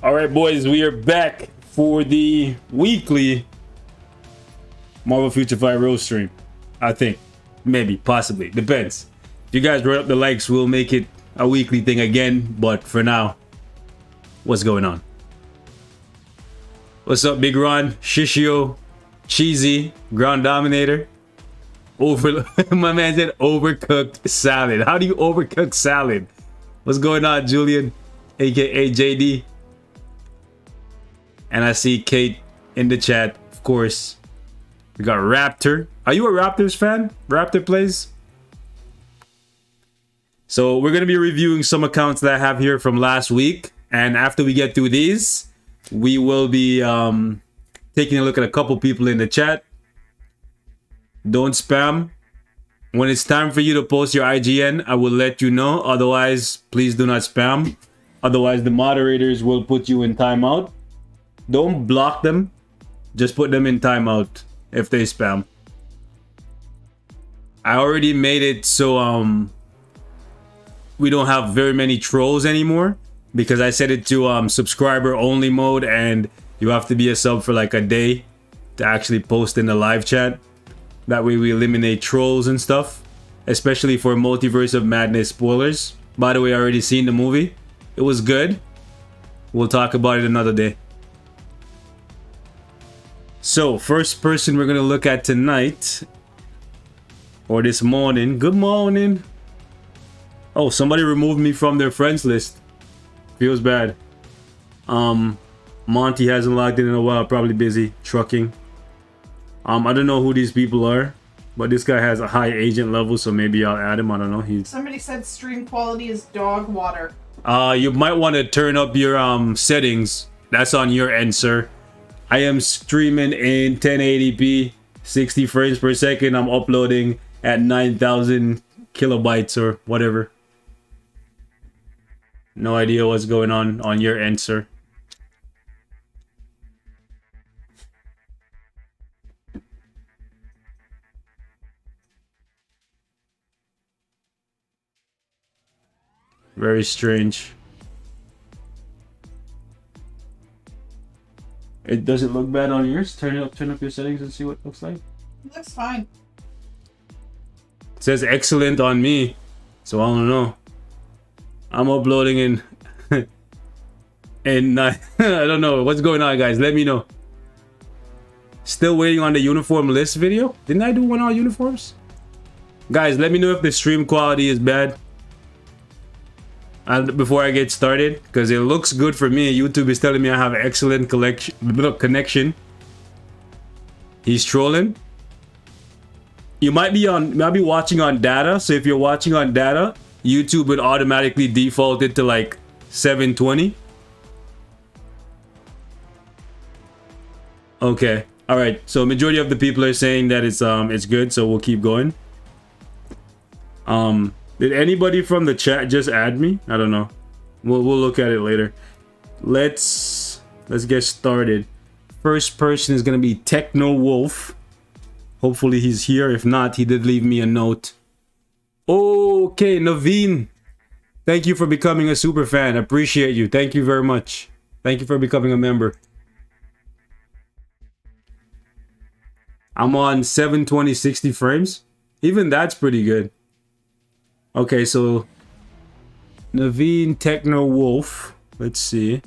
All right, boys, we are back for the weekly Marvel Future Fight Roast stream. I think, maybe, possibly, depends. If you guys wrote up the likes, we'll make it a weekly thing again. But for now, what's going on? What's up, Big Ron, Shishio, Cheesy, Ground Dominator? My man said overcooked salad. How do you overcook salad? What's going on, Julian, aka JD? And I see Kate in the chat, of course. We got Raptor. Are you a Raptors fan? Raptor plays. So we're gonna be reviewing some accounts that I have here from last week, and after we get through these, we will be taking a look at a couple people in the chat. Don't spam. When it's time for you to post your IGN, I will let you know. Otherwise, please do not spam. Otherwise, the moderators will put you in timeout. Don't block them. Just put them in timeout if they spam. I already made it so we don't have very many trolls anymore, because I set it to subscriber only mode, and you have to be a sub for like a day to actually post in the live chat. That way we eliminate trolls and stuff, especially for Multiverse of Madness spoilers. By the way, I already seen the movie. It was good. We'll talk about it another day. So, first person we're gonna look at tonight, or this morning. Good morning. Oh, somebody removed me from their friends list. Feels bad. Monty hasn't logged in a while, probably busy trucking. I don't know who these people are, but this guy has a high agent level, so maybe I'll add him. I don't know. Somebody said stream quality is dog water. You might want to turn up your settings. That's on your end, sir. I am streaming in 1080p, 60 frames per second. I'm uploading at 9,000 kilobytes or whatever. No idea what's going on your end, sir. Very strange. It doesn't look bad on yours. Turn up your settings and see what it looks like. It looks fine. It says excellent on me, so I don't know. I'm uploading in I don't know what's going on, guys. Let me know. Still waiting on the uniform list video. Didn't I do one on uniforms? Guys, let me know if the stream quality is bad. And before I get started, because it looks good for me. YouTube is telling me I have excellent connection. He's trolling. You might be watching on data, so if you're watching on data, YouTube would automatically default it to like 720. Okay, all right. So majority of the people are saying that it's good, so we'll keep going. Did anybody from the chat just add me? I don't know. We'll look at it later. Let's get started. First person is gonna be Techno Wolf. Hopefully he's here. If not, he did leave me a note. Okay, Naveen. Thank you for becoming a super fan. Appreciate you. Thank you very much. Thank you for becoming a member. I'm on 720 60 frames. Even that's pretty good. Okay, so Naveen Techno Wolf. Let's see.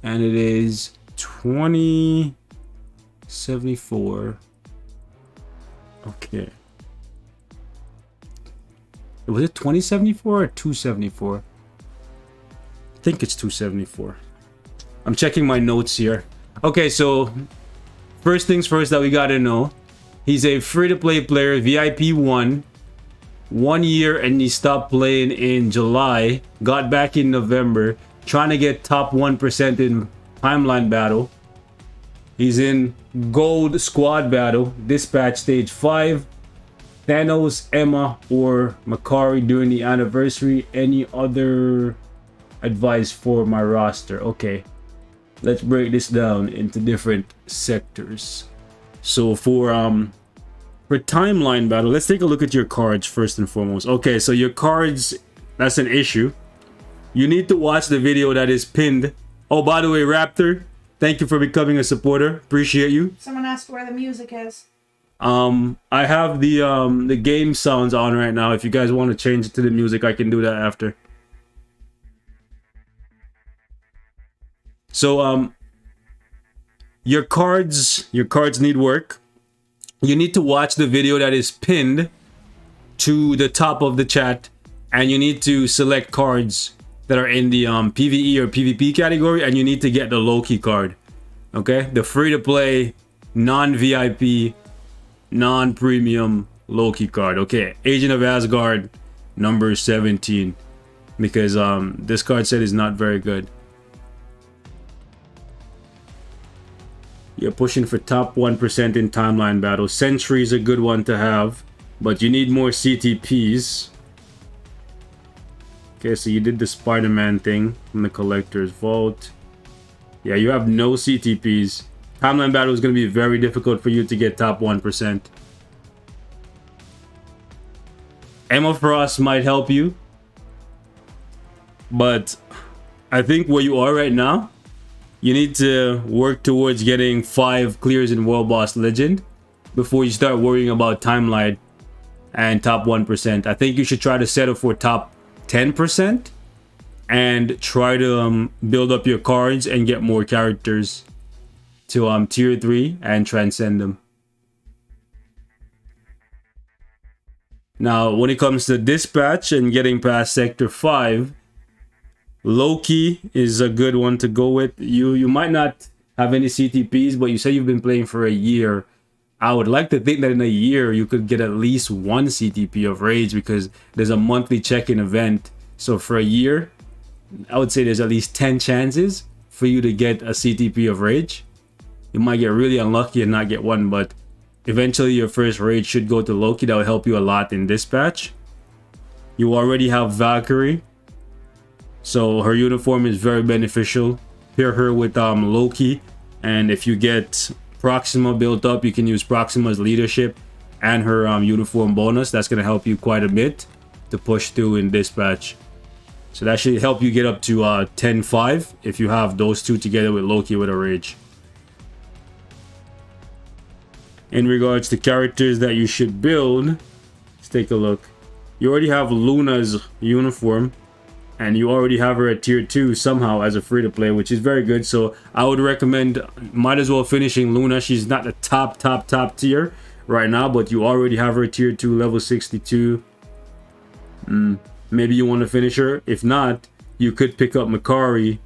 And it is 2074. Okay. Was it 2074 or 274? I think it's 274. I'm checking my notes here. Okay, so first things first that we gotta know. He's a free-to-play player, VIP 1 year, and he stopped playing in July. Got back in November, trying to get top 1% in Timeline Battle. He's in Gold Squad Battle, Dispatch Stage 5. Thanos, Emma, or Makari during the anniversary. Any other advice for my roster? Okay, let's break this down into different sectors. So for Timeline Battle, let's take a look at your cards first and foremost. Okay, so your cards that's an issue. You need to watch the video that is pinned. Oh, by the way, Raptor, thank you for becoming a supporter. Appreciate you. Someone asked where the music is. I have the game sounds on right now. If you guys want to change it to the music, I can do that after. So your cards need work. You need to watch the video that is pinned to the top of the chat, and you need to select cards that are in the PvE or PvP category, and you need to get the Loki card. Okay, the free-to-play, non-VIP, non-premium Loki card. Okay, Agent of Asgard number 17, because this card set is not very good. You're pushing for top 1% in timeline battles. Sentry is a good one to have, but you need more CTPs. Okay, so you did the Spider-Man thing from the Collector's Vault. Yeah, you have no CTPs. Timeline battle is going to be very difficult for you to get top 1%. Emma Frost might help you, but I think where you are right now, you need to work towards getting 5 clears in World Boss Legend before you start worrying about timeline and top 1%. I think you should try to settle for top 10% and try to build up your cards and get more characters to tier 3 and transcend them. Now, when it comes to dispatch and getting past Sector 5, Loki is a good one to go with. You might not have any CTPs, but you say you've been playing for a year. I would like to think that in a year you could get at least 1 CTP of Rage, because there's a monthly check-in event. So for a year, I would say there's at least 10 chances for you to get a CTP of Rage. You might get really unlucky and not get one, but eventually your first Rage should go to Loki. That would help you a lot in dispatch. You already have Valkyrie, so her uniform is very beneficial. Pair her with Loki, and if you get Proxima built up, you can use Proxima's leadership and her uniform bonus. That's going to help you quite a bit to push through in dispatch. So that should help you get up to 10-5 if you have those two together with Loki with a Rage. In regards to characters that you should build, let's take a look. You already have Luna's uniform, and you already have her at tier 2 somehow as a free-to-play, which is very good. So I would recommend, might as well finishing Luna. She's not the top tier right now, but you already have her tier 2, level 62. Maybe you want to finish her. If not, you could pick up Makari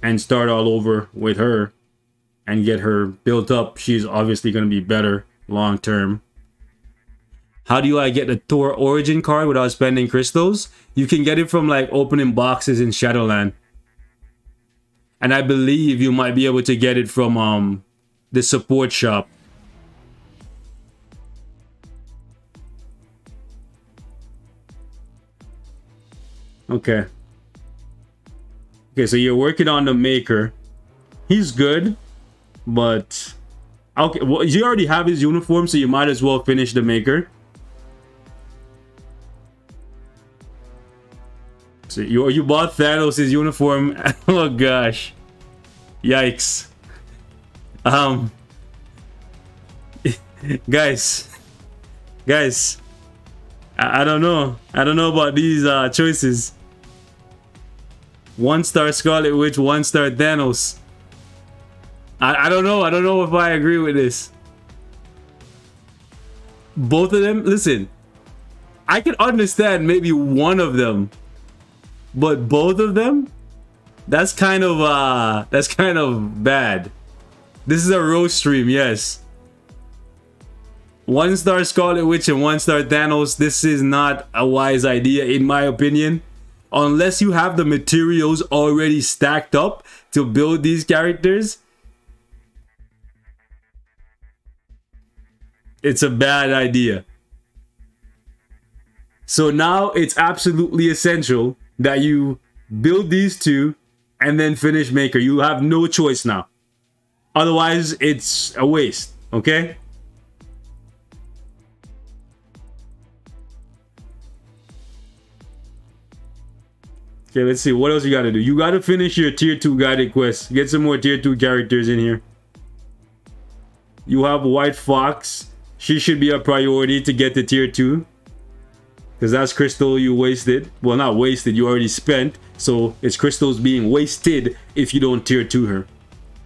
and start all over with her and get her built up. She's obviously going to be better long term. How do I get the Thor origin card without spending crystals? You can get it from like opening boxes in Shadowland. And I believe you might be able to get it from the support shop. Okay. Okay, so you're working on the Maker. He's good, but okay, well, you already have his uniform, so you might as well finish the Maker. So you bought Thanos' uniform. Oh gosh. Yikes. Guys, I don't know about these choices. 1-star Scarlet Witch, 1-star Thanos. I don't know if I agree with this. Both of them, listen, I can understand maybe one of them, but both of them, that's kind of bad. This is a roast stream, yes. 1-star Scarlet Witch and 1-star Thanos, this is not a wise idea in my opinion. Unless you have the materials already stacked up to build these characters, it's a bad idea. So now it's absolutely essential that you build these two and then finish Maker. You have no choice now. Otherwise, it's a waste, okay? Okay, let's see. What else you gotta do? You gotta finish your tier 2 guided quest. Get some more tier 2 characters in here. You have White Fox. She should be a priority to get to tier 2. Because that's crystal you wasted. Well, not wasted. You already spent. So it's crystals being wasted if you don't tier 2 her.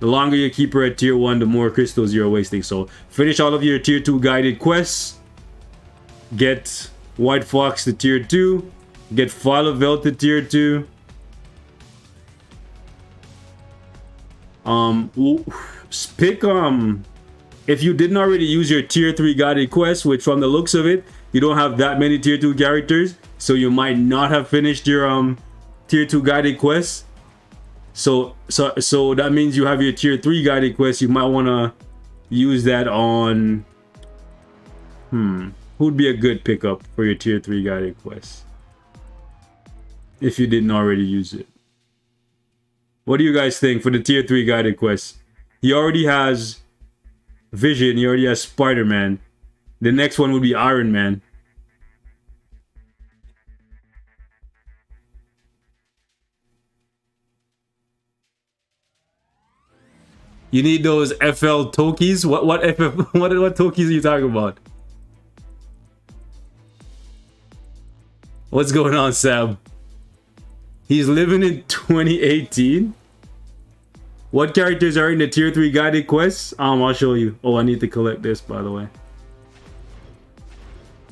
The longer you keep her at tier 1, the more crystals you're wasting. So finish all of your tier 2 guided quests. Get White Fox to tier 2. Get Falavel to tier 2. Pick if you didn't already use your tier 3 guided quest, which from the looks of it, you don't have that many tier 2 characters, so you might not have finished your tier 2 guided quest. So that means you have your tier 3 guided quest. You might want to use that on who'd be a good pickup for your tier 3 guided quest if you didn't already use it. What do you guys think for the tier 3 guided quest? He already has Vision, he already has Spider-Man. The next one would be Iron Man. You need those FL Tokis? What Tokis are you talking about? What's going on, Sam? He's living in 2018? What characters are in the tier 3 guided quests? I'll show you. Oh, I need to collect this, by the way.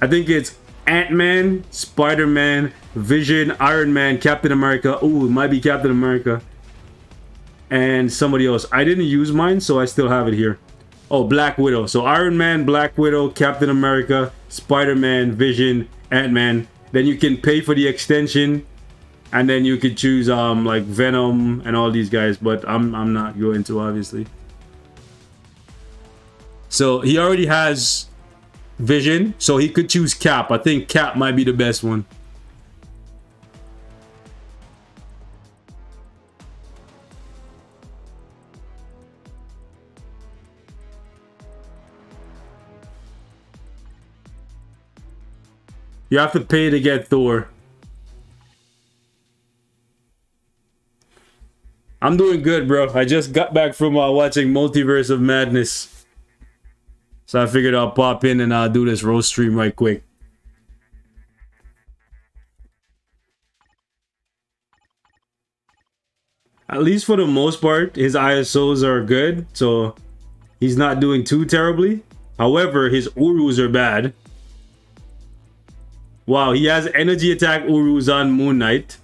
I think it's Ant-Man, Spider-Man, Vision, Iron Man, Captain America. Oh, it might be Captain America. And somebody else. I didn't use mine, so I still have it here. Oh, Black Widow. So Iron Man, Black Widow, Captain America, Spider-Man, Vision, Ant-Man. Then you can pay for the extension. And then you could choose like Venom and all these guys, but I'm not going to, obviously. So he already has Vision, so he could choose Cap. I think Cap might be the best one. You have to pay to get Thor. I'm doing good, bro. I just got back from watching Multiverse of Madness. So I figured I'll pop in and do this roast stream right quick. At least for the most part, his ISOs are good. So he's not doing too terribly. However, his Urus are bad. Wow, he has energy attack Urus on Moon Knight.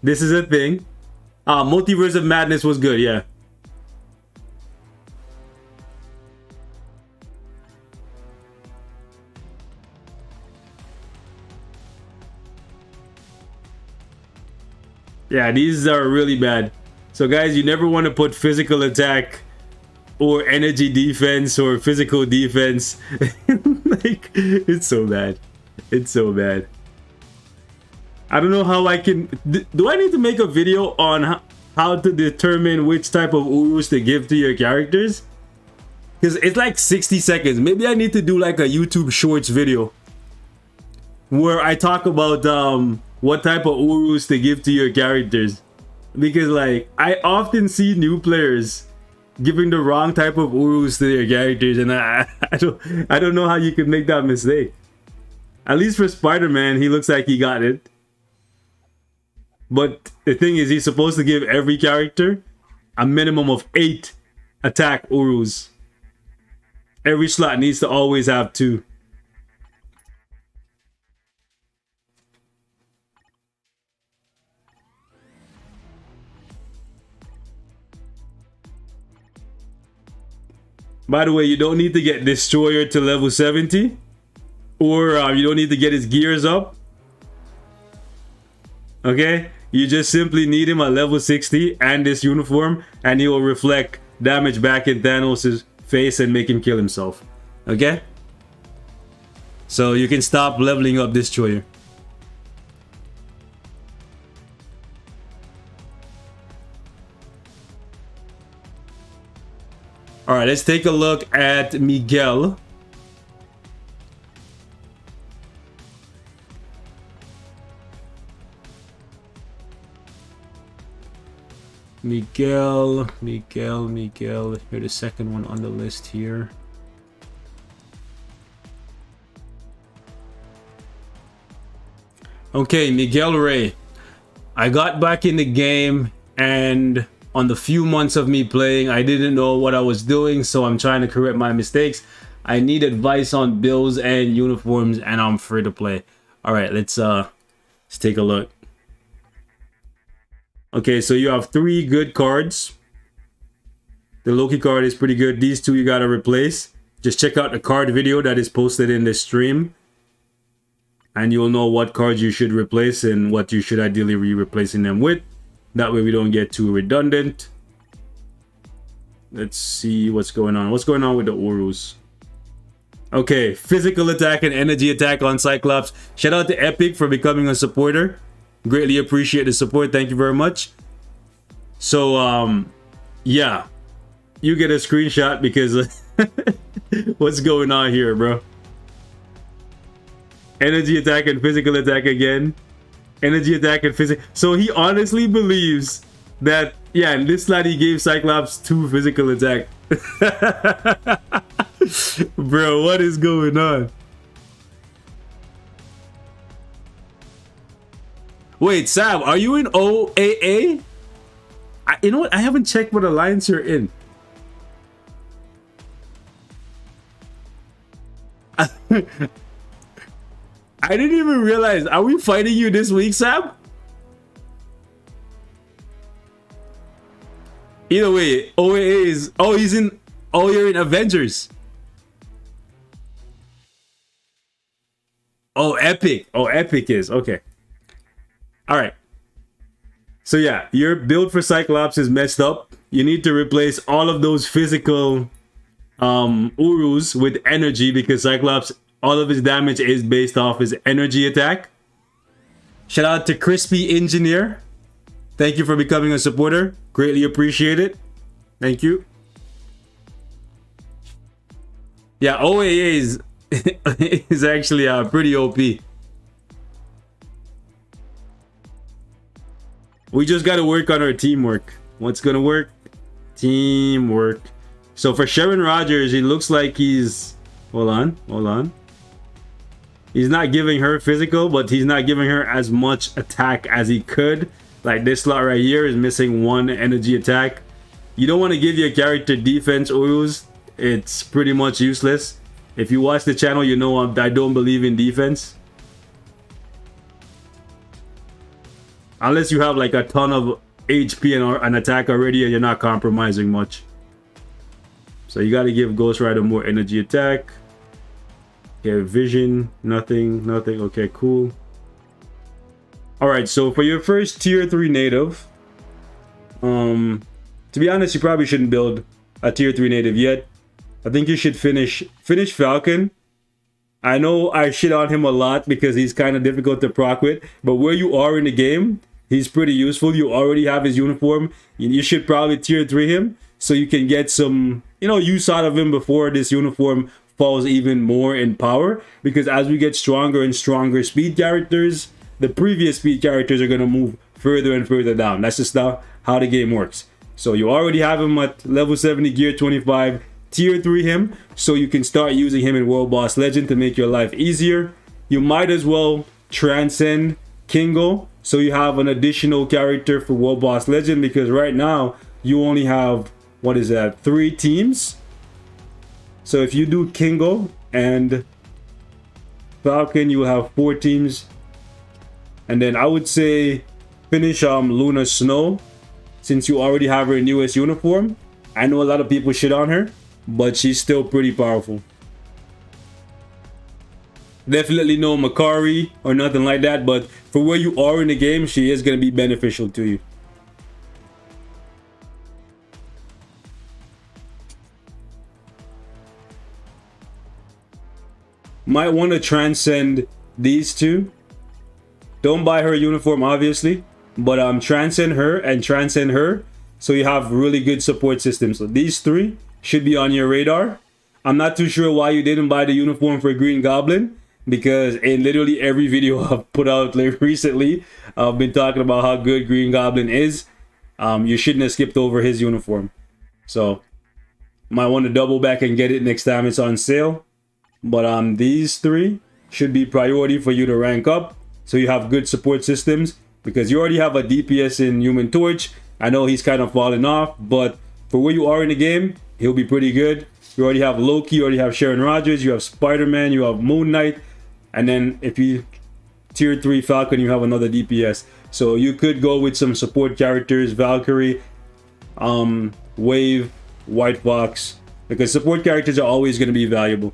This is a thing. Multiverse of Madness was good, yeah. Yeah, these are really bad. So guys, you never want to put physical attack or energy defense or physical defense. Like, it's so bad. It's so bad. I don't know how I can... Do I need to make a video on how to determine which type of Urus to give to your characters? Because it's like 60 seconds. Maybe I need to do like a YouTube Shorts video where I talk about what type of Urus to give to your characters. Because like, I often see new players giving the wrong type of Urus to their characters, and I don't know how you can make that mistake. At least for Spider-Man, he looks like he got it. But the thing is, he's supposed to give every character a minimum of 8 attack Urus. Every slot needs to always have 2. By the way, you don't need to get Destroyer to level 70. Or you don't need to get his gears up. Okay? You just simply need him at level 60 and this uniform, and he will reflect damage back in Thanos' face and make him kill himself. Okay? So you can stop leveling up Destroyer. Alright, let's take a look at Miguel. Miguel. You're the second one on the list here. Okay, Miguel Ray. I got back in the game, and on the few months of me playing, I didn't know what I was doing, so I'm trying to correct my mistakes. I need advice on builds and uniforms, and I'm free to play. All right, let's take a look. Okay, so you have 3 good cards. The Loki card is pretty good. These 2 you gotta replace. Just check out the card video that is posted in the stream, and you'll know what cards you should replace and what you should ideally be replacing them with. That way we don't get too redundant. Let's see what's going on. What's going on with the Urus? Okay, physical attack and energy attack on Cyclops. Shout out to Epic for becoming a supporter. Greatly appreciate the support. Thank you very much. So, yeah. You get a screenshot because what's going on here, bro? Energy attack and physical attack again. Energy attack and physical. So he honestly believes that, yeah, in this slide he gave Cyclops 2 physical attack. Bro, what is going on? Wait, Sam, are you in OAA? You know what? I haven't checked what alliance you're in. I didn't even realize. Are we fighting you this week, Sam? Either way, OAA is... Oh, he's in... Oh, you're in Avengers. Oh, Epic. Oh, Epic is. Okay. Alright. So yeah, your build for Cyclops is messed up. You need to replace all of those physical Urus with energy, because Cyclops, all of his damage is based off his energy attack. Shout out to Crispy Engineer. Thank you for becoming a supporter. Greatly appreciate it. Thank you. Yeah, OAA is actually pretty OP. We just got to work on our teamwork. What's going to work? Teamwork. So for Sharon Rogers, it looks like he's... Hold on. He's not giving her physical, but he's not giving her as much attack as he could. Like this slot right here is missing 1 energy attack. You don't want to give your character defense Urus. It's pretty much useless. If you watch the channel, you know I don't believe in defense. Unless you have like a ton of HP and an attack already and you're not compromising much. So you got to give Ghost Rider more energy attack. Okay, vision, nothing. Okay, cool. Alright, so for your first tier 3 native, to be honest, you probably shouldn't build a tier 3 native yet. I think you should finish Falcon. I know I shit on him a lot because he's kind of difficult to proc with, but where you are in the game, he's pretty useful. You already have his uniform. You should probably tier 3 him so you can get some, use out of him before this uniform falls even more in power. Because as we get stronger and stronger speed characters, the previous speed characters are going to move further and further down. That's just how the game works. So you already have him at level 70, gear 25. Tier 3 him so you can start using him in World Boss Legend to make your life easier. You might as well transcend Kingo so you have an additional character for World Boss Legend, because right now you only have, 3 teams. So if you do Kingo and Falcon, you have 4 teams. And then I would say finish Luna Snow, since you already have her newest uniform. I know a lot of people shit on her, but she's still pretty powerful. Definitely no Makari or nothing like that, but for where you are in the game, she is going to be beneficial to you. Might want to transcend these 2. Don't buy her uniform, obviously, but transcend her and transcend her so you have really good support systems. So these 3 should be on your radar. I'm not too sure why you didn't buy the uniform for Green Goblin, because in literally every video I've put out recently, I've been talking about how good Green Goblin is. you shouldn't have skipped over his uniform. So might want to double back and get it next time it's on sale. But these three should be priority for you to rank up, so you have good support systems, because you already have a DPS in Human Torch. I know he's kind of falling off, but for where you are in the game, he'll be pretty good. You already have Loki, you already have Sharon Rogers, you have Spider-Man, you have Moon Knight, and then if you tier 3 Falcon, you have another DPS. So you could go with some support characters, Valkyrie, Wave, White Fox, because support characters are always going to be valuable.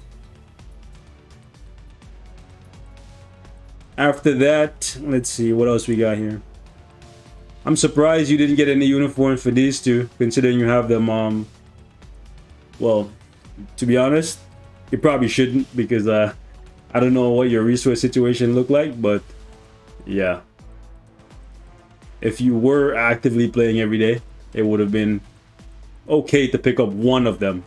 After that, let's see what else we got here. I'm surprised you didn't get any uniforms for these two, considering you have them. Well, to be honest, you probably shouldn't, because I don't know what your resource situation looked like, but yeah. If you were actively playing every day, it would have been okay to pick up one of them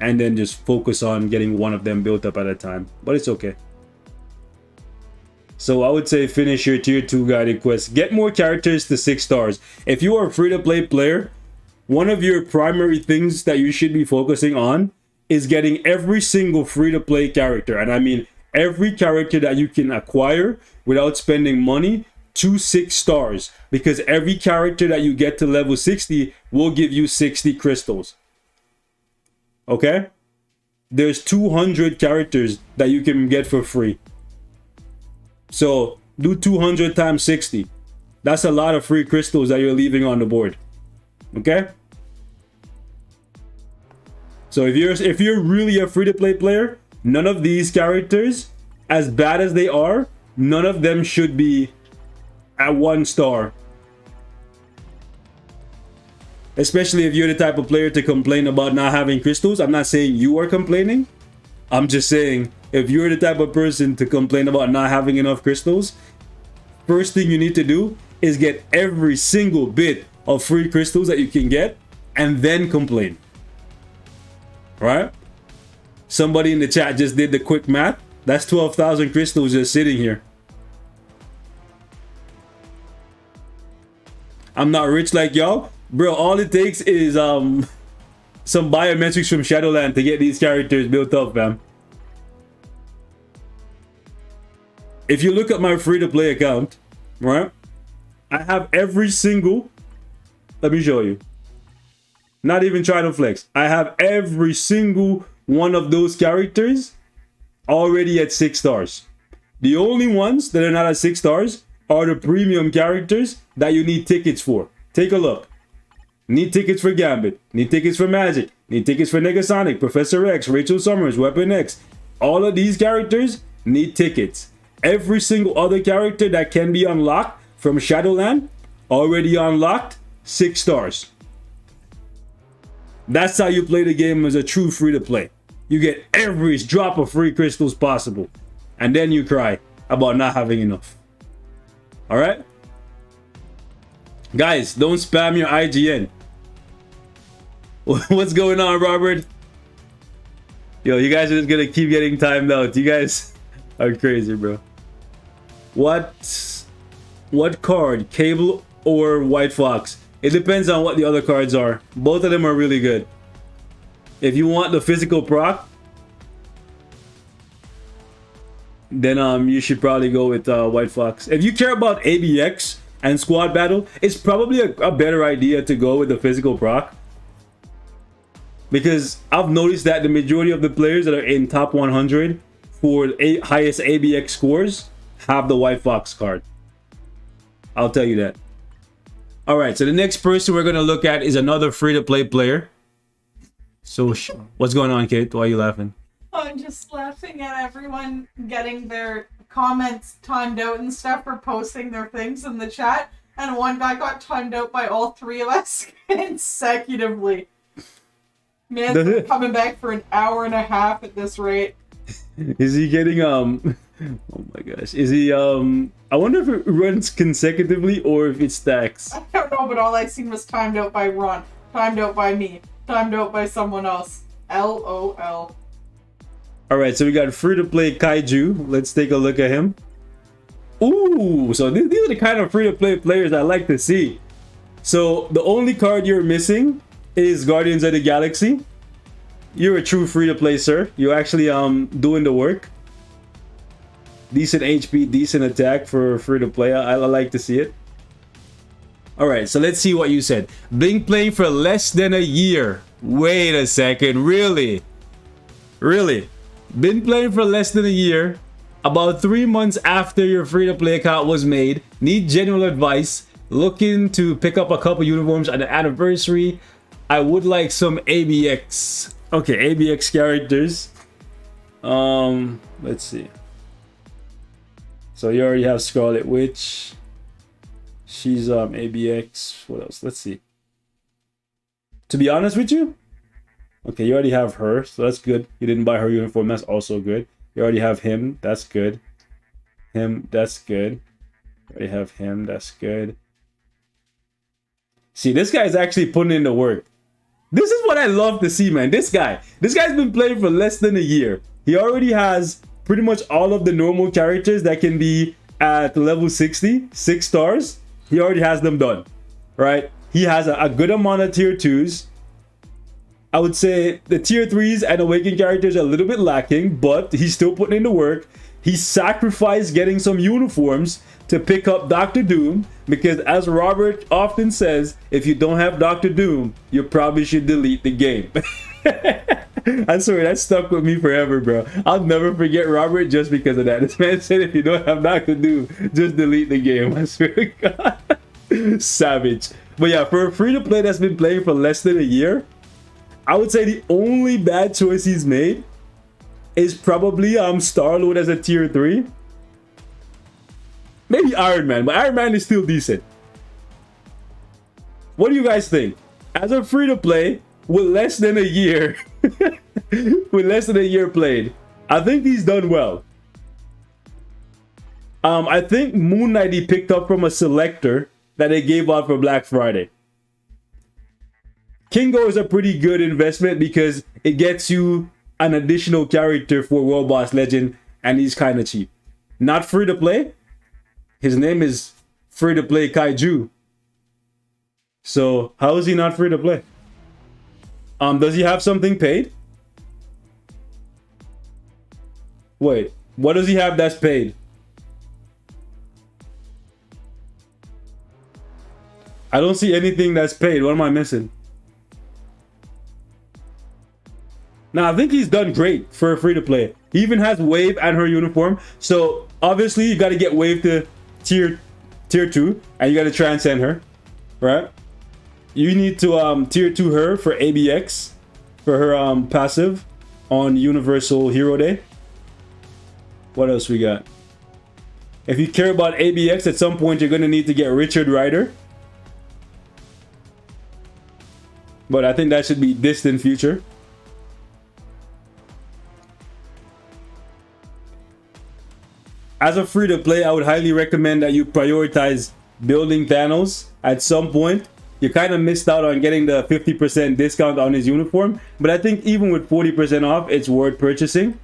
and then just focus on getting one of them built up at a time, but it's okay. So I would say finish your tier 2 guided quest. Get more characters to 6 stars. If you are a free-to-play player, one of your primary things that you should be focusing on is getting every single free-to-play character. And I mean every character that you can acquire without spending money to 6 stars. Because every character that you get to level 60 will give you 60 crystals. Okay? There's 200 characters that you can get for free. So do 200 times 60. That's a lot of free crystals that you're leaving on the board. Okay? So if you're really a free-to-play player, none of these characters, as bad as they are, none of them should be at 1 star. Especially if you're the type of player to complain about not having crystals. I'm not saying you are complaining. I'm just saying, if you're the type of person to complain about not having enough crystals, first thing you need to do is get every single bit of free crystals that you can get, and then complain. Right? Somebody in the chat just did the quick math. That's 12,000 crystals just sitting here. I'm not rich like y'all. Bro, all it takes is some biometrics from Shadowland to get these characters built up, fam. If you look at my free-to-play account, right? I have every single... Let me show you. Not even trying to flex. I have every single one of those characters already at 6 stars. The only ones that are not at 6 stars are the premium characters that you need tickets for. Take a look. Need tickets for Gambit. Need tickets for Magic. Need tickets for Negasonic, Professor X, Rachel Summers, Weapon X. All of these characters need tickets. Every single other character that can be unlocked from Shadowland, already unlocked, 6 stars. That's how you play the game as a true free-to-play. You get every drop of free crystals possible. And then you cry about not having enough. Alright? Guys, don't spam your IGN. What's going on, Robert? Yo, you guys are just gonna keep getting timed out. You guys are crazy, bro. What card? Cable or White Fox? It depends on what the other cards are. Both of them are really good. If you want the physical proc, then you should probably go with White Fox. If you care about ABX and squad battle, it's probably a better idea to go with the physical proc. Because I've noticed that the majority of the players that are in top 100 for highest ABX scores have the White Fox card. I'll tell you that. Alright, so the next person we're going to look at is another free-to-play player. So, what's going on, Kate? Why are you laughing? I'm just laughing at everyone getting their comments timed out and stuff for posting their things in the chat. And one guy got timed out by all 3 of us consecutively. Man, coming back for an hour and a half at this rate. Is he getting, oh my gosh. Is he, I wonder if it runs consecutively or if it stacks. I don't know, but all I seen was timed out by Ron, timed out by me, timed out by someone else. LOL. Alright, so we got free-to-play Kaiju. Let's take a look at him. Ooh, so these are the kind of free-to-play players I like to see. So the only card you're missing is Guardians of the Galaxy. You're a true free-to-play, sir. You're actually doing the work. Decent HP, decent attack for free-to-play. I like to see it. Alright, so let's see what you said. Been playing for less than a year. Wait a second, really? Really? Been playing for less than a year. About 3 months after your free-to-play account was made. Need general advice. Looking to pick up a couple uniforms on the anniversary. I would like some ABX. Okay, ABX characters. Let's see. So you already have Scarlet Witch. She's ABX. What else? Let's see. To be honest with you, okay, you already have her, so that's good. You didn't buy her uniform, that's also good. You already have him, that's good. Him, that's good. You already have him, that's good. See, this guy's actually putting in the work. This is what I love to see, man. This guy's been playing for less than a year. He already has pretty much all of the normal characters that can be at level 60, 6 stars. He already has them done, right? He has a good amount of tier 2s. I would say the tier 3s and awakened characters are a little bit lacking, but he's still putting in the work. He sacrificed getting some uniforms to pick up Dr. Doom, because as Robert often says, if you don't have Dr. Doom, you probably should delete the game. I'm sorry, that stuck with me forever, bro. I'll never forget Robert just because of that. This man said if you don't have Dr. Doom, just delete the game. I swear to God. Savage. But yeah, for a free-to-play that's been playing for less than a year, I would say the only bad choice he's made is probably Star-Lord as a tier 3. Maybe Iron Man, but Iron Man is still decent. What do you guys think? As a free-to-play, with less than a year, with less than a year played, I think he's done well. I think Moon Knight he picked up from a selector that they gave out for Black Friday. Kingo is a pretty good investment because it gets you an additional character for World Boss Legend, and he's kind of cheap. Not free to play. His name is free to play Kaiju. So how is he not free to play? Does he have something paid? Wait, what does he have that's paid? I don't see anything that's paid. What am I missing? Now, I think he's done great for a free-to-play. He even has Wave and her uniform. So, obviously, you got to get Wave to tier 2. And you got to transcend her. Right? You need to tier 2 her for ABX. For her passive on Universal Hero Day. What else we got? If you care about ABX, at some point, you're going to need to get Richard Rider. But I think that should be distant future. As a free-to-play, I would highly recommend that you prioritize building Thanos. At some point, you kind of missed out on getting the 50% discount on his uniform. But I think even with 40% off, it's worth purchasing.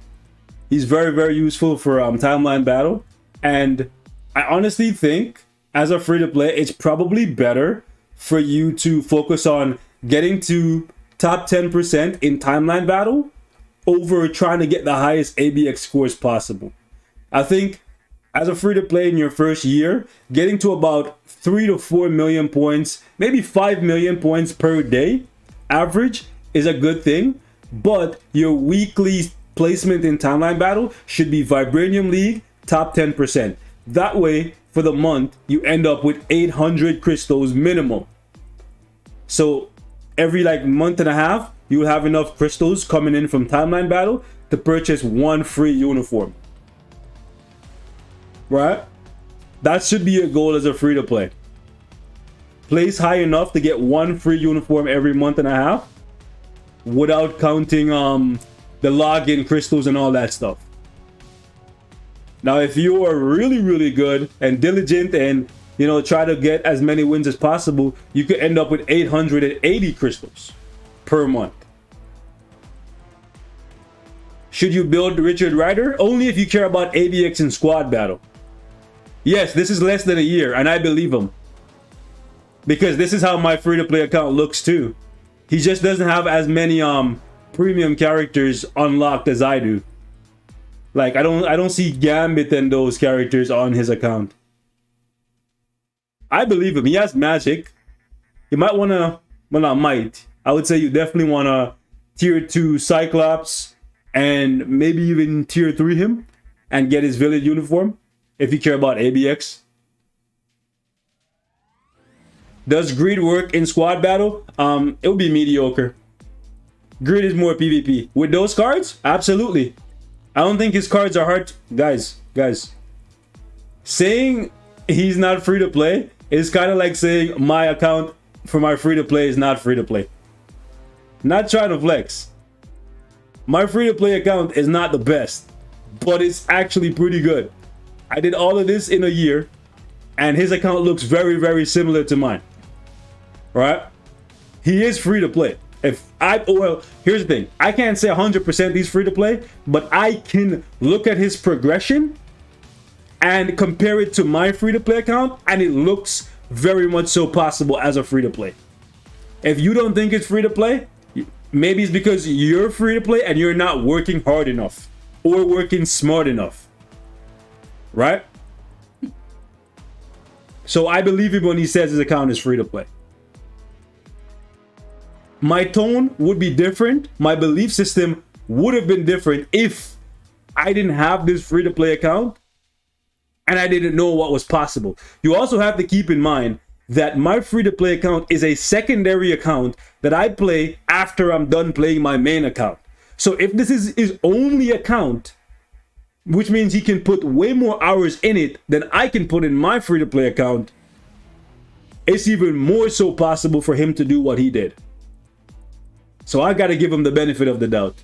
He's very, very useful for timeline battle. And I honestly think, as a free-to-play, it's probably better for you to focus on getting to top 10% in timeline battle over trying to get the highest ABX scores possible. I think as a free-to-play in your first year, getting to about 3 to 4 million points, maybe 5 million points per day average is a good thing, but your weekly placement in timeline battle should be Vibranium League top 10%. That way, for the month, you end up with 800 crystals minimum. So every month and a half, you will have enough crystals coming in from timeline battle to purchase one free uniform. Right? That should be your goal as a free-to-play. Place high enough to get one free uniform every month and a half without counting the login crystals and all that stuff. Now, if you are really, really good and diligent and try to get as many wins as possible, you could end up with 880 crystals per month. Should you build Richard Rider? Only if you care about ABX and squad battle. Yes, this is less than a year, and I believe him. because this is how my free-to-play account looks too. He just doesn't have as many premium characters unlocked as I do. Like I don't see Gambit and those characters on his account. I believe him. He has magic. You might wanna, well, not might. I would say you definitely wanna tier 2 Cyclops and maybe even tier 3 him and get his village uniform if you care about ABX. Does greed work in squad battle? It would be mediocre. Greed is more PvP. With those cards, absolutely. I don't think his cards are hard. Guys. Saying he's not free to play is kind of like saying my account for my free to play is not free to play. Not trying to flex. My free to play account is not the best, but it's actually pretty good. I did all of this in a year, and his account looks very, very similar to mine. Right? He is free to play. Well, here's the thing. I can't say 100% he's free to play, but I can look at his progression and compare it to my free to play account, and it looks very much so possible as a free to play. If you don't think it's free to play, maybe it's because you're free to play and you're not working hard enough or working smart enough. Right? So I believe him when he says his account is free to play. My tone would be different. My belief system would have been different if I didn't have this free to play account and I didn't know what was possible. You also have to keep in mind that my free to play account is a secondary account that I play after I'm done playing my main account. So if this is his only account, which means he can put way more hours in it than I can put in my free to play account, it's even more so possible for him to do what he did. So I gotta give him the benefit of the doubt.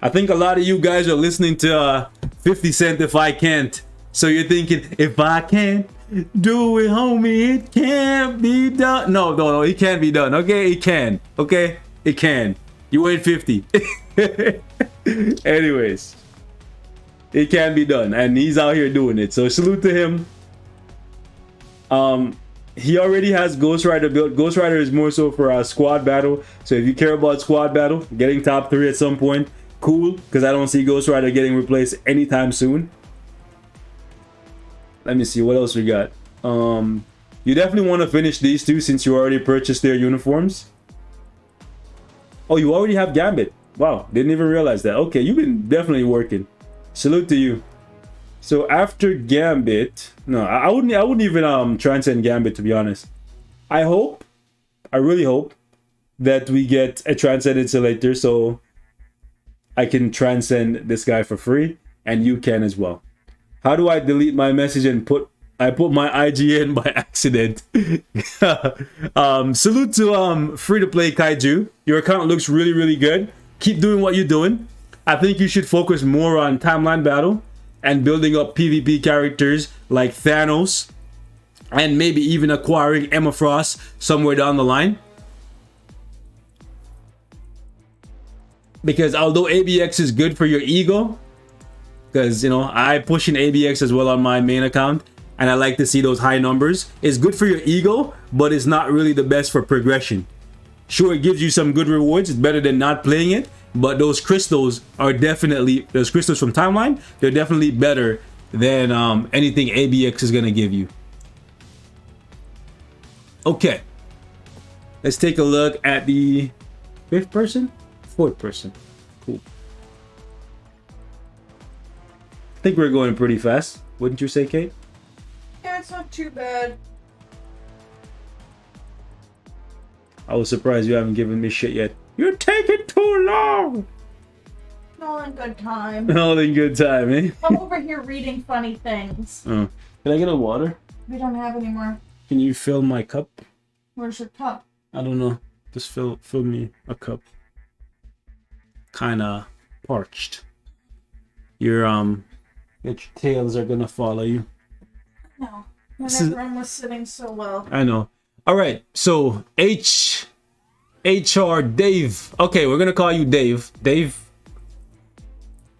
I think a lot of you guys are listening to 50 Cent If I Can't. So you're thinking, if I can't do it, homie, it can't be done. No, it can't be done. Okay, it can. Okay, it can. You ain't 50. Anyways. It can be done, and he's out here doing it. So salute to him. He already has Ghost Rider built. Ghost Rider is more so for a squad battle. So if you care about squad battle, getting top 3 at some point, cool. Because I don't see Ghost Rider getting replaced anytime soon. Let me see what else we got. You definitely want to finish these two since you already purchased their uniforms. Oh, you already have Gambit. Wow, didn't even realize that. Okay, you've been definitely working. Salute to you. So after Gambit, no, I wouldn't even transcend Gambit, to be honest. I really hope that we get a transcend insulator so I can transcend this guy for free, and you can as well. How do I delete my message and I put my IGN by accident? Salute to free to play Kaiju. Your account looks really, really good. Keep doing what you're doing. I think you should focus more on timeline battle and building up PvP characters like Thanos and maybe even acquiring Emma Frost somewhere down the line. Because although ABX is good for your ego, because, you know, I push in ABX as well on my main account and I like to see those high numbers. It's good for your ego, but it's not really the best for progression. Sure, it gives you some good rewards. It's better than not playing it. But those crystals are definitely, those crystals from Timeline, they're definitely better than anything ABX is going to give you. Okay. Let's take a look at the 5th person? 4th person. Cool. I think we're going pretty fast. Wouldn't you say, Kate? Yeah, it's not too bad. I was surprised you haven't given me shit yet. You're taking too long! All in good time. All in good time, eh? I'm over here reading funny things. Oh. Can I get a water? We don't have any more. Can you fill my cup? Where's your cup? I don't know. Just fill me a cup. Kinda parched. Your tails are gonna follow you. No. When everyone was sitting so well. I know. Alright, so HR Dave. Okay, we're gonna call you Dave. Dave.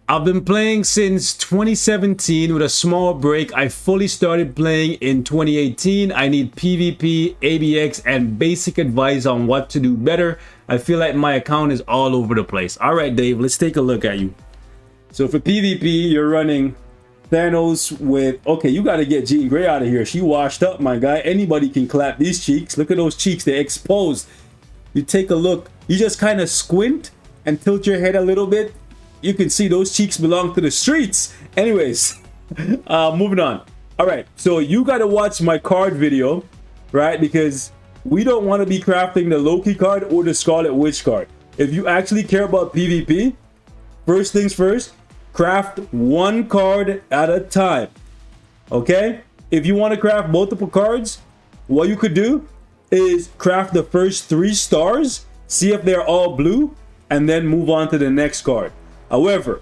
I've been playing since 2017 with a small break. I fully started playing in 2018. I need PvP, ABX, and basic advice on what to do better. I feel like my account is all over the place. All right, Dave, let's take a look at you. So for PvP, you're running Thanos with... Okay, you got to get Jean Grey out of here. She washed up, my guy. Anybody can clap these cheeks. Look at those cheeks. They're exposed. You take a look. You just kind of squint and tilt your head a little bit. You can see those cheeks belong to the streets. Anyways, moving on. All right, so you got to watch my card video, right? Because we don't want to be crafting the Loki card or the Scarlet Witch card. If you actually care about PvP, first things first, craft one card at a time. Okay? If you want to craft multiple cards, what you could do is craft the first 3 stars, see if they're all blue, and then move on to the next card. However,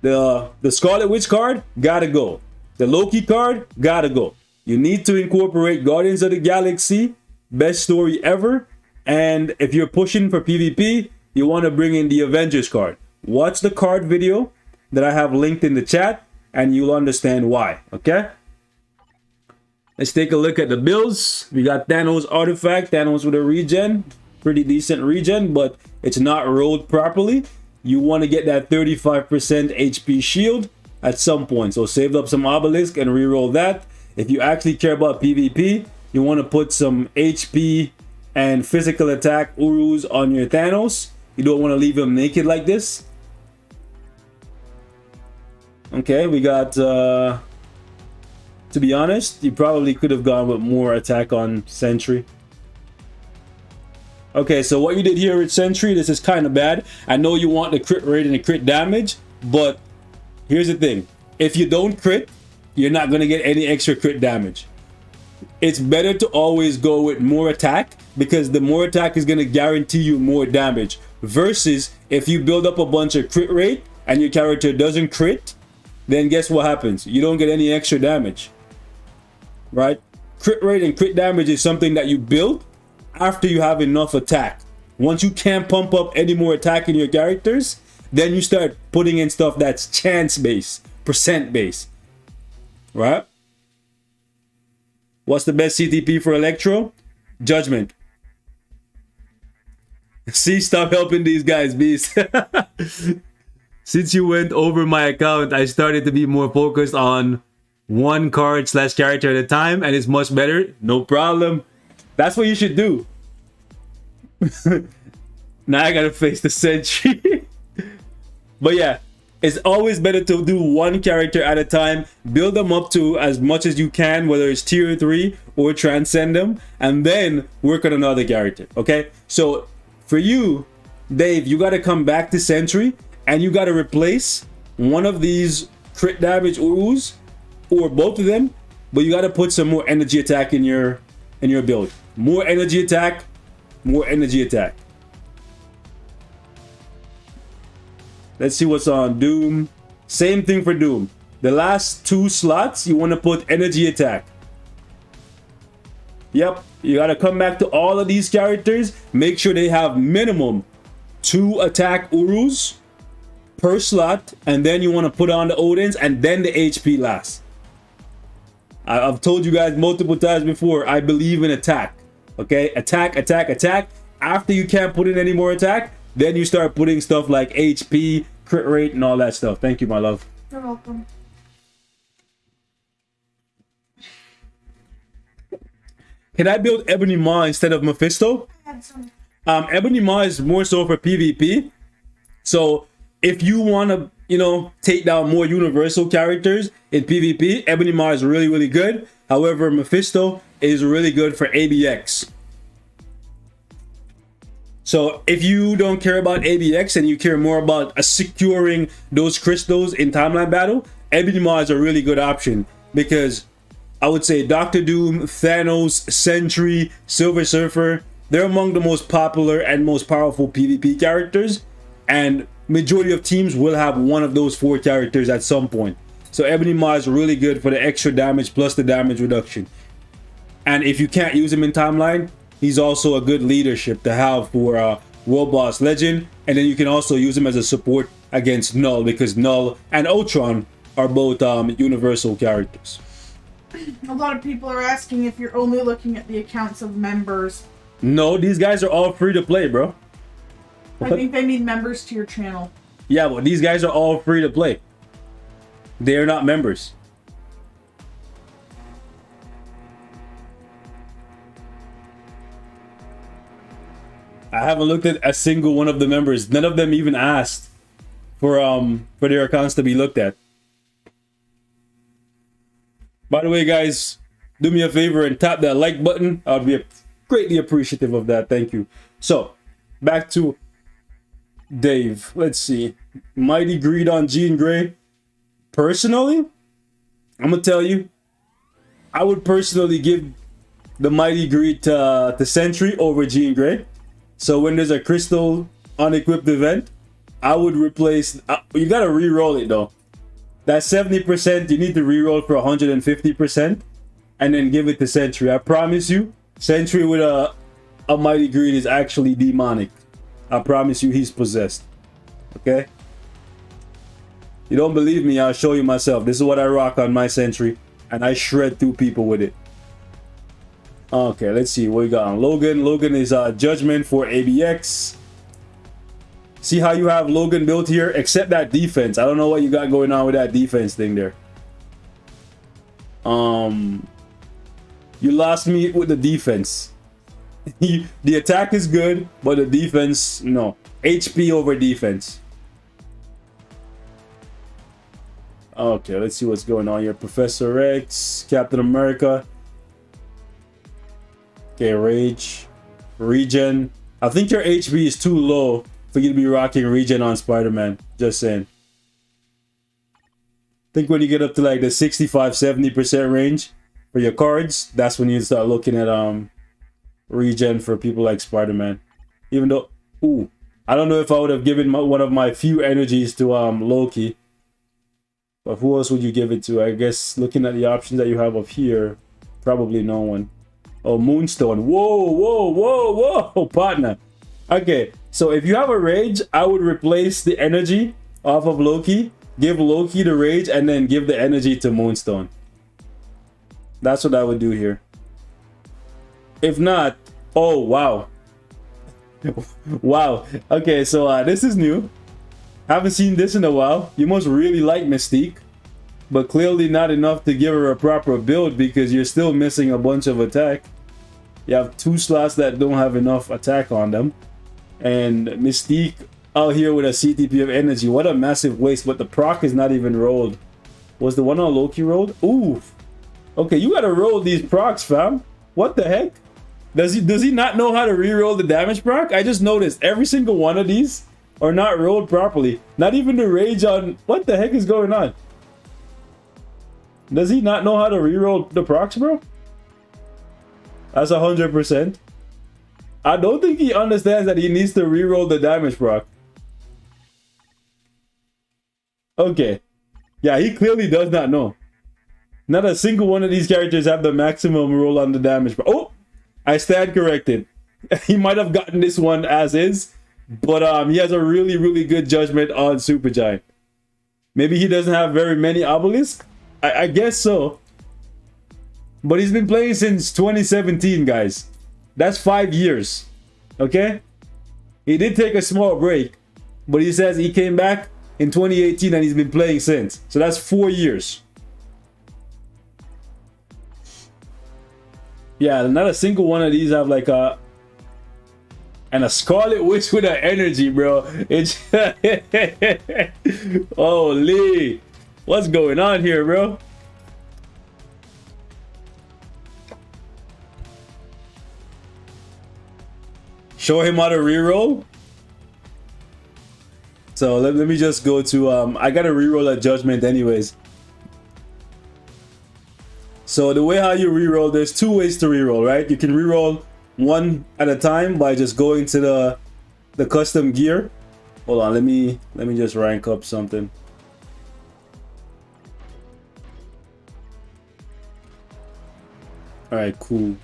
the Scarlet Witch card gotta go. The Loki card gotta go. You need to incorporate Guardians of the Galaxy, best story ever. And if you're pushing for PvP, you want to bring in the Avengers card. Watch the card video that I have linked in the chat and you'll understand why. Okay? Let's take a look at the builds. We got Thanos artifact, Thanos with a regen. Pretty decent regen, but it's not rolled properly. You want to get that 35% HP shield at some point. So save up some obelisk and reroll that. If you actually care about PvP, you want to put some HP and physical attack Urus on your Thanos. You don't want to leave him naked like this. Okay, we got... to be honest, you probably could have gone with more attack on Sentry. Okay, so what you did here with Sentry, this is kind of bad. I know you want the crit rate and the crit damage, but here's the thing. If you don't crit, you're not going to get any extra crit damage. It's better to always go with more attack because the more attack is going to guarantee you more damage. Versus if you build up a bunch of crit rate and your character doesn't crit, then guess what happens? You don't get any extra damage. Right? Crit rate and crit damage is something that you build after you have enough attack. Once you can't pump up any more attack in your characters, then you start putting in stuff that's chance based, percent based. Right? What's the best CTP for Electro? Judgment. See, stop helping these guys, Beast. Since you went over my account, I started to be more focused on one card / character at a time, and it's much better. No problem. That's what you should do. Now I gotta face the Sentry. But yeah, it's always better to do one character at a time. Build them up to as much as you can, whether it's tier 3 or transcend them, and then work on another character. Okay? So for you, Dave, you gotta come back to Sentry and you gotta replace one of these crit damage Urus or both of them, but you gotta put some more energy attack in your build. More energy attack, more energy attack. Let's see what's on Doom. Same thing for Doom. The last 2 slots, you want to put energy attack. Yep, you got to come back to all of these characters. Make sure they have minimum 2 attack Urus per slot. And then you want to put on the Odins and then the HP last. I've told you guys multiple times before, I believe in attack. Okay, attack, attack, attack. After you can't put in any more attack, then you start putting stuff like HP, crit rate, and all that stuff. Thank you, my love. You're welcome. Can I build Ebony Maw instead of Mephisto? Ebony Maw is more so for PvP. So if you want to, you know, take down more universal characters in PvP, Ebony Maw is really, really good. However, Mephisto is really good for ABX. So if you don't care about ABX and you care more about securing those crystals in timeline battle, Ebony Maw is a really good option because I would say Doctor Doom, Thanos, Sentry, Silver Surfer, they're among the most popular and most powerful PvP characters, and majority of teams will have one of those 4 characters at some point. So Ebony Maw is really good for the extra damage plus the damage reduction. And if you can't use him in timeline, he's also a good leadership to have for World Boss Legend, and then you can also use him as a support against Null, because Null and Ultron are both universal characters. A lot of people are asking if you're only looking at the accounts of members. No, these guys are all free to play, bro. I think they mean members to your channel. Yeah, but these guys are all free to play. They are not members. I haven't looked at a single one of the members. None of them even asked for their accounts to be looked at. By the way, guys, do me a favor and tap that like button. I would be greatly appreciative of that. Thank you. So, back to Dave. Let's see. Mighty Greed on Jean Grey. Personally, I'm gonna tell you, I would personally give the Mighty Greed to Sentry over Jean Grey. So when there's a crystal unequipped event, I would replace. You gotta re-roll it though. That 70%, you need to re-roll for 150%, and then give it to Sentry. I promise you, Sentry with a Mighty Greed is actually demonic. I promise you, he's possessed. Okay. You don't believe me? I'll show you myself. This is what I rock on my Sentry, and I shred through people with it. Okay, let's see what we got on Logan. Logan is Judgment for ABX. See how you have Logan built here, except that defense. I don't know what you got going on with that defense thing there. You lost me with the defense. The attack is good, but the defense, no. HP over defense. Okay, let's see what's going on here. Professor X, Captain America. Okay, Rage. Regen. I think your HP is too low for you to be rocking Regen on Spider-Man. Just saying. I think when you get up to like the 65-70% range for your cards, that's when you start looking at Regen for people like Spider-Man. Even though, ooh, I don't know if I would have given one of my few energies to Loki. But who else would you give it to? I guess looking at the options that you have up here, probably no one. Oh, Moonstone. Whoa, whoa, whoa, whoa, partner. Okay, so if you have a Rage, I would replace the energy off of Loki, give Loki the Rage, and then give the energy to Moonstone. That's what I would do here. If not, oh, wow. Wow. Okay, so this is new. Haven't seen this in a while. You must really like Mystique, but clearly not enough to give her a proper build because you're still missing a bunch of attack. You have 2 slots that don't have enough attack on them. And Mystique out here with a CTP of energy. What a massive waste, but the proc is not even rolled. Was the one on Loki rolled? Ooh. Okay, you gotta roll these procs, fam. What the heck? Does he not know how to re-roll the damage proc? I just noticed every single one of these are not rolled properly. Not even the Rage on... What the heck is going on? Does he not know how to re-roll the procs, bro? That's 100%. I don't think he understands that he needs to re-roll the damage proc. Okay. Yeah, he clearly does not know. Not a single one of these characters have the maximum roll on the damage proc. Oh! I stand corrected. He might have gotten this one as is, but he has a really, really good judgment on Supergiant. Maybe he doesn't have very many obelisks? I guess so. But he's been playing since 2017, guys. That's 5 years. Okay? He did take a small break, but he says he came back in 2018 and he's been playing since. So that's 4 years. Yeah, not a single one of these have like a... And a Scarlet Witch with an energy, bro. It's... Holy. What's going on here, bro? Show him how to reroll. So let me just go to... I gotta reroll a Judgment anyways. So the way how you reroll, there's 2 ways to reroll, right? You can reroll one at a time by just going to the custom gear. Hold on, let me just rank up something. All right, cool.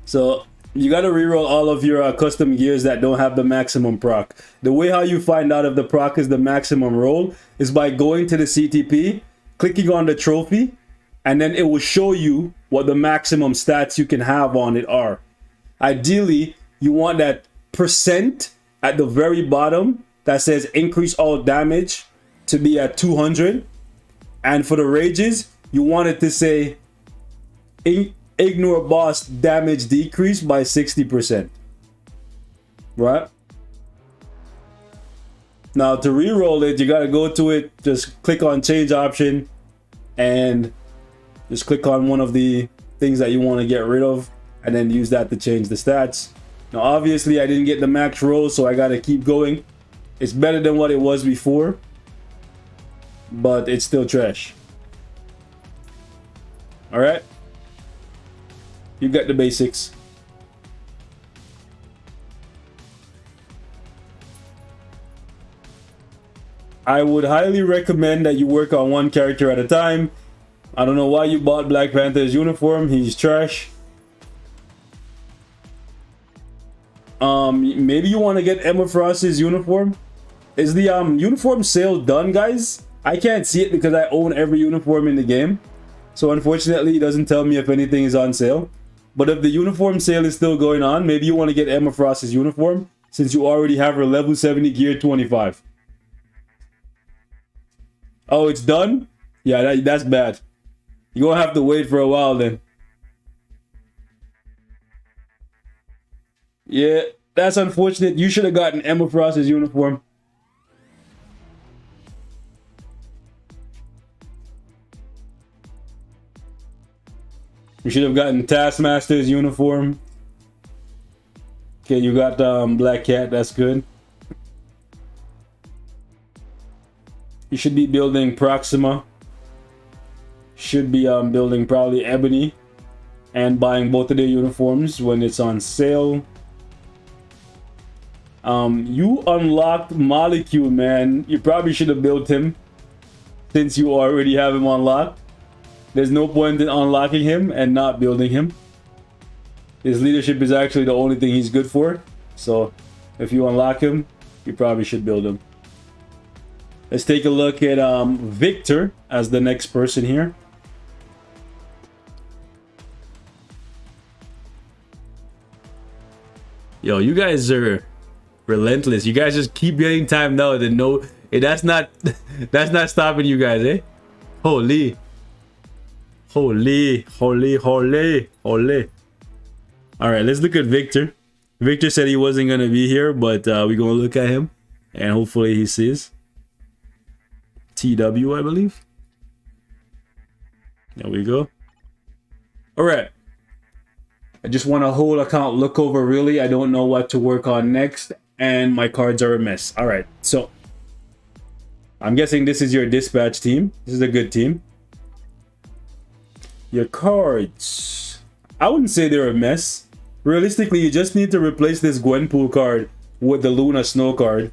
So You gotta reroll all of your custom gears that don't have the maximum proc. The way how you find out if the proc is the maximum roll is by going to the CTP, clicking on the trophy, and then it will show you what the maximum stats you can have on it are. Ideally, you want that percent at the very bottom that says increase all damage to be at 200. And for the rages, you want it to say ignore boss damage decrease by 60%. Right? Now to re-roll it, you gotta go to it, just click on change option and just click on one of the things that you want to get rid of and then use that to change the stats. Now obviously I didn't get the max roll, so I gotta keep going. It's better than what it was before, but it's still trash. Alright? You got the basics. I would highly recommend that you work on one character at a time. I don't know why you bought Black Panther's uniform. He's trash. Maybe you want to get Emma Frost's uniform. Is the uniform sale done, guys? I can't see it because I own every uniform in the game. So unfortunately, it doesn't tell me if anything is on sale. But if the uniform sale is still going on, maybe you want to get Emma Frost's uniform since you already have her level 70 gear 25. Oh, it's done? Yeah, that's bad. You're going to have to wait for a while then. Yeah, that's unfortunate. You should have gotten Emma Frost's uniform. You should have gotten Taskmaster's uniform. Okay, you got Black Cat. That's good. You should be building Proxima. Should be building probably Ebony. And buying both of their uniforms when it's on sale. You unlocked Molecule, man. You probably should have built him. Since you already have him unlocked. There's no point in unlocking him and not building him. His leadership is actually the only thing he's good for. So, if you unlock him, you probably should build him. Let's take a look at Victor as the next person here. Yo, you guys are relentless. You guys just keep getting timed out and no, that's not stopping you guys, eh? Holy. Holy. Alright, let's look at Victor. Victor said he wasn't gonna be here, but we're gonna look at him and hopefully he sees. TW, I believe. There we go. Alright. I just want a whole account look over, really. I don't know what to work on next, and my cards are a mess. Alright, so I'm guessing this is your dispatch team. This is a good team. Your cards, I wouldn't say they're a mess. Realistically, you just need to replace this Gwenpool card with the Luna Snow card.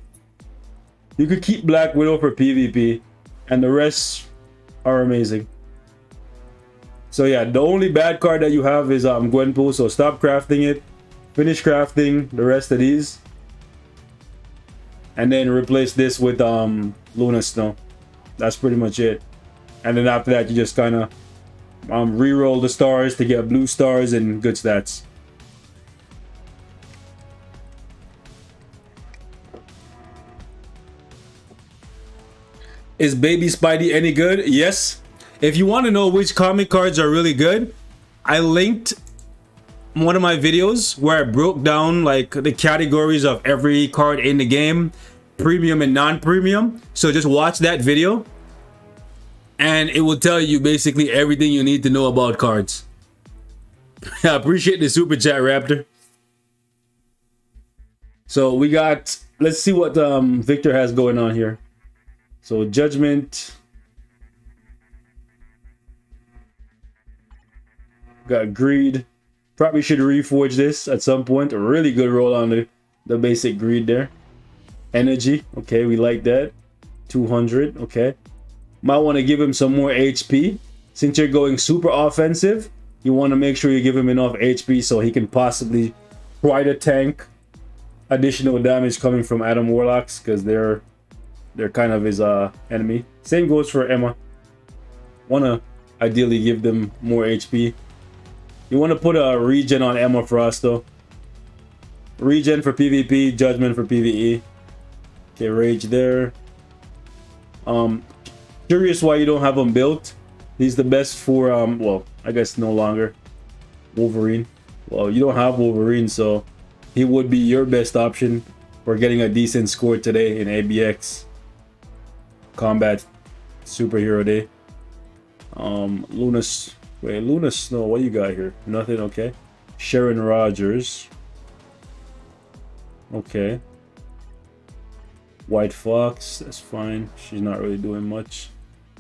You could keep Black Widow for PvP, and the rest are amazing. So yeah, the only bad card that you have is Gwenpool, so stop crafting it. Finish crafting the rest of these. And then replace this with Luna Snow. That's pretty much it. And then after that, you just kind of re-roll the stars to get blue stars and good stats. Is Baby Spidey any good? Yes. If you want to know which comic cards are really good, I linked one of my videos where I broke down like the categories of every card in the game, premium and non-premium. So just watch that video and it will tell you basically everything you need to know about cards. I appreciate the super chat, Raptor. So we got, let's see what Victor has going on here. So Judgment. Got Greed. Probably should reforge this at some point. A really good roll on the basic Greed there. Energy. Okay, we like that. 200. Okay. Might want to give him some more HP. Since you're going super offensive, you want to make sure you give him enough HP so he can possibly try to tank additional damage coming from Adam Warlocks because they're kind of his enemy. Same goes for Emma. Wanna ideally give them more HP. You want to put a regen on Emma Frost though. Regen for PvP, Judgment for PvE. Okay, Rage there. Curious why you don't have him built. He's the best for well, I guess no longer. Wolverine. Well, you don't have Wolverine, so he would be your best option for getting a decent score today in ABX Combat Superhero Day. Luna Snow, what do you got here? Nothing, okay. Sharon Rogers. Okay. White Fox, that's fine. She's not really doing much.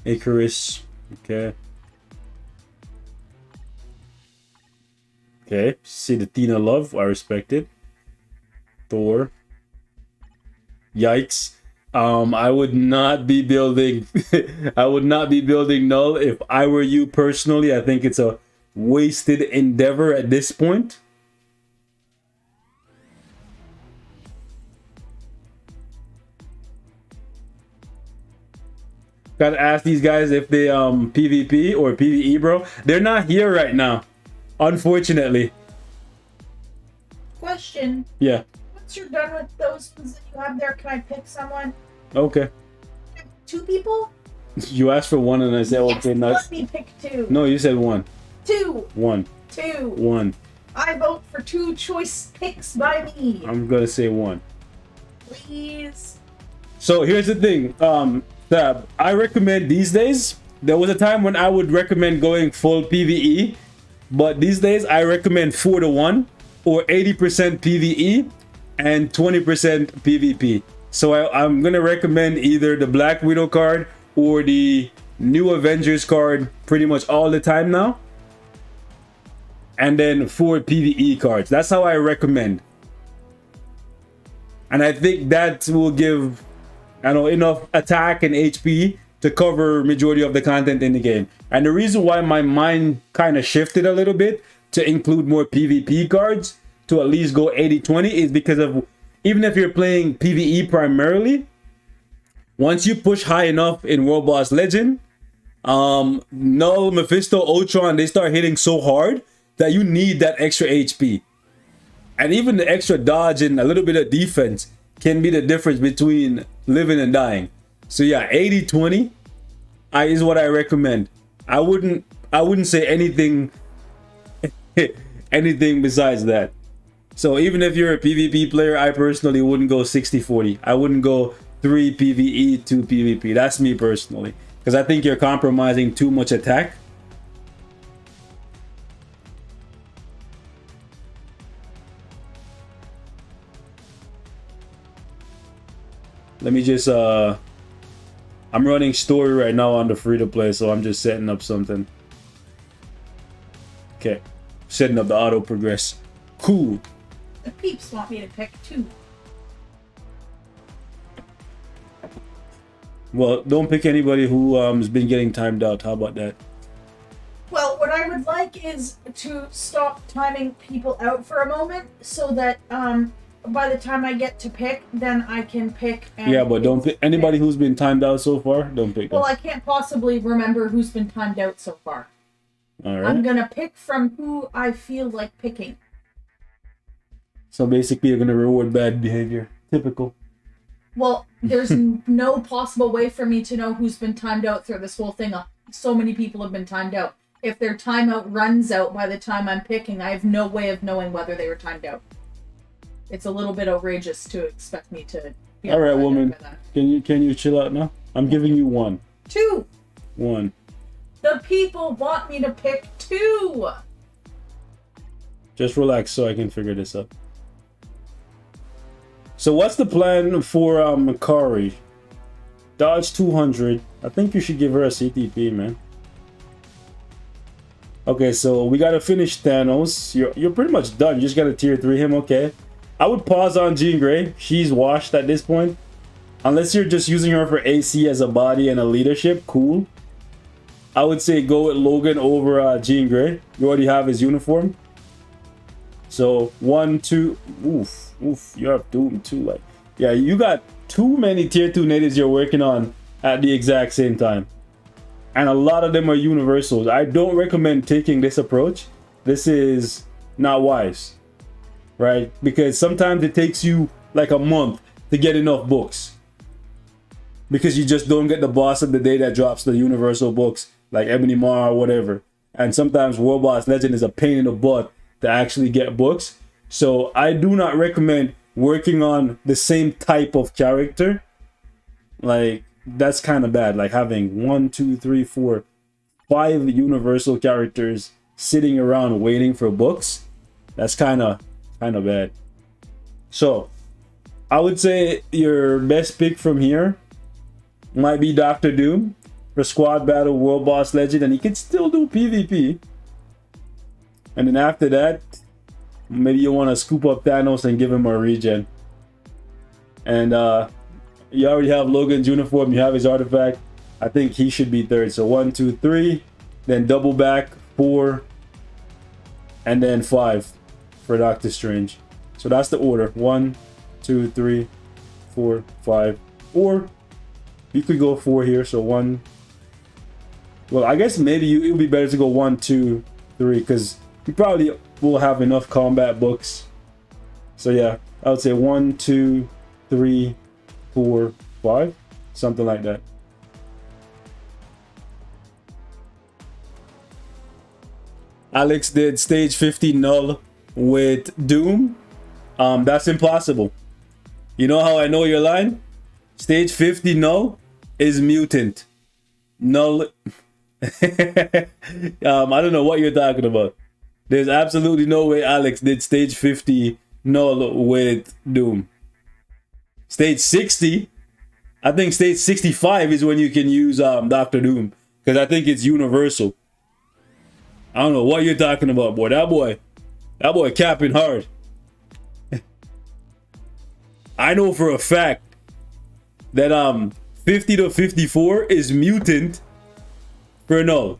Icarus, okay. Okay, see the Tina Love, I respect it. Thor. Yikes. I would not be building I would not be building Null if I were you personally. I think it's a wasted endeavor at this point. Gotta ask these guys if they PvP or PvE, bro. They're not here right now, unfortunately. Question. Yeah. Once you're done with those ones that you have there, can I pick someone? Okay. 2 people? You asked for one and I said, yes, okay, let me pick 2. No, you said 1. 2. 1. 2. 1. I vote for 2 choice picks by me. I'm gonna say 1. Please. So here's the thing, Tab, I recommend these days. There was a time when I would recommend going full PvE, but these days I recommend 4-1 or 80% PvE and 20% PvP. So I'm gonna recommend either the Black Widow card or the new Avengers card pretty much all the time now. And then 4 PvE cards. That's how I recommend. And I think that will give, I know, enough attack and HP to cover majority of the content in the game. And the reason why my mind kind of shifted a little bit to include more PvP cards to at least go 80-20 is because of, even if you're playing PvE primarily, once you push high enough in World Boss Legend, Null, Mephisto, Ultron, they start hitting so hard that you need that extra HP. And even the extra dodge and a little bit of defense can be the difference between living and dying. So yeah, 80-20 is what I recommend. I wouldn't say anything anything besides that. So even if you're a PvP player, I personally wouldn't go 60-40. I wouldn't go 3 PvE, 2 PvP. That's me personally. Because I think you're compromising too much attack. Let me just, I'm running story right now on the free-to-play, so I'm just setting up something. Okay. Setting up the auto-progress. Cool. The peeps want me to pick 2. Well, don't pick anybody who has been getting timed out. How about that? Well, what I would like is to stop timing people out for a moment so that by the time I get to pick, then I can pick. And yeah, but don't pick anybody who's been timed out so far. Don't pick them. Well, I can't possibly remember who's been timed out so far. All right. I'm gonna pick from who I feel like picking. So basically, you're gonna reward bad behavior. Typical. Well, there's no possible way for me to know who's been timed out through this whole thing. So many people have been timed out. If their timeout runs out by the time I'm picking, I have no way of knowing whether they were timed out. It's a little bit outrageous to expect me to. All right, woman. Can you chill out now? I'm giving you 1. 2. 1. The people want me to pick 2. Just relax so I can figure this out. So what's the plan for Makari? Dodge 200. I think you should give her a CTP, man. Okay, so we gotta finish Thanos. You're pretty much done. You just gotta tier 3 him, okay. I would pause on Jean Grey. She's washed at this point. Unless you're just using her for AC as a body and a leadership, cool. I would say go with Logan over Jean Grey. You already have his uniform. So 1, 2, oof, you have Doom too. Like, yeah, you got too many tier 2 natives you're working on at the exact same time. And a lot of them are universals. I don't recommend taking this approach. This is not wise, right? Because sometimes it takes you like a month to get enough books. Because you just don't get the boss of the day that drops the universal books, like Ebony Maw or whatever. And sometimes World Boss Legend is a pain in the butt to actually get books. So I do not recommend working on the same type of character. Like, that's kind of bad. Like having 1, 2, 3, 4, 5 universal characters sitting around waiting for books. That's kind of bad. So I would say your best pick from here might be Dr. Doom for squad battle World Boss Legend, and he can still do PvP. And then after that, maybe you want to scoop up Thanos and give him a regen. And you already have Logan's uniform, you have his artifact. I think he should be third. So 1, 2, 3, then double back 4, and then 5 for Doctor Strange. So that's the order. 1, 2, 3, 4, 5. Or you could go 4 here. So 1. Well, I guess maybe it would be better to go 1, 2, 3, because you probably will have enough combat books. So yeah, I would say 1, 2, 3, 4, 5, something like that. Alex did stage 50 null with Doom. That's impossible. You know how I know your line? Stage 50 null is mutant. Null. I don't know what you're talking about. There's absolutely no way Alex did stage 50 null with Doom. Stage 60, I think stage 65 is when you can use Dr. Doom, because I think it's universal. I don't know what you're talking about, boy. That boy capping hard. I know for a fact that 50 to 54 is mutant for null.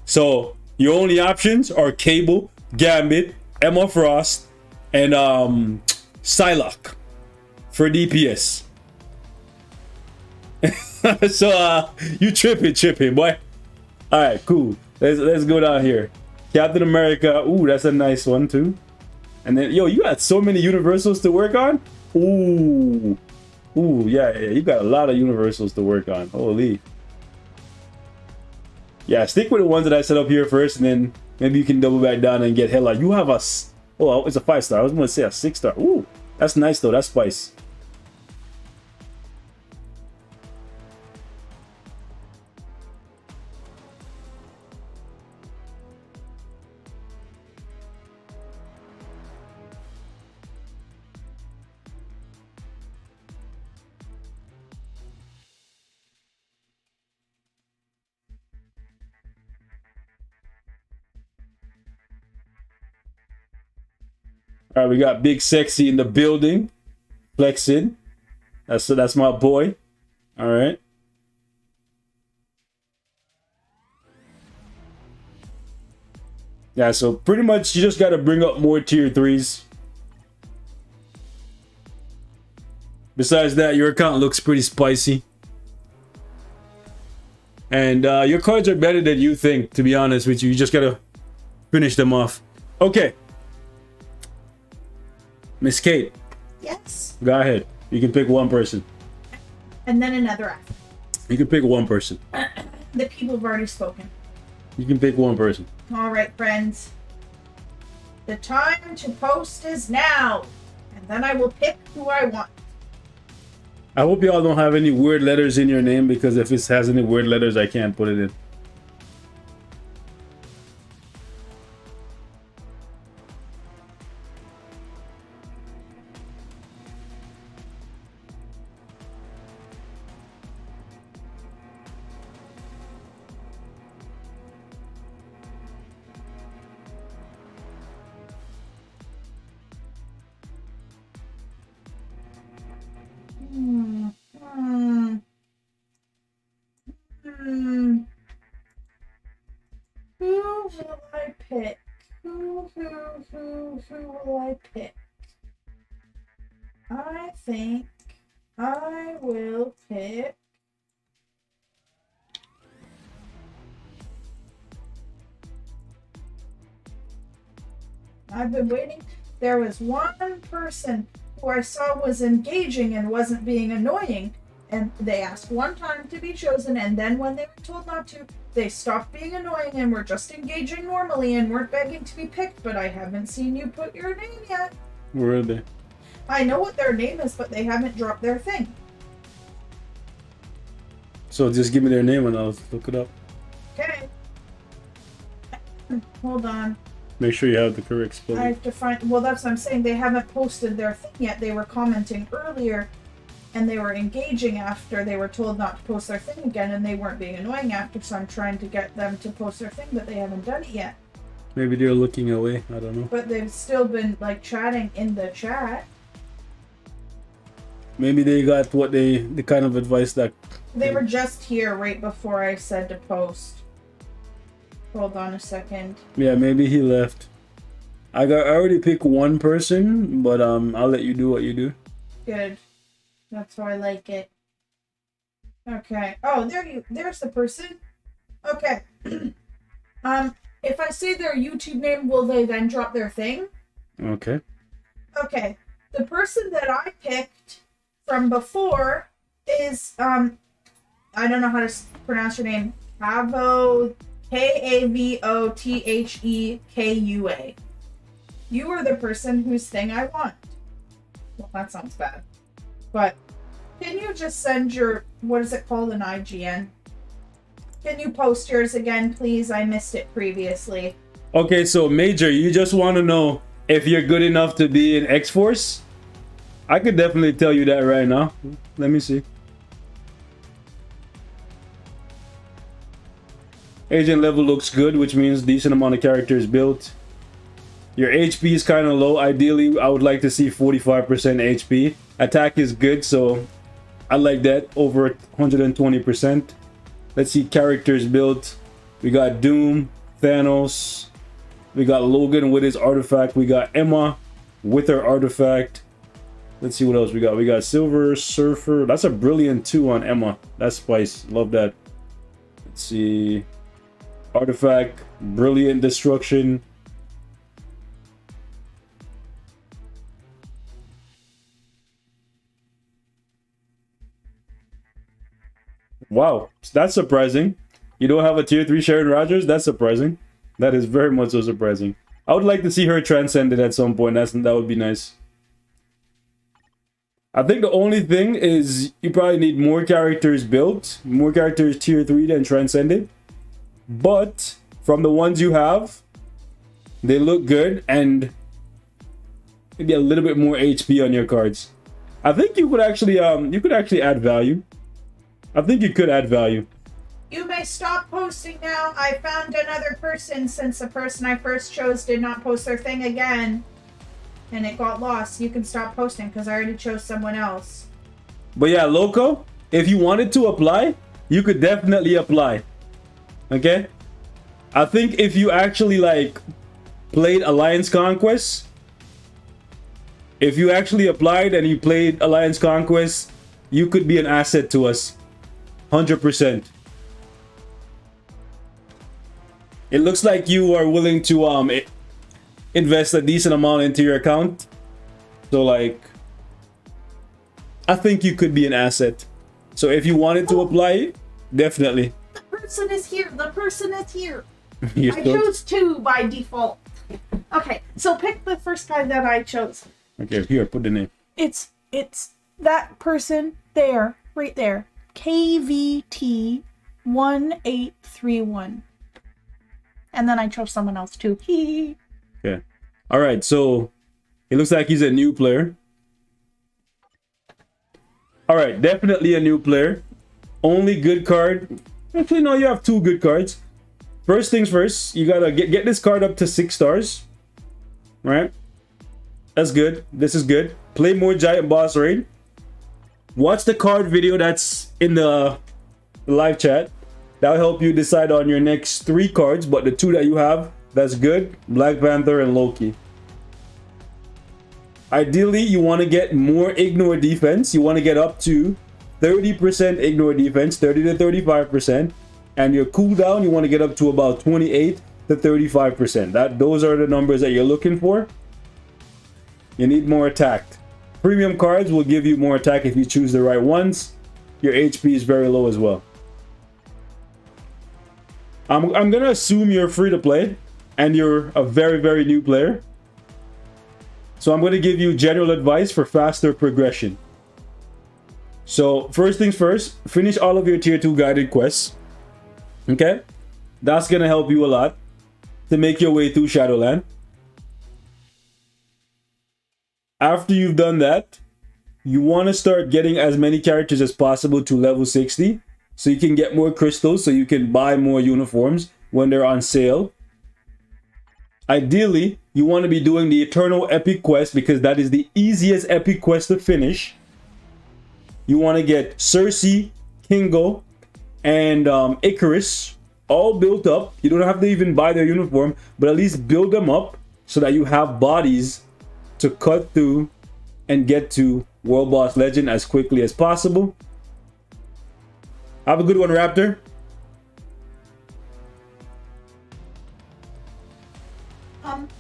So your only options are Cable, Gambit, Emma Frost, and Psylocke for DPS. So you tripping, boy. All right, cool. Let's go down here. Captain America. Ooh, that's a nice one too. And then yo, you got so many universals to work on. Ooh, yeah, you got a lot of universals to work on. Holy. Yeah, stick with the ones that I set up here first, and then maybe you can double back down and get hella. You have it's a 5-star. I was gonna say a 6-star. Ooh, that's nice though. That's spice. All right, we got Big Sexy in the building, flexing. That's my boy. All right. Yeah, so pretty much you just got to bring up more tier 3s. Besides that, your account looks pretty spicy. And your cards are better than you think, to be honest with you. You just got to finish them off. Okay. Miss Kate. Yes. Go ahead. You can pick one person. And then another after. You can pick one person. The people have already spoken. You can pick one person. All right, friends. The time to post is now. And then I will pick who I want. I hope y'all don't have any weird letters in your name, because if it has any weird letters, I can't put it in. Who will I pick? Who? who will I pick? I think I will pick. I've been waiting. There was one person who I saw was engaging and wasn't being annoying, and they asked one time to be chosen, and then when they were told not to, they stopped being annoying and were just engaging normally and weren't begging to be picked, but I haven't seen you put your name yet. Where are they? I know what their name is, but they haven't dropped their thing. So just give me their name and I'll look it up. Okay. Hold on. Make sure you have the correct I spelling. have to find. Well, that's what I'm saying. They haven't posted their thing yet. They were commenting earlier, and they were engaging after they were told not to post their thing again, and they weren't being annoying after. So I'm trying to get them to post their thing, but they haven't done it yet. Maybe they're looking away. I don't know. But they've still been like chatting in the chat. Maybe they got what the kind of advice that. They were just here right before I said to post. Hold on a second. Yeah, maybe he left. I already picked one person, but I'll let you do what you do. Good. That's how I like it. Okay. Oh, there's the person. Okay. If I say their YouTube name, will they then drop their thing? Okay. Okay. The person that I picked from before is I don't know how to pronounce your name. Kavothekua. You are the person whose thing I want. Well, that sounds bad. But can you just send your, what is it called, an IGN? Can you post yours again, please? I missed it previously. Okay, so Major, you just want to know if you're good enough to be in X-Force? I could definitely tell you that right now. Let me see. Agent level looks good, which means decent amount of characters built. Your HP is kind of low. Ideally, I would like to see 45% HP. Attack is good, so I like that, over 120%. Let's see characters built. We got Doom, Thanos. We got Logan with his artifact. We got Emma with her artifact. Let's see what else we got. We got Silver Surfer. That's a brilliant 2 on Emma. That's spice. Love that. Let's see. Artifact, brilliant destruction. Wow, that's surprising. You don't have a tier 3 Sharon Rogers? That's surprising. That is very much so surprising. I would like to see her transcended at some point. That would be nice. I think the only thing is you probably need more characters built. More characters tier 3 than transcended. But from the ones you have, they look good, and maybe a little bit more HP on your cards. I think you could actually add value. I think you could add value. You may stop posting now. I found another person since the person I first chose did not post their thing again. And it got lost. You can stop posting because I already chose someone else. But yeah, Loco, if you wanted to apply, you could definitely apply. Okay? I think if you actually like played Alliance Conquest, if you actually applied and you played Alliance Conquest, you could be an asset to us. 100%. It looks like you are willing to invest a decent amount into your account. So like, I think you could be an asset. So if you wanted to apply, definitely. The person is here. The person is here. You I still- chose 2 by default. Okay, so pick the first guy that I chose. Okay, here, put the name. It's that person there, right there. KVT1831. And then I chose someone else too. Hee. Okay. All right, so it looks like he's a new player. All right, definitely a new player. Only good card. Actually, no, you have 2 good cards. First things first, you gotta get this card up to 6 stars. All right, that's good. This is good. Play more Giant Boss Raid. Watch the card video that's in the live chat. That'll help you decide on your next 3 cards, but the 2 that you have, that's good. Black Panther and Loki. Ideally, you want to get more ignore defense. You want to get up to 30% ignore defense, 30 to 35%. And your cooldown, you want to get up to about 28 to 35%. Those are the numbers that you're looking for. You need more attack. Premium cards will give you more attack if you choose the right ones. Your HP is very low as well. I'm going to assume you're free to play and you're a very, very new player. So I'm going to give you general advice for faster progression. So first things first, finish all of your tier 2 guided quests. Okay? That's going to help you a lot to make your way through Shadowland. After you've done that, you want to start getting as many characters as possible to level 60 so you can get more crystals, so you can buy more uniforms when they're on sale. Ideally, you want to be doing the Eternal Epic Quest because that is the easiest epic quest to finish. You want to get Cersei, Kingo, and Icarus all built up. You don't have to even buy their uniform, but at least build them up so that you have bodies to cut through and get to World Boss Legend as quickly as possible. Have a good one, Raptor.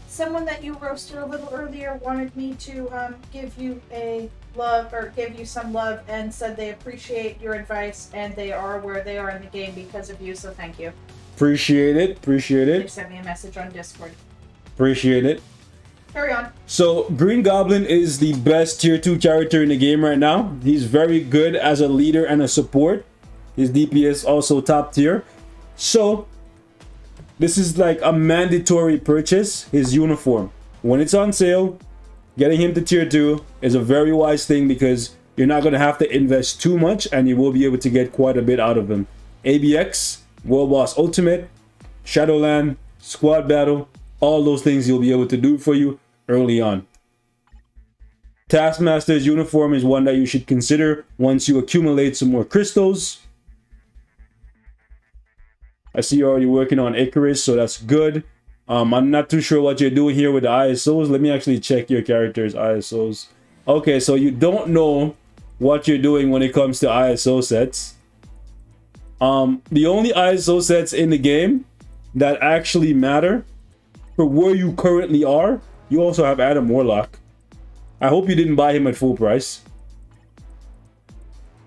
Someone that you roasted a little earlier wanted me to give you a love or give you some love and said they appreciate your advice and they are where they are in the game because of you, so thank you. Appreciate it. Appreciate They it. sent me a message on Discord. Appreciate it. Carry on. So Green Goblin is the best tier 2 character in the game right now. He's very good as a leader and a support. His DPS also top tier. So this is like a mandatory purchase, his uniform. When it's on sale, getting him to tier 2 is a very wise thing because you're not going to have to invest too much and you will be able to get quite a bit out of him. ABX, World Boss Ultimate, Shadowland, Squad Battle, all those things you'll be able to do for you early on. Taskmaster's uniform is one that you should consider once you accumulate some more crystals. I see you're already working on Icarus, so that's good. I'm not too sure what you're doing here with the ISOs. Let me actually check your character's ISOs. Okay, so you don't know what you're doing when it comes to ISO sets. The only ISO sets in the game that actually matter for where you currently are, you also have Adam Warlock. I hope you didn't buy him at full price.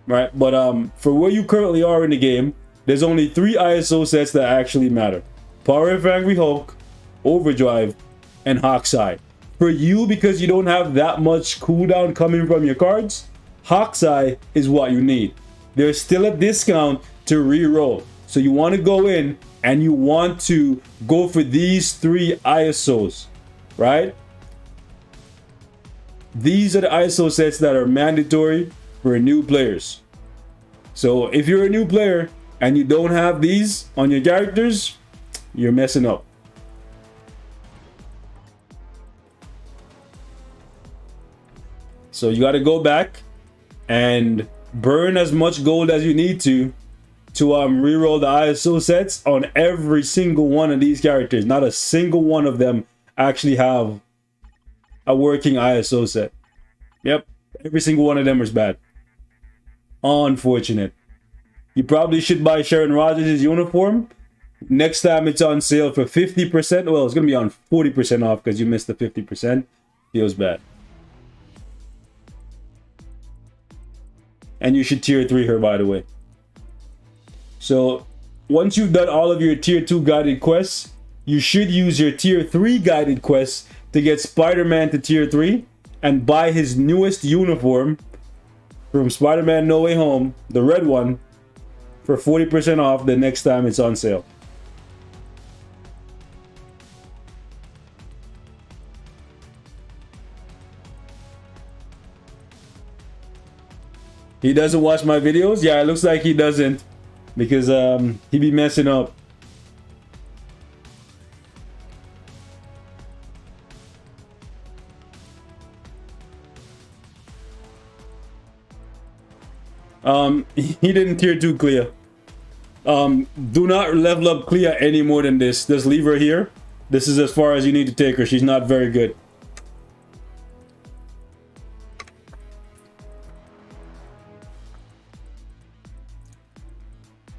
Right, but for where you currently are in the game, there's only 3 ISO sets that actually matter. Power of Angry Hulk, Overdrive, and Hawkeye. For you, because you don't have that much cooldown coming from your cards, Hawkeye is what you need. There's still a discount to re-roll. So you want to go in and you want to go for these 3 ISOs, right? These are the ISO sets that are mandatory for new players. So if you're a new player and you don't have these on your characters, you're messing up. So you got to go back and burn as much gold as you need to reroll the ISO sets on every single one of these characters. Not a single one of them actually have a working ISO set. Yep, every single one of them is bad. Unfortunate. You probably should buy Sharon Rogers' uniform. Next time it's on sale for 50%. Well, it's going to be on 40% off because you missed the 50%. Feels bad. And you should tier 3 her, by the way. So, once you've done all of your tier 2 guided quests, you should use your tier 3 guided quests to get Spider-Man to tier 3 and buy his newest uniform from Spider-Man No Way Home, the red one, for 40% off the next time it's on sale. He doesn't watch my videos? Yeah, it looks like he doesn't, because he be messing up. He didn't tier 2 Clea. Do not level up Clea any more than this. Just leave her here. This is as far as you need to take her. She's not very good.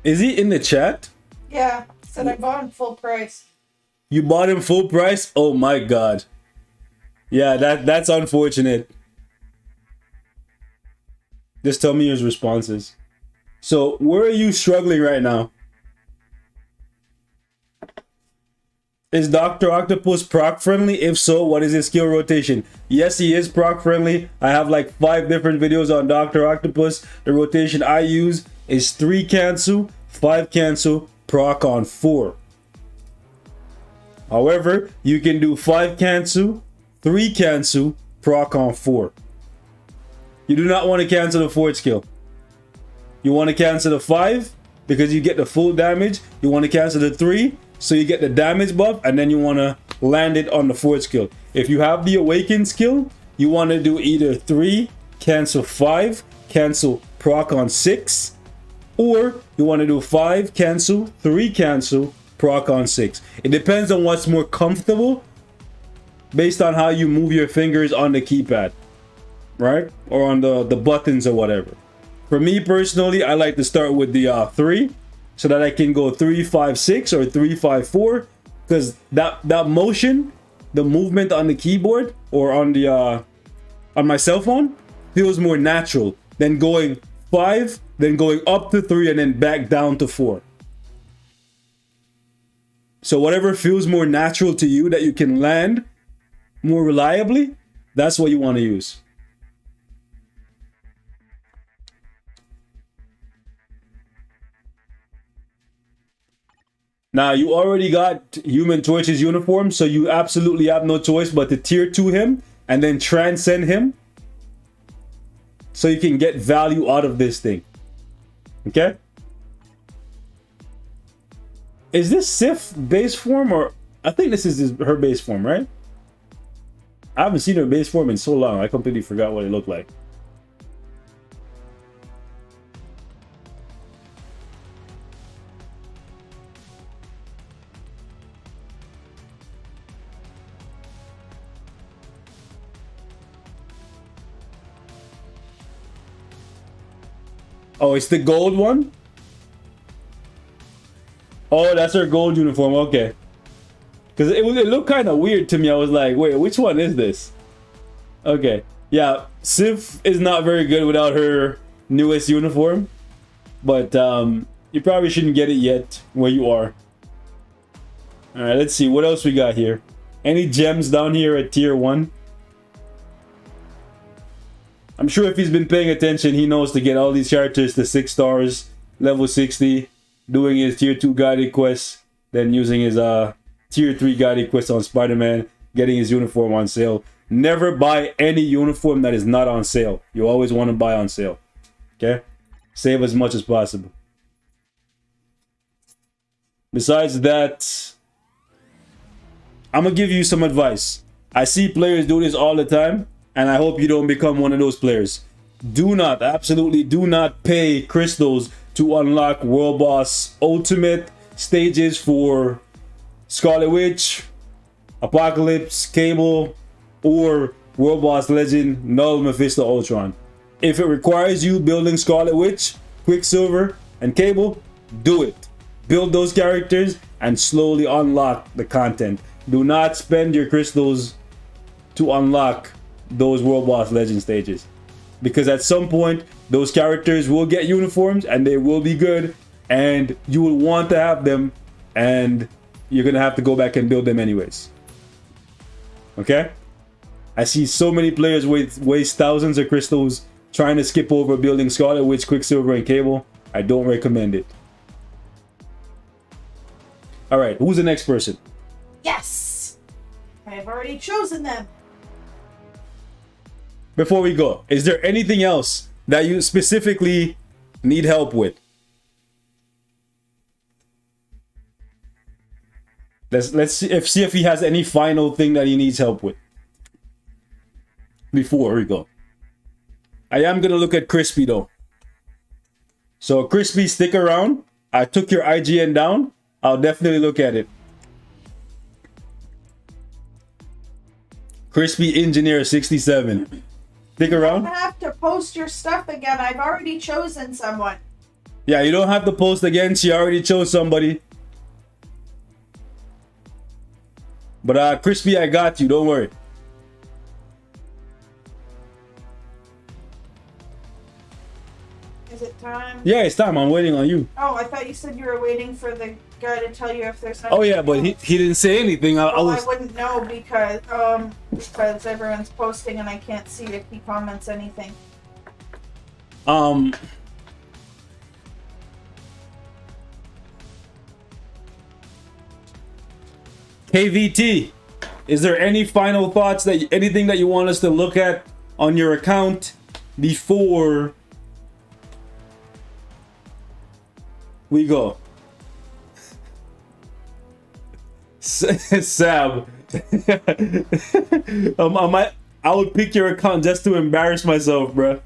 Is he in the chat? Yeah, said I bought him full price. You bought him full price? Oh my god. Yeah, that's unfortunate. Just tell me his responses. So, where are you struggling right now? Is Dr. Octopus proc friendly? If so, what is his skill rotation? Yes, he is proc friendly. I have like 5 different videos on Dr. Octopus. The rotation I use is 3 cancel, 5 cancel, proc on 4. However, you can do 5 cancel, 3 cancel, proc on 4. You do not want to cancel the 4th skill. You want to cancel the 5 because you get the full damage. You want to cancel the 3 so you get the damage buff, and then you want to land it on the 4th skill. If you have the awaken skill, you want to do either 3, cancel 5, cancel proc on 6, or you want to do 5, cancel, 3, cancel, proc on 6. It depends on what's more comfortable based on how you move your fingers on the keypad, right? Or on the buttons or whatever. For me personally, I like to start with the 3 so that I can go 3, 5, 6 or 3, 5, 4, because that motion, the movement on the keyboard or on the on my cell phone feels more natural than going 5, then going up to 3 and then back down to 4. So whatever feels more natural to you that you can land more reliably, that's what you want to use. Now, you already got Human Torch's uniform, so you absolutely have no choice but to tier 2 him and then transcend him so you can get value out of this thing. Okay? Is this Sif base form, or I think this is her base form, right? I haven't seen her base form in so long. I completely forgot what it looked like. Oh, it's the gold one? Oh, that's her gold uniform. Okay. Because it looked kind of weird to me. I was like, wait, which one is this? Okay. Yeah, Sif is not very good without her newest uniform. But you probably shouldn't get it yet where you are. Alright, let's see. What else we got here? Any gems down here at tier 1? I'm sure if he's been paying attention, he knows to get all these characters to 6 stars, level 60, doing his tier 2 guided quest, then using his tier 3 guided quest on Spider-Man, getting his uniform on sale. Never buy any uniform that is not on sale. You always want to buy on sale. Okay? Save as much as possible. Besides that, I'm going to give you some advice. I see players do this all the time, and I hope you don't become one of those players. Do not, absolutely do not pay crystals to unlock World Boss Ultimate stages for Scarlet Witch, Apocalypse, Cable, or World Boss Legend, Null, Mephisto, Ultron. If it requires you building Scarlet Witch, Quicksilver, and Cable, do it. Build those characters and slowly unlock the content. Do not spend your crystals to unlock those World Boss Legend stages, because at some point those characters will get uniforms and they will be good and you will want to have them, and you're gonna have to go back and build them anyways. Okay? I see so many players waste thousands of crystals trying to skip over building Scarlet Witch, Quicksilver, and Cable. I don't recommend it. Alright, who's the next person? Yes! I have already chosen them. Before we go, is there anything else that you specifically need help with? Let's see if he has any final thing that he needs help with. Before we go, I am gonna look at Crispy though. So Crispy, stick around. I took your IGN down. I'll definitely look at it. Crispy Engineer 67. Stick around. I have to post your stuff again. I've already chosen someone. Yeah, you don't have to post again. She already chose somebody. But Crispy, I got you. Don't worry. Is it time? Yeah, it's time. I'm waiting on you. Oh, I thought you said you were waiting for the guy to tell you if there's something. Oh yeah, but he didn't say anything. I Well, was. I wouldn't know because everyone's posting and I can't see if he comments anything. KVT, is there any final thoughts that anything that you want us to look at on your account before we go? Sam, I would pick your account just to embarrass myself, bro.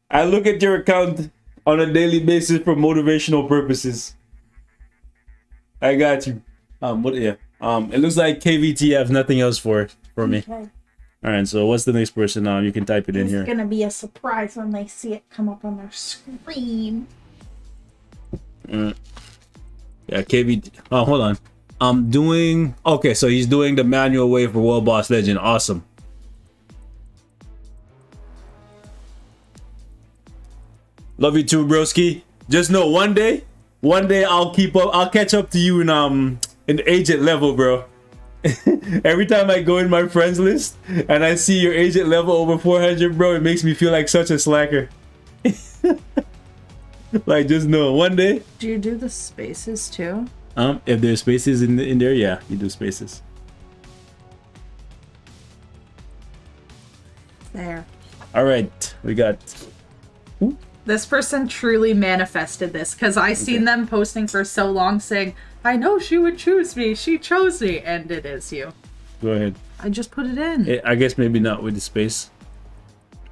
I look at your account on a daily basis for motivational purposes. I got you. What? Yeah. It looks like KVT has nothing else for me. Okay. All right. So what's the next person? You can type it in here. It's gonna be a surprise when they see it come up on their screen. Yeah, KVT. Oh, hold on. I'm doing. Okay, so he's doing the manual way for World Boss Legend. Awesome. Love you too, broski. Just know one day I'll keep up. I'll catch up to you in agent level, bro. Every time I go in my friends list and I see your agent level over 400, bro, it makes me feel like such a slacker. Like, just know one day. Do you do the spaces too? If there's spaces in there, yeah, you do spaces. There. All right, we got. This person truly manifested this because I seen them posting for so long saying, I know she would choose me. She chose me. And it is you. Go ahead. I just put it in. I guess maybe not with the space.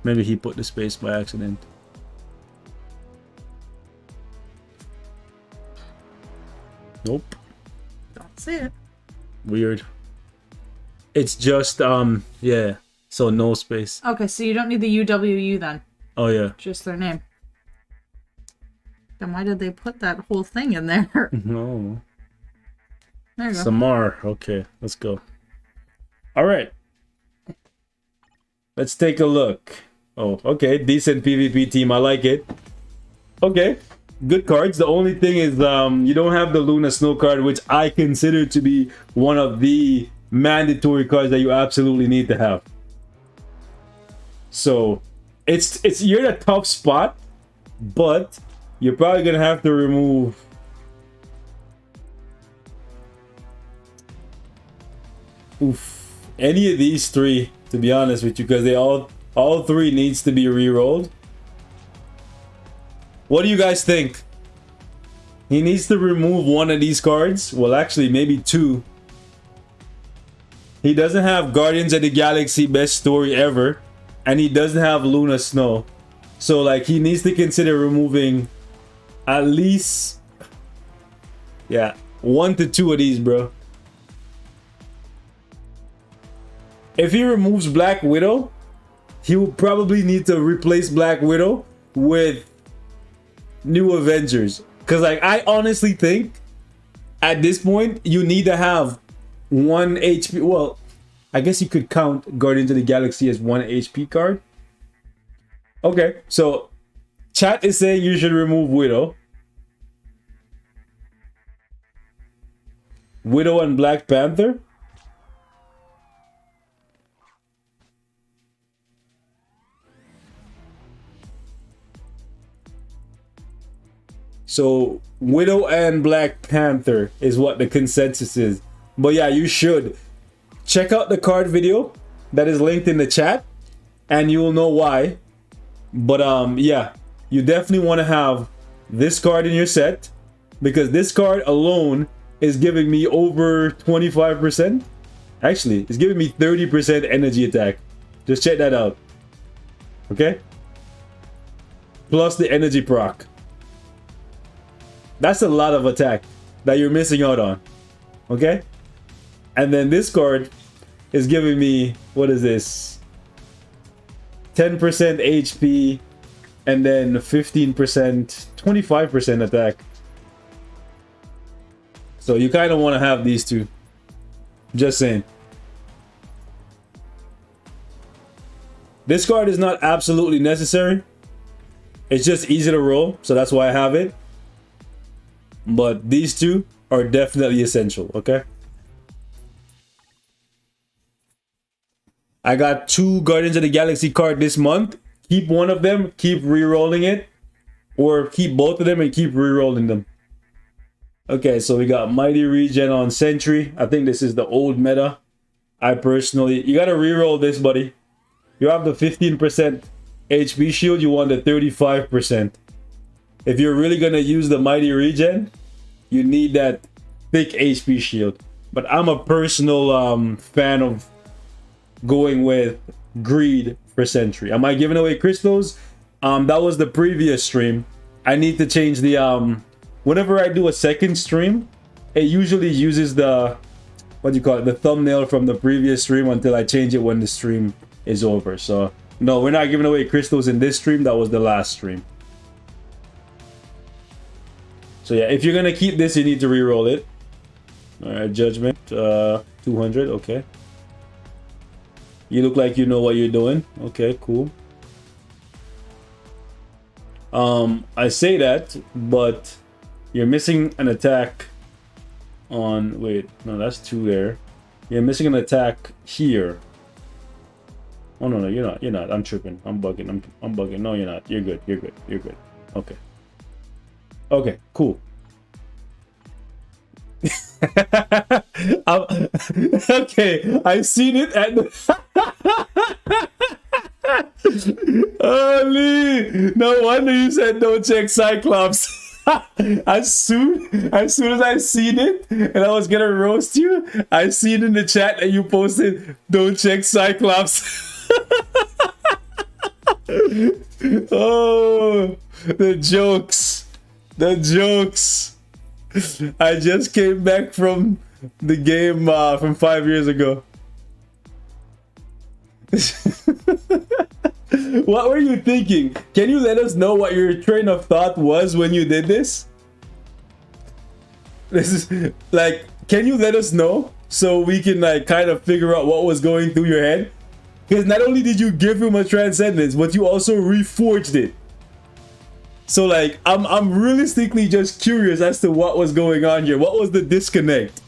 Maybe he put the space by accident. Nope. Don't see it. Weird. It's just, yeah. So no space. Okay, so you don't need the UWU then. Oh, yeah. Just their name. Then why did they put that whole thing in there? No. There you go. Samar. Okay, let's go. All right. Let's take a look. Oh, okay. Decent PvP team. I like it. Okay. Good cards. The only thing is you don't have the Luna Snow card, which I consider to be one of the mandatory cards that you absolutely need to have. So it's you're in a tough spot, but you're probably gonna have to remove any of these three, to be honest with you, because they all three needs to be re-rolled. What do you guys think? He needs to remove one of these cards. Well, actually, maybe two. He doesn't have Guardians of the Galaxy Best Story Ever, and he doesn't have Luna Snow. So, like, he needs to consider removing at least, yeah, 1 to 2 of these, bro. If he removes Black Widow, he will probably need to replace Black Widow with New Avengers. Because, like, I honestly think at this point, you need to have 1 HP. Well, I guess you could count Guardians of the Galaxy as 1 HP card. Okay, so chat is saying you should remove Widow. Widow and Black Panther. So Widow and Black Panther is what the consensus is. But yeah, you should check out the card video that is linked in the chat and you will know why. But yeah, you definitely want to have this card in your set because this card alone is giving me over 25%. Actually, it's giving me 30% energy attack. Just check that out. Okay? Plus the energy proc. That's a lot of attack that you're missing out on. Okay? And then this card is giving me, what is this? 10% HP, and then 15%, 25% attack. So you kind of want to have these two. Just saying. This card is not absolutely necessary. It's just easy to roll, so that's why I have it. But these two are definitely essential, okay? I got 2 Guardians of the Galaxy card this month. Keep one of them, keep re-rolling it. Or keep both of them and keep re-rolling them. Okay, so we got Mighty Regen on Sentry. I think this is the old meta. I personally... You gotta re-roll this, buddy. You have the 15% HP shield, you want the 35%. If you're really gonna use the Mighty Regen, you need that thick HP shield. But I'm a personal fan of going with Greed for Sentry. Am I giving away crystals? That was the previous stream. I need to change the... Whenever I do a second stream, it usually uses the... What do you call it? The thumbnail from the previous stream until I change it when the stream is over. So, no, we're not giving away crystals in this stream. That was the last stream. So, yeah, if you're going to keep this, you need to re-roll it. Alright, Judgment. 200, okay. You look like you know what you're doing. Okay, cool. I say that, but you're missing an attack on... Wait, no, that's 2 there. You're missing an attack here. Oh, no, you're not. You're not. I'm tripping. I'm bugging. I'm bugging. No, you're not. You're good. You're good. You're good. Okay. Okay, cool. Okay, I've seen it at the... Holy! No wonder you said don't check Cyclops. as soon as I seen it and I was gonna roast you, I seen in the chat that you posted don't check Cyclops. Oh, the jokes. The jokes. I just came back from the game from 5 years ago. What were you thinking? Can you let us know what your train of thought was when you did this? This is like, can you let us know so we can like kind of figure out what was going through your head? Because not only did you give him a transcendence, but you also reforged it. So like, I'm realistically just curious as to what was going on here. What was the disconnect?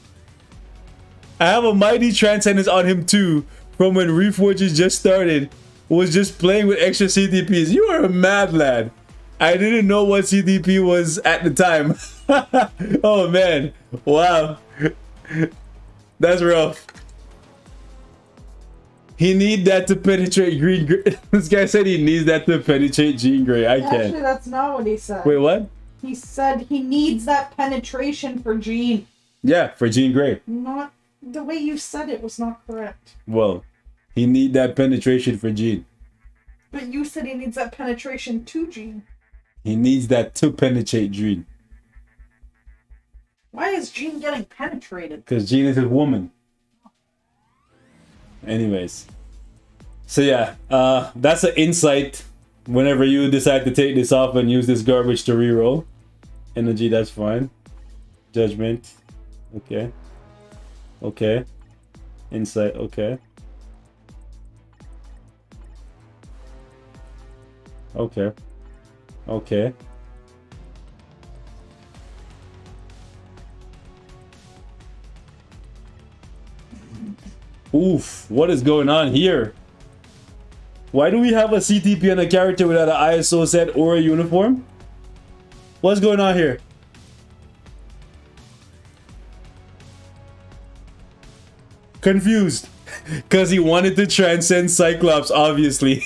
I have a mighty transcendence on him too, from when Reforges just started. Was just playing with extra CTPs. You are a mad lad. I didn't know what CTP was at the time. Oh man, wow. That's rough. He need that to penetrate green gray. This guy said he needs that to penetrate Jean Grey. I can't. Actually, that's not what he said. Wait, what? He said he needs that penetration for Jean. Yeah, for Jean Grey. Not the way you said it was not correct. Well, he need that penetration for Jean. But you said he needs that penetration to Jean. He needs that to penetrate Jean. Why is Jean getting penetrated? Because Jean is a woman. Anyways. So yeah, that's an insight. Whenever you decide to take this off and use this garbage to reroll. Energy, that's fine. Judgment. Okay. Okay. Insight, okay. Okay. Okay. Oof, what is going on here? Why do we have a CTP on a character without an ISO set or a uniform? What's going on here? Confused. Because he wanted to transcend Cyclops, obviously.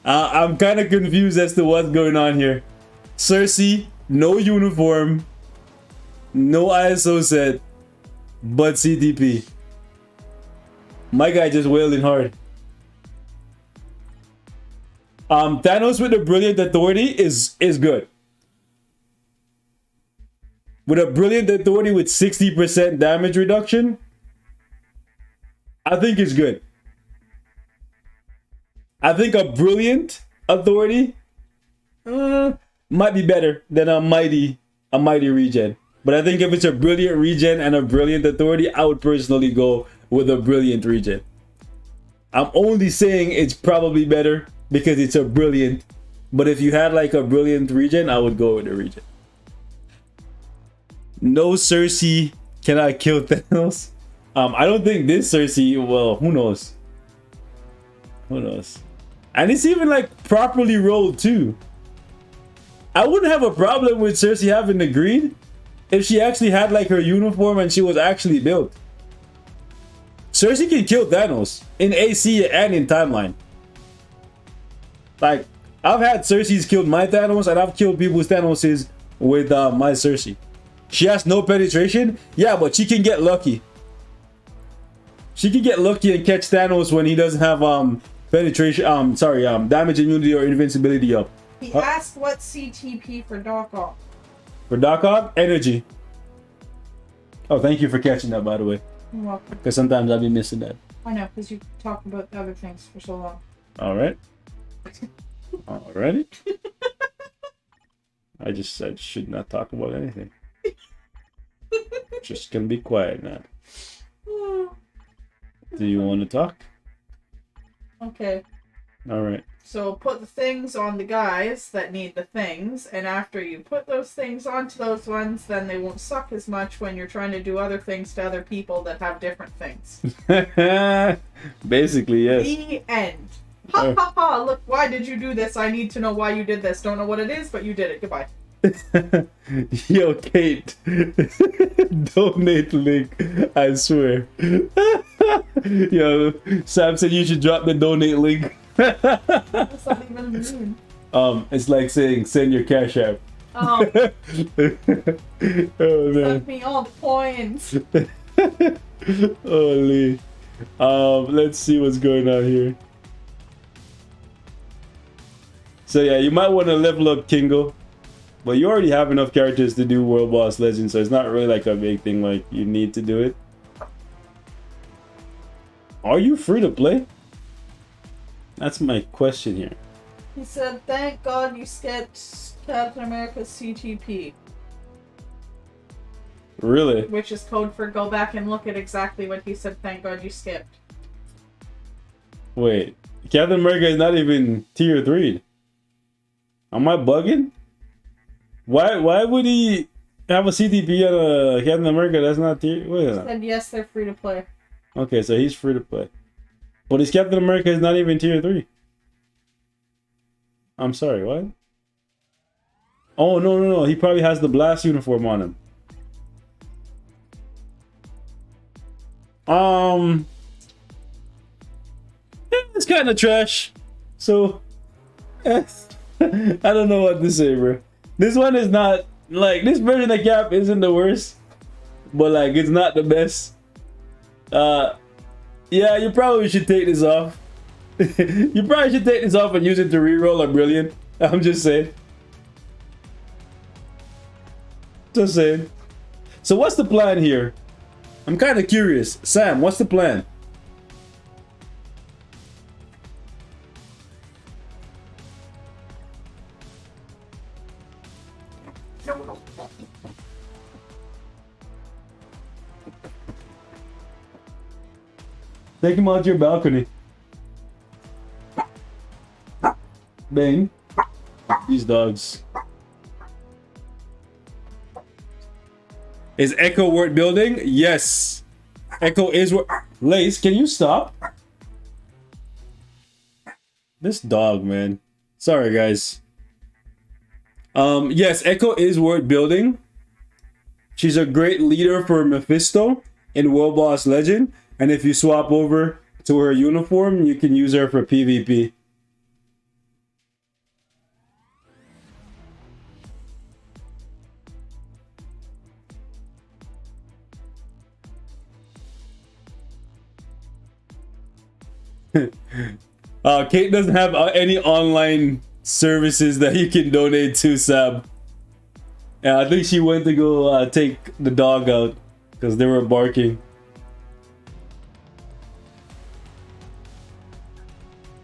I'm kind of confused as to what's going on here. Cersei, no uniform, no ISO set, but CTP. My guy just wailing hard. Thanos with the Brilliant Authority is good. With a Brilliant Authority with 60% damage reduction, I think it's good. I think a brilliant authority might be better than a mighty regen. But I think if it's a brilliant regen and a brilliant authority, I would personally go with a brilliant regen. I'm only saying it's probably better because it's a brilliant. But if you had like a brilliant regen, I would go with a regen. No Cersei cannot kill Thanos. I don't think this Cersei, well, who knows? Who knows? And it's even like properly rolled too. I wouldn't have a problem with Cersei having the greed if she actually had like her uniform and she was actually built. Cersei can kill Thanos in AC and in timeline. Like, I've had Cersei's killed my Thanos and I've killed people's Thanoses with my Cersei. She has no penetration, yeah, but she can get lucky. She can get lucky and catch Thanos when he doesn't have penetration, damage immunity or invincibility up. He asked what's CTP for Doc Ock. For Doc Ock, energy. Oh, thank you for catching that, by the way. You're welcome. Because sometimes I'll be missing that. I know, because you talk about other things for so long. All right. Alrighty. I should not talk about anything. Just gonna be quiet now. Do you want to talk? Okay. All right. So put the things on the guys that need the things, and after you put those things onto those ones, then they won't suck as much when you're trying to do other things to other people that have different things. Basically, yes. The end. Ha ha ha, look, why did you do this? I need to know why you did this. Don't know what it is, but you did it. Goodbye. Yo, Kate. Donate link. I swear. Yo, Sam said you should drop the donate link. What's that even mean? It's like saying send your cash app. Oh. Oh man. Send me all the points. Holy. Let's see what's going on here. So yeah, you might want to level up Kingo. But you already have enough characters to do World Boss Legend, so it's not really like a big thing like you need to do it. Are you free to play? That's my question here. He said, thank God you skipped Captain America's CTP. Really? Which is code for go back and look at exactly what he said, thank God you skipped. Wait, Captain America is not even tier 3. Am I bugging? Why would he have a CTP on a Captain America that's not tier? Wait a minute. Said yes, they're free to play. Okay, so he's free to play. But his Captain America is not even tier 3. I'm sorry, what? Oh, no. He probably has the blast uniform on him. It's kind of trash. So, I don't know what to say, bro. This one is not, like, this version of Cap isn't the worst. But, like, it's not the best. Yeah, you probably should take this off. You probably should take this off and use it to reroll a brilliant. I'm just saying. Just saying. So what's the plan here? I'm kind of curious. Sam, what's the plan? Take him out your balcony. Bang. These dogs. Is Echo worth building? Yes. Echo is worth... Lace, can you stop? This dog, man. Sorry, guys. Yes, Echo is worth building. She's a great leader for Mephisto in World Boss Legend. And if you swap over to her uniform, you can use her for PvP. Kate doesn't have any online services that you can donate to, Sab. Yeah, I think she went to go take the dog out because they were barking.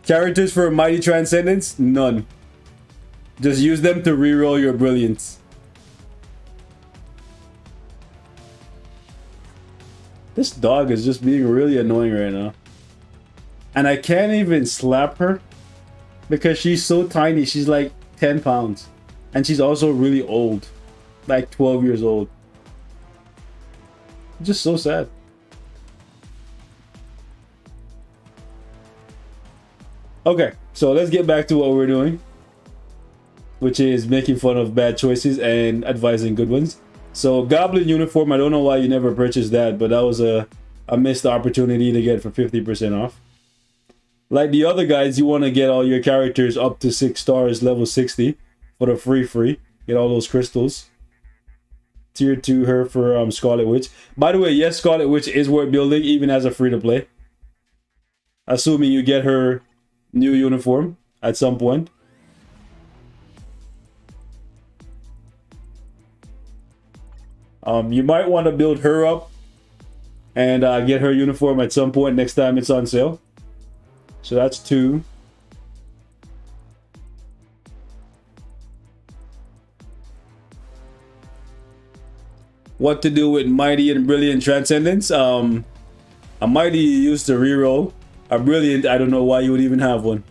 Characters for Mighty Transcendence? None. Just use them to reroll your brilliance. This dog is just being really annoying right now. And I can't even slap her because she's so tiny. She's like 10 pounds. And she's also really old. Like 12 years old. Just so sad. Okay, so let's get back to what we're doing, which is making fun of bad choices and advising good ones. So Goblin uniform, I don't know why you never purchased that, but that was a missed opportunity to get for 50% off. Like the other guys, you want to get all your characters up to 6 stars, level 60 for the free. Get all those crystals. Tier 2 her for Scarlet Witch. By the way, yes, Scarlet Witch is worth building even as a free-to-play. Assuming you get her new uniform at some point. You might want to build her up and get her uniform at some point next time it's on sale. So that's 2. What to do with Mighty and Brilliant Transcendence? A Mighty you used to reroll. A Brilliant, I don't know why you would even have one.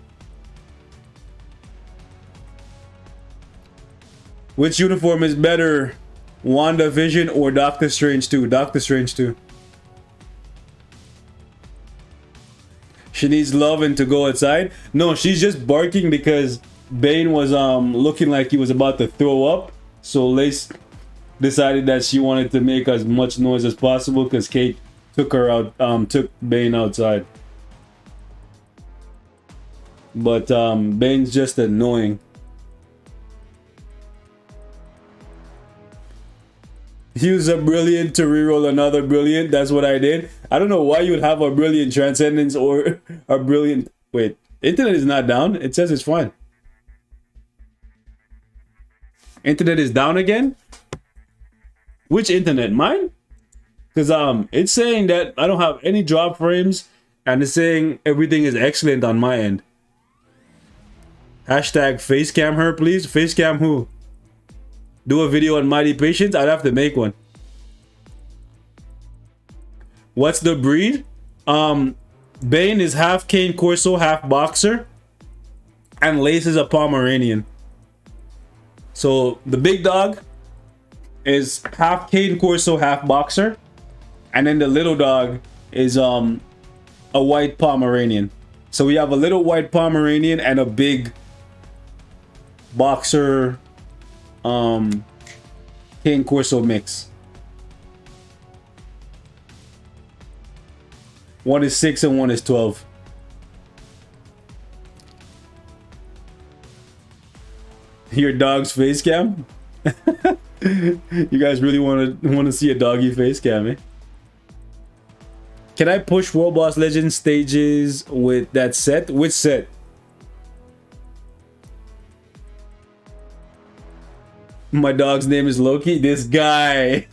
Which uniform is better? WandaVision or Doctor Strange 2? Doctor Strange 2. She needs love and to go outside? No, she's just barking because Bane was looking like he was about to throw up. So Lace decided that she wanted to make as much noise as possible because Kate took her out, took Bane outside. But Bane's just annoying. Use a Brilliant to reroll another Brilliant. That's what I did. I don't know why you would have a Brilliant Transcendence or a Brilliant... Wait, internet is not down. It says it's fine. Internet is down again? Which internet? Mine? Because it's saying that I don't have any drop frames and it's saying everything is excellent on my end. Hashtag facecam her, please. Facecam who? Do a video on Mighty Patience? I'd have to make one. What's the breed? Bane is half Cane Corso, half Boxer. And Lace is a Pomeranian. So the big dog is half Cane Corso, half Boxer. And then the little dog is a white Pomeranian. So we have a little white Pomeranian and a big Boxer Cane Corso mix. One is 6 and one is 12. Your dog's face cam? You guys really want to see a doggy face cam, eh? Can I push World Boss Legends stages with that set? Which set? My dog's name is Loki. This guy.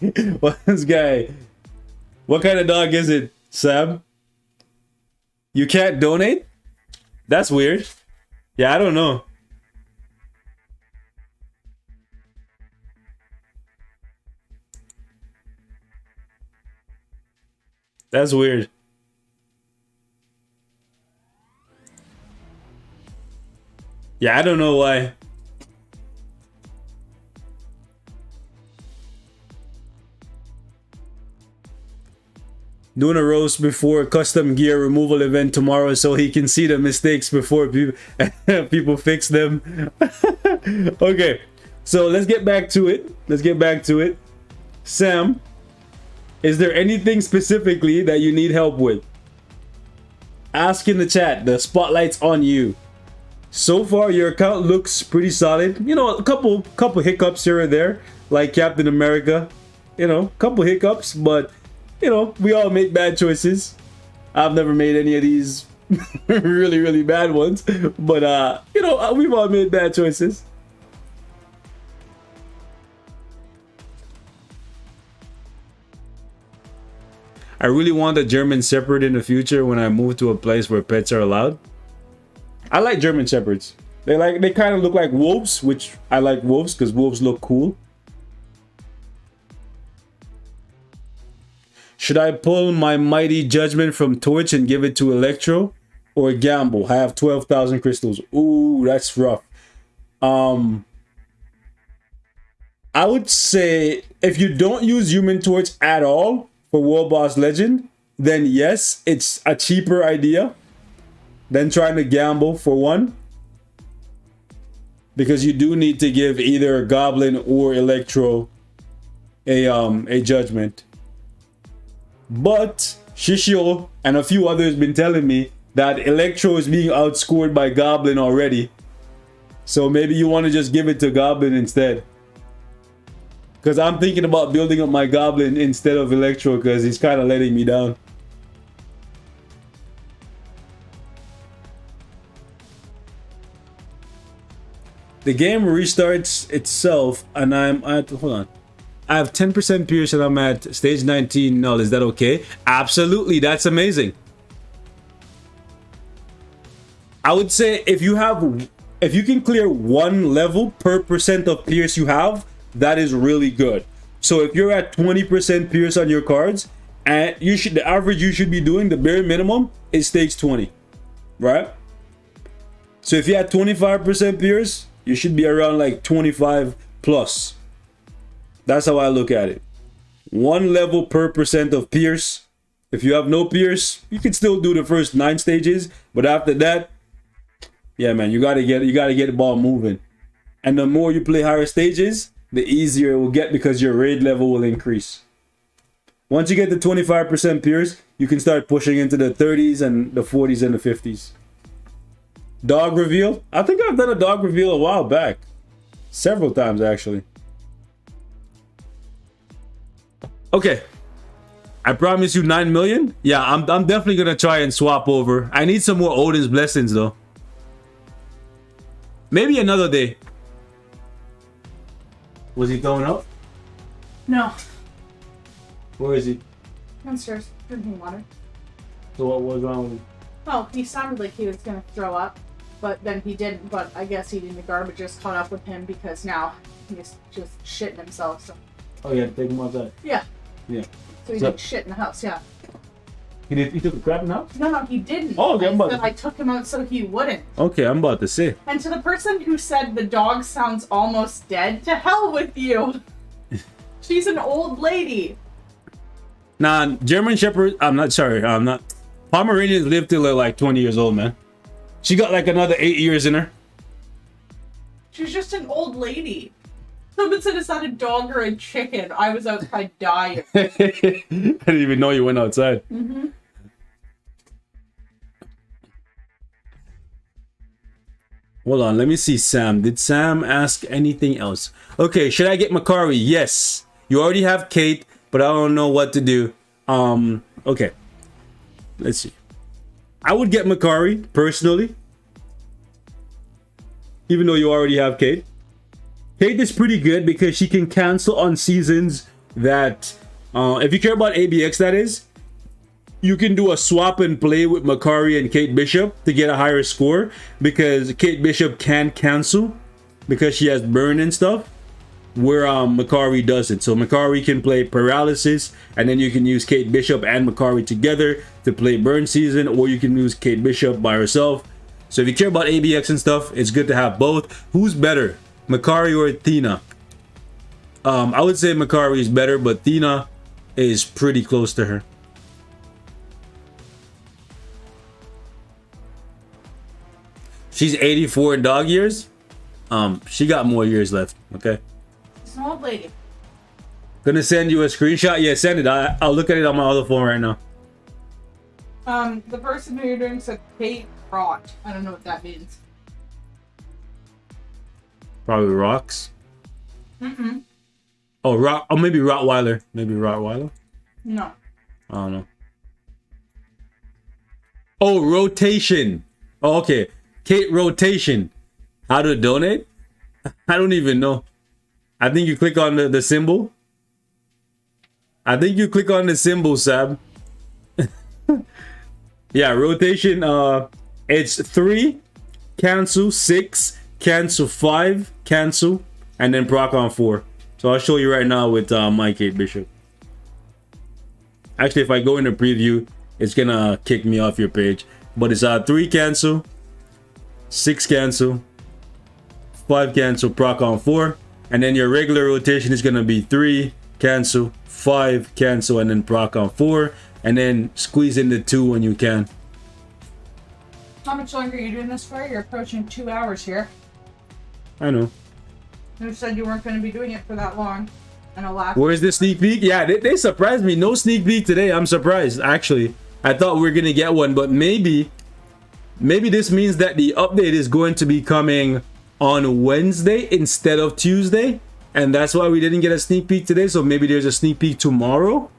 This guy. What kind of dog is it, Sam? You can't donate? That's weird. Yeah, I don't know. That's weird. Yeah, I don't know why. Doing a roast before custom gear removal event tomorrow so he can see the mistakes before people fix them. Okay, so let's get back to it. Sam, is there anything specifically that you need help with? Ask in the chat. The spotlight's on you. So far, your account looks pretty solid. You know, a couple hiccups here or there, like Captain America. You know, couple hiccups, but you know, we all make bad choices. I've never made any of these really bad ones, but you know, we've all made bad choices. I really want a German Shepherd in the future when I move to a place where pets are allowed. I like German Shepherds. They kind of look like wolves, which I like wolves because wolves look cool. Should I pull my mighty judgment from Torch and give it to Electro, or gamble? I have 12,000 crystals. Ooh, that's rough. I would say if you don't use Human Torch at all for World Boss Legend, then yes, it's a cheaper idea than trying to gamble for one. Because you do need to give either Goblin or Electro a judgment. But Shishio and a few others been telling me that Electro is being outscored by Goblin already. So maybe you want to just give it to Goblin instead. Because I'm thinking about building up my Goblin instead of Electro because he's kind of letting me down. The game restarts itself and I'm at, hold on. I have 10% Pierce and I'm at stage 19 null. Is that okay? Absolutely, that's amazing. I would say if you can clear 1 level per percent of Pierce you have, that is really good. So if you're at 20% Pierce on your cards, and the average you should be doing, the bare minimum is stage 20, right? So if you had 25% Pierce, you should be around like 25 plus. That's how I look at it. 1 level per percent of Pierce. If you have no Pierce, you can still do the first 9 stages, but after that, yeah, man, you gotta get the ball moving. And the more you play higher stages, the easier it will get because your raid level will increase. Once you get to 25% Pierce, you can start pushing into the 30s and the 40s and the 50s. Dog reveal? I think I've done a dog reveal a while back. Several times, actually. Okay. I promise you 9 million? Yeah, I'm definitely going to try and swap over. I need some more Odin's Blessings, though. Maybe another day. Was he throwing up? No. Where is he? Downstairs, drinking water. So what was wrong with him? Oh, he sounded like he was gonna throw up, but then he didn't. But I guess eating the garbage just caught up with him because now he's just shitting himself. So. Oh, you had to take him outside? Yeah. Yeah. So he did shit in the house, yeah. He took a crap in the house? No, he didn't. Oh, okay, I took him out so he wouldn't. Okay, I'm about to say. And to the person who said the dog sounds almost dead, to hell with you. She's an old lady. Nah, German Shepherd, I'm not. Pomeranians live till they're like 20 years old, man. She got like another 8 years in her. She's just an old lady. Someone said, is that a dog or a chicken? I was outside dying. I didn't even know you went outside. Mm-hmm. Hold on, let me see Sam. Did Sam ask anything else? Okay, should I get Makari? Yes. You already have Kate, but I don't know what to do. Okay. Let's see. I would get Makari, personally. Even though you already have Kate. Kate is pretty good because she can cancel on seasons that... if you care about ABX, that is. You can do a swap and play with Makari and Kate Bishop to get a higher score because Kate Bishop can cancel because she has burn and stuff, where Makari doesn't. So Makari can play Paralysis, and then you can use Kate Bishop and Makari together to play burn season, or you can use Kate Bishop by herself. So if you care about ABX and stuff, it's good to have both. Who's better, Makari or Tina? I would say Makari is better, but Tina is pretty close to her. She's 84 in dog years. She got more years left. Okay. It's an old lady. Gonna send you a screenshot. Yeah, send it. I'll look at it on my other phone right now. The person who you're doing said Kate Rot. I don't know what that means. Probably rocks. Mm-mm. Oh, maybe Rottweiler. Maybe Rottweiler. No. I don't know. Oh, rotation. Oh, okay. Kate rotation. How to donate? I don't even know. I think you click on the symbol. I think you click on the symbol, Sab. Yeah, rotation. It's 3 cancel 6, cancel 5, cancel, and then proc on 4. So I'll show you right now with my Kate Bishop. Actually, if I go into preview, it's gonna kick me off your page. But it's 3 cancel, 6 cancel, 5 cancel, proc on 4. And then your regular rotation is gonna be 3 cancel, 5 cancel, and then proc on 4. And then squeeze in the 2 when you can. How much longer are you doing this for? You're approaching 2 hours here. I know. You said you weren't going to be doing it for that long. And a laugh. Where's the sneak peek? Yeah, they surprised me. No sneak peek today. I'm surprised, actually. I thought we were going to get one, but maybe this means that the update is going to be coming on Wednesday instead of Tuesday. And that's why we didn't get a sneak peek today. So maybe there's a sneak peek tomorrow.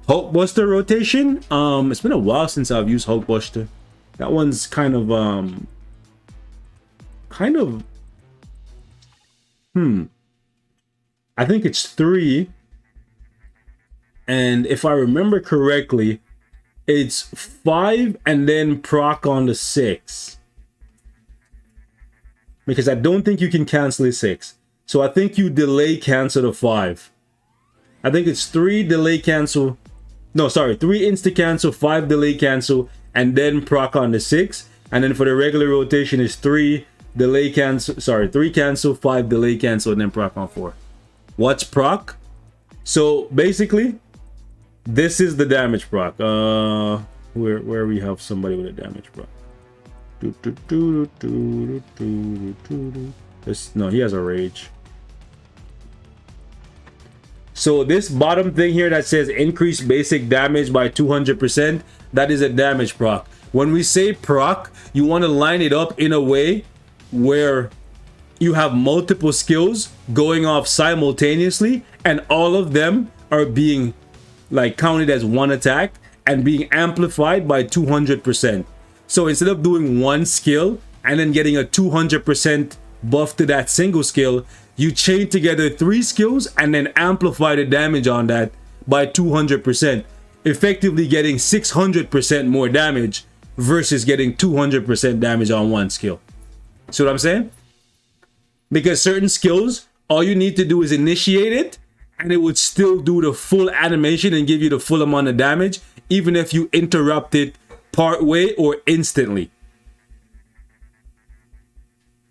Hulkbuster rotation. It's been a while since I've used Hulkbuster. That one's kind of I think it's 3, and if I remember correctly, it's 5 and then proc on the 6, because I don't think you can cancel a 6. So I think you delay cancel the 5. I think it's 3 delay cancel. No, sorry, 3 insta cancel, 5 delay cancel, and then proc on the 6. And then for the regular rotation is 3 delay cancel, sorry, 3 cancel, 5 delay cancel, and then proc on 4. What's proc? So basically, this is the damage proc. Where we have somebody with a damage proc. No, he has a rage. So this bottom thing here that says increase basic damage by 200%, that is a damage proc. When we say proc, you want to line it up in a way where you have multiple skills going off simultaneously, and all of them are being like counted as one attack and being amplified by 200%. So instead of doing one skill and then getting a 200% buff to that single skill, you chain together 3 skills and then amplify the damage on that by 200%, effectively getting 600% more damage versus getting 200% damage on one skill. See what I'm saying? Because certain skills, all you need to do is initiate it, and it would still do the full animation and give you the full amount of damage, even if you interrupt it part way or instantly.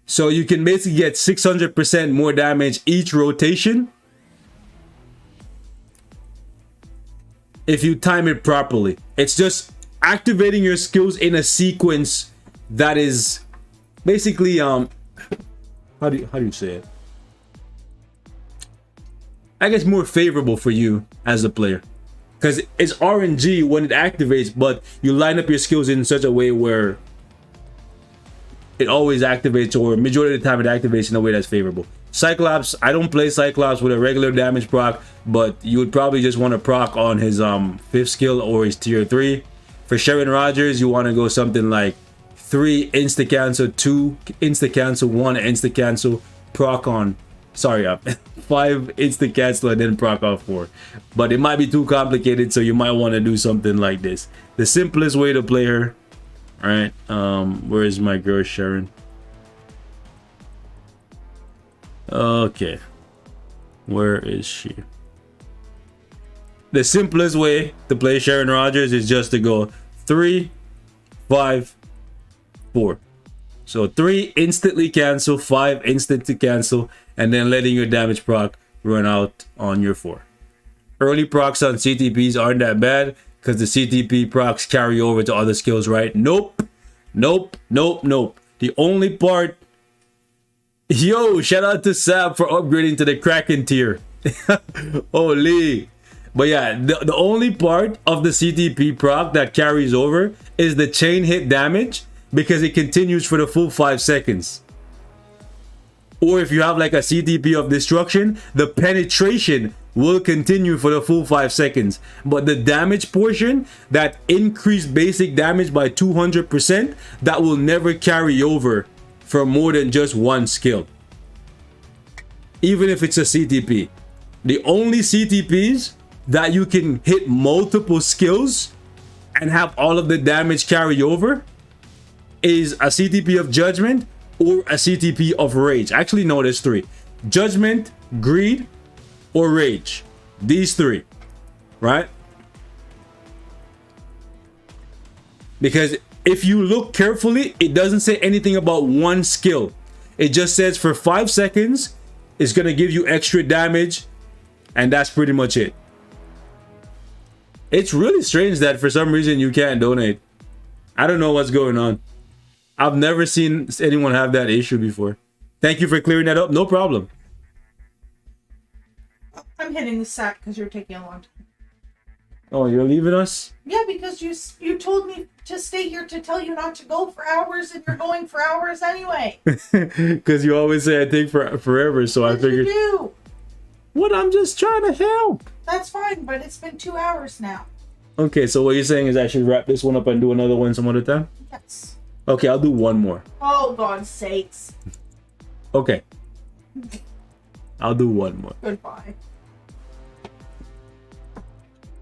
So you can basically get 600% more damage each rotation if you time it properly. It's just activating your skills in a sequence that is basically how do you say it? I guess more favorable for you as a player, because it's RNG when it activates, but you line up your skills in such a way where it always activates, or majority of the time it activates in a way that's favorable. Cyclops, I don't play Cyclops with a regular damage proc, but you would probably just want to proc on his 5th skill or his tier 3. For Sharon Rogers, you want to go something like 3 insta cancel, 2 insta cancel, 1 insta cancel, proc on, sorry, 5 insta cancel, and then proc on 4. But it might be too complicated, so you might want to do something like this. The simplest way to play her. All right, where is my girl Sharon? Okay, where is she? The simplest way to play Sharon Rogers is just to go 3, 5, 4. So 3 instantly cancel, 5 instantly cancel, and then letting your damage proc run out on your 4. Early procs on CTPs aren't that bad, because the CTP procs carry over to other skills, right? Nope. Nope. Nope. Nope. The only part... Yo, shout out to Sab for upgrading to the Kraken tier. Holy. But yeah, the only part of the CTP proc that carries over is the chain hit damage, because it continues for the full 5 seconds. Or if you have like a CTP of destruction, the penetration will continue for the full 5 seconds. But the damage portion, that increased basic damage by 200%, that will never carry over for more than just one skill. Even if it's a CTP. The only CTPs that you can hit multiple skills and have all of the damage carry over is a CTP of judgment or a CTP of rage. Actually, no, there's 3. Judgment, greed, or rage. These 3, right? Because if you look carefully, it doesn't say anything about one skill. It just says for 5 seconds, it's gonna give you extra damage, and that's pretty much it. It's really strange that for some reason you can't donate. I don't know what's going on. I've never seen anyone have that issue before. Thank you for clearing that up. No problem. I'm hitting the sack because you're taking a long time. Oh, you're leaving us? Yeah, because you told me to stay here to tell you not to go for hours, and you're going for hours anyway. Because you always say I think for forever, so I figured. You do. What? I'm just trying to help. That's fine, but it's been 2 hours now. Okay, so what you're saying is I should wrap this one up and do another one some other time? Yes. Okay, I'll do one more. Oh, God's sakes. Okay. I'll do one more. Goodbye.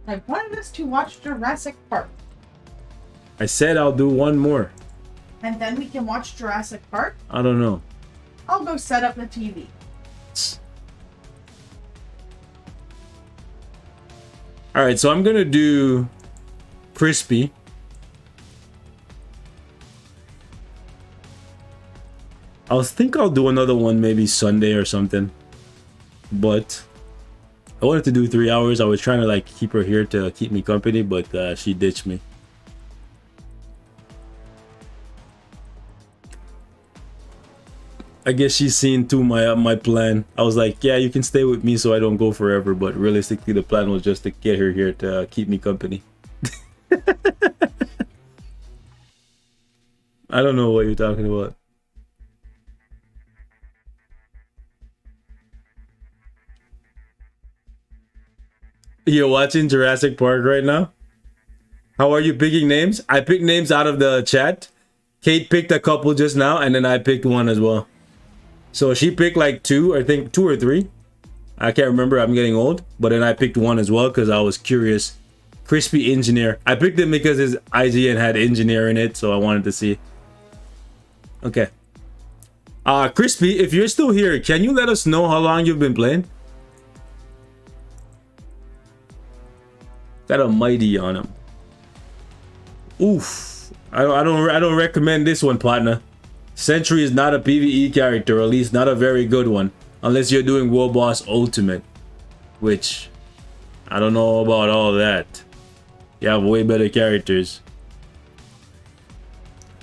I wanted us to watch Jurassic Park. I said I'll do one more. And then we can watch Jurassic Park? I don't know. I'll go set up the TV. Alright, so I'm gonna do Crispy. I think I'll do another one maybe Sunday or something. But I wanted to do 3 hours. I was trying to like keep her here to keep me company, but she ditched me. I guess she's seen too my plan. I was like, yeah, you can stay with me so I don't go forever, but realistically the plan was just to get her here to keep me company. I don't know what you're talking about. You're watching Jurassic Park right now? How are you picking names? I picked names out of the chat. Kate picked a couple just now, and then I picked one as well. So she picked like 2, I think 2 or 3. I can't remember, I'm getting old. But then I picked one as well because I was curious. Crispy Engineer. I picked him because his IGN had Engineer in it, so I wanted to see. Okay. Crispy, if you're still here, can you let us know how long you've been playing? Got a mighty on him. Oof. I don't recommend this one, partner. Sentry is not a PvE character, or at least not a very good one, unless you're doing World Boss Ultimate, which I don't know about all that. You have way better characters.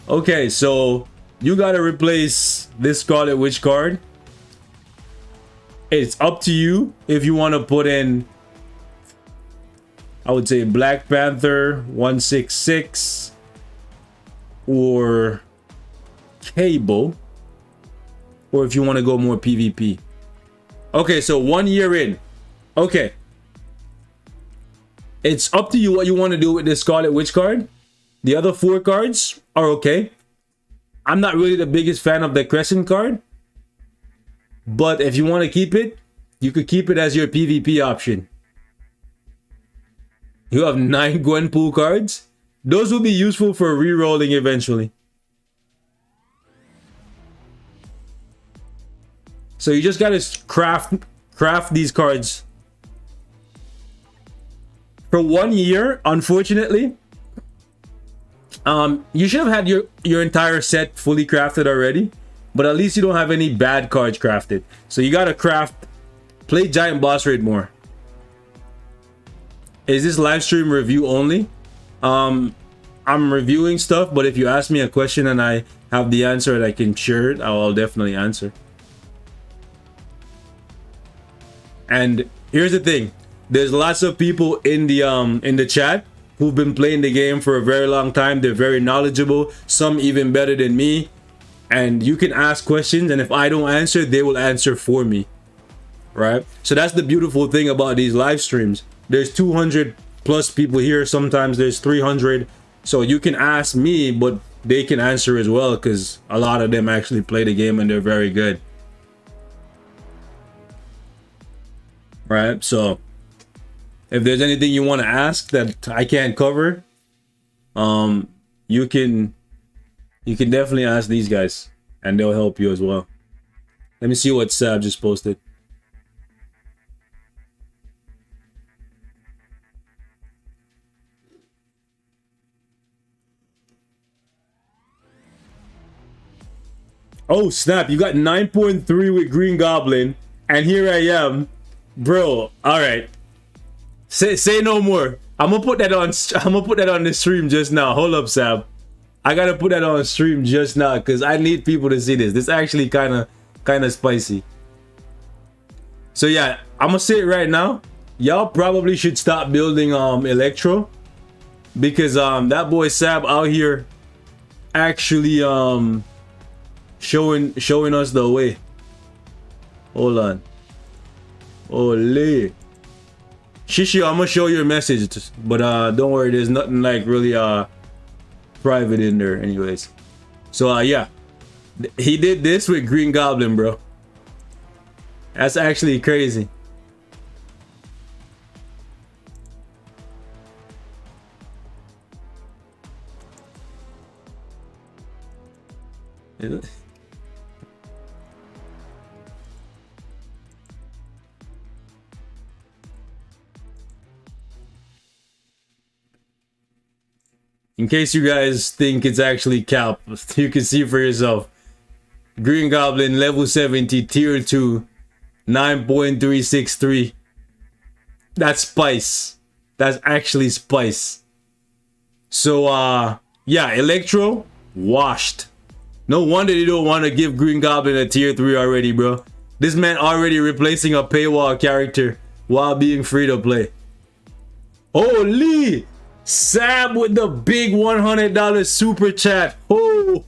Okay, so you gotta replace this Scarlet Witch card. It's up to you if you want to put in, I would say, Black Panther 166 or Cable, or if you want to go more PvP. Okay, so 1 year in. Okay, it's up to you what you want to do with this Scarlet Witch card. The other 4 cards are okay. I'm not really the biggest fan of the Crescent card, but if you want to keep it, you could keep it as your PvP option. You have 9 Gwenpool cards. Those will be useful for re-rolling eventually. So you just gotta craft these cards. For 1 year, unfortunately, you should have had your entire set fully crafted already, but at least you don't have any bad cards crafted. So you gotta play Giant Boss Raid more. Is this live stream review only? I'm reviewing stuff, but if you ask me a question and I have the answer and I can share it, I'll definitely answer. And here's the thing, there's lots of people in the chat who've been playing the game for a very long time. They're very knowledgeable, some even better than me, and you can ask questions, and if I don't answer, they will answer for me, right? So that's the beautiful thing about these live streams. There's 200 plus people here, sometimes there's 300, so you can ask me, but they can answer as well, because a lot of them actually play the game and they're very good. Right, so if there's anything you want to ask that I can't cover, you can You can definitely ask these guys, and they'll help you as well. Let me see what Sab just posted. Oh snap, you got 9.3 with Green Goblin, and here I am. Bro, alright. Say no more. I'm gonna put that on the stream just now. Hold up, Sab. I gotta put that on stream just now because I need people to see this. This actually kinda spicy. So yeah, I'm gonna say it right now. Y'all probably should stop building Electro, because that boy Sab out here actually showing us the way. Hold on. Ole. Shishi, I'm gonna show you a message, but don't worry, there's nothing like really private in there anyways. So yeah, he did this with Green Goblin, bro. That's actually crazy. Is it? In case you guys think it's actually cap, you can see for yourself. Green Goblin, level 70, tier 2, 9.363. That's spice. That's actually spice. So, yeah, Electro, washed. No wonder they don't want to give Green Goblin a tier 3 already, bro. This man already replacing a paywall character while being free to play. Holy! Sab with the big $100 super chat. Holy!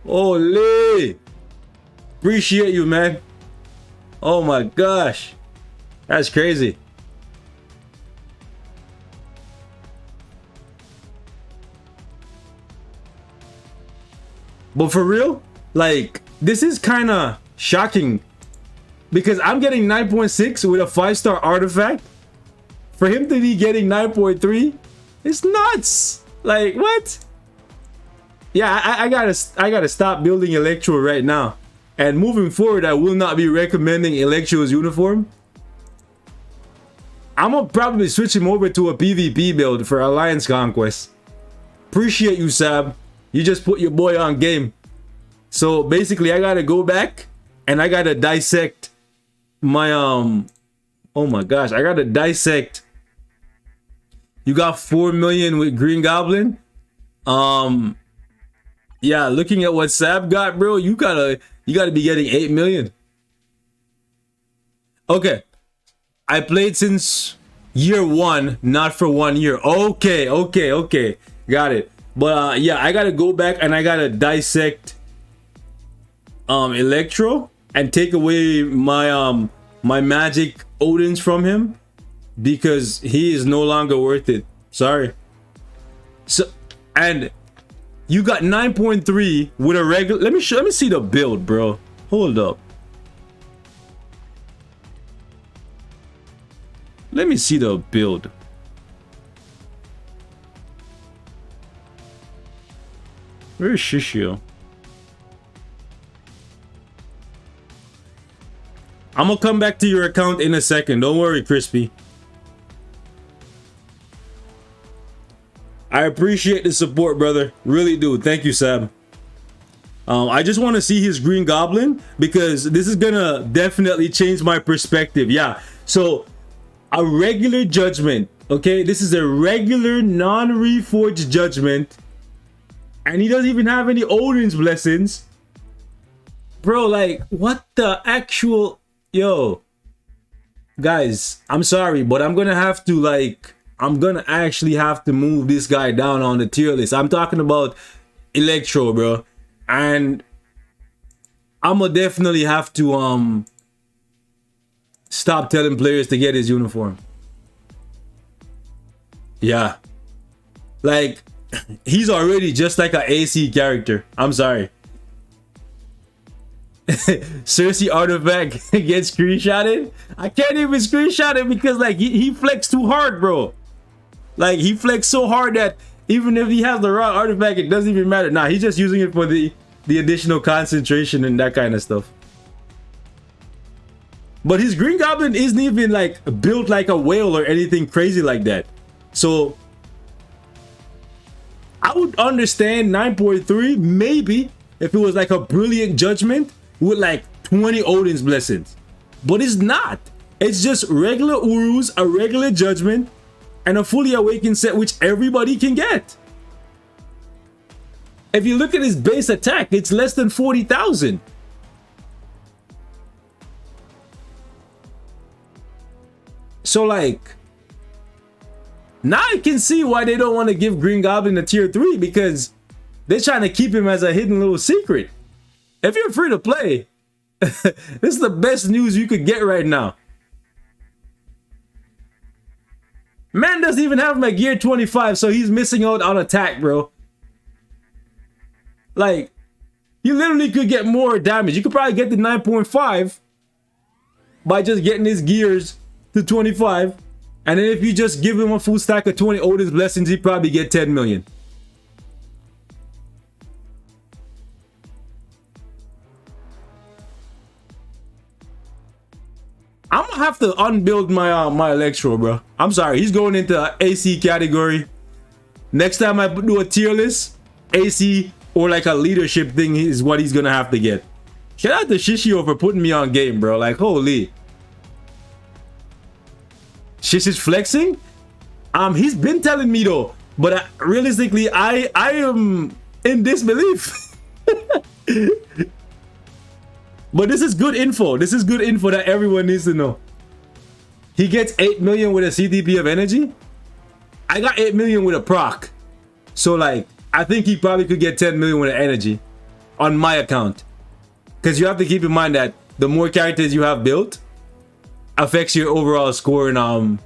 Holy! Appreciate you, man. Oh my gosh. That's crazy. But for real, like, this is kind of shocking. Because I'm getting 9.6 with a 5-star artifact. For him to be getting 9.3, it's nuts. Like, what? Yeah, I gotta stop building Electro right now. And moving forward, I will not be recommending Electro's uniform. I'm gonna probably switch him over to a PvP build for Alliance Conquest. Appreciate you, Sab. You just put your boy on game. So basically, I gotta go back and I gotta dissect my oh my gosh, I gotta dissect. You got 4 million with Green Goblin. Yeah, looking at what Sab got, bro, you gotta be getting 8 million. Okay, I played since year 1, not for 1 year. Okay, got it. But yeah, I gotta go back and I gotta dissect Electro and take away my my magic Odins from him, because he is no longer worth it. Sorry. So, and you got 9.3 with a regular. Let me see the build, bro. Hold up. Let me see the build. Where's Shishio? I'm gonna come back to your account in a second. Don't worry, Crispy. I appreciate the support, brother. Really do. Thank you, Sab. I just want to see his Green Goblin, because this is gonna definitely change my perspective. Yeah. So, a regular judgment. Okay, this is a regular non-reforged judgment, and he doesn't even have any Odin's blessings, bro. Like, what the actual? Yo, guys, I'm sorry, but I'm gonna have to, like, I'm gonna actually have to move this guy down on the tier list. I'm talking about Electro, bro, and I'm gonna definitely have to stop telling players to get his uniform. Yeah, like, he's already just like an AC character. I'm sorry. Cersei artifact gets screenshotted. I can't even screenshot it because, like, he flexed too hard, bro. Like, he flexed so hard that even if he has the wrong artifact, it doesn't even matter. Nah, he's just using it for the additional concentration and that kind of stuff. But his Green Goblin isn't even like built like a whale or anything crazy like that. So I would understand 9.3 maybe if it was like a brilliant judgment with like 20 Odin's blessings. But it's not. It's just regular Urus, a regular judgment, and a fully awakened set which everybody can get. If you look at his base attack, it's less than 40,000. So like, now I can see why they don't want to give Green Goblin a tier 3, because they're trying to keep him as a hidden little secret. If you're free to play, this is the best news you could get right now. Man doesn't even have him at gear 25, so he's missing out on attack, bro. Like, you literally could get more damage. You could probably get the 9.5 by just getting his gears to 25, and then if you just give him a full stack of 20 Odin's blessings, he probably get 10 million. I'm gonna have to unbuild my my Electro, bro. I'm sorry, he's going into AC category. Next time I do a tier list, AC or like a leadership thing is what he's gonna have to get. Shout out to Shishio for putting me on game, bro. Like, holy. Shish is flexing. He's been telling me though, but realistically, I am in disbelief. But this is good info. This is good info that everyone needs to know. He gets 8 million with a CTP of energy. I got 8 million with a proc. So like, I think he probably could get 10 million with an energy on my account. Because you have to keep in mind that the more characters you have built affects your overall score in a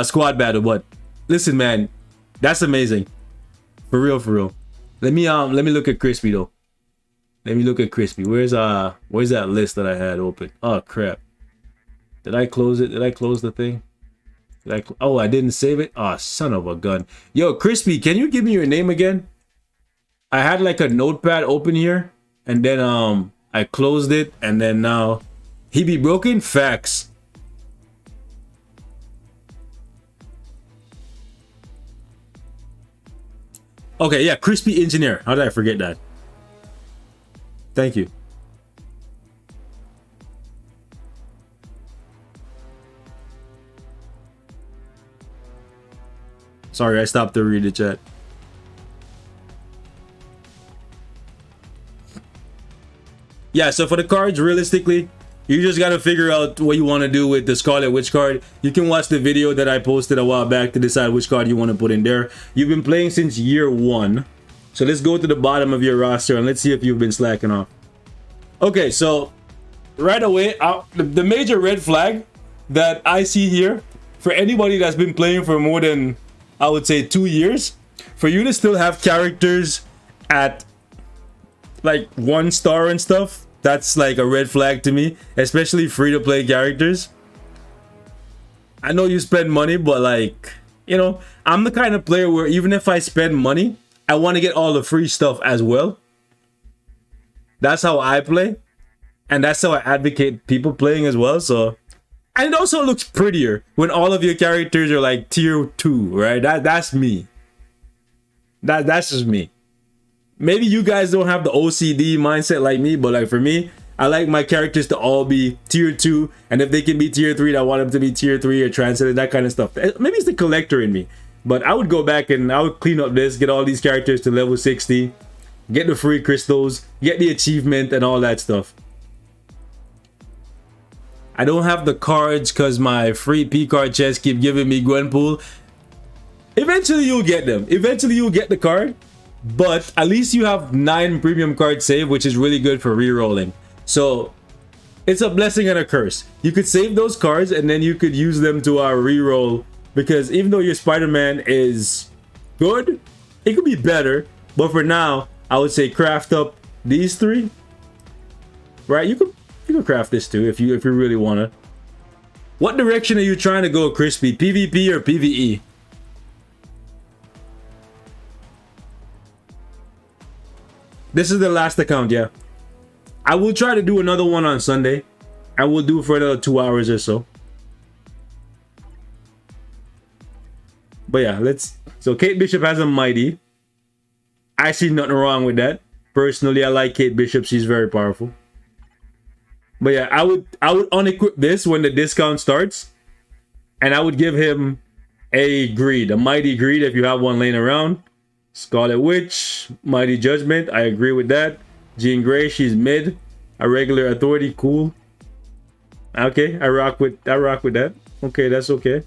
squad battle. But listen, man, that's amazing. For real, for real. Let me look at Crispy though. Let me look at Crispy. Where's that list that I had open? Oh crap. Did I close it? Did I close the thing? Oh, I didn't save it? Oh, son of a gun. Yo, Crispy, can you give me your name again? I had like a notepad open here, and then I closed it, and then now he be broken? Facts. Okay, yeah, Crispy Engineer. How did I forget that? Thank you. Sorry, I stopped to read the chat. Yeah, so for the cards, realistically, you just gotta figure out what you want to do with the Scarlet Witch card. You can watch the video that I posted a while back to decide which card you want to put in there. You've been playing since year 1. So let's go to the bottom of your roster and let's see if you've been slacking off. Okay, so right away, the major red flag that I see here for anybody that's been playing for more than, I would say, 2 years, for you to still have characters at like 1 star and stuff, that's like a red flag to me, especially free-to-play characters. I know you spend money, but like, you know, I'm the kind of player where even if I spend money, I want to get all the free stuff as well. That's how I play, and that's how I advocate people playing as well. So, and it also looks prettier when all of your characters are like tier 2, right? That's me. That's just me. Maybe you guys don't have the OCD mindset like me, but like for me, I like my characters to all be tier 2, and if they can be tier 3, I want them to be tier 3 or transcended, that kind of stuff. Maybe it's the collector in me, but I would go back and I would clean up this, get all these characters to level 60, get the free crystals, get the achievement and all that stuff. I don't have the cards because my free P card chest keep giving me Gwenpool. Eventually you'll get them. Eventually you'll get the card. But at least you have 9 premium cards saved, which is really good for re-rolling. So it's a blessing and a curse. You could save those cards and then you could use them to re-roll. Because even though your Spider-Man is good, it could be better. But for now, I would say craft up these 3. Right? You could craft this too if you really wanna. What direction are you trying to go, Crispy? PvP or PvE? This is the last account, yeah. I will try to do another one on Sunday. I will do for another 2 hours or so. But yeah, let's... So Kate Bishop has a mighty. I see nothing wrong with that. Personally, I like Kate Bishop. She's very powerful. But yeah, I would unequip this when the discount starts. And I would give him a greed. A mighty greed if you have one laying around. Scarlet Witch. Mighty Judgment. I agree with that. Jean Grey, she's mid. A regular authority, cool. Okay, I rock with that. Okay, that's okay.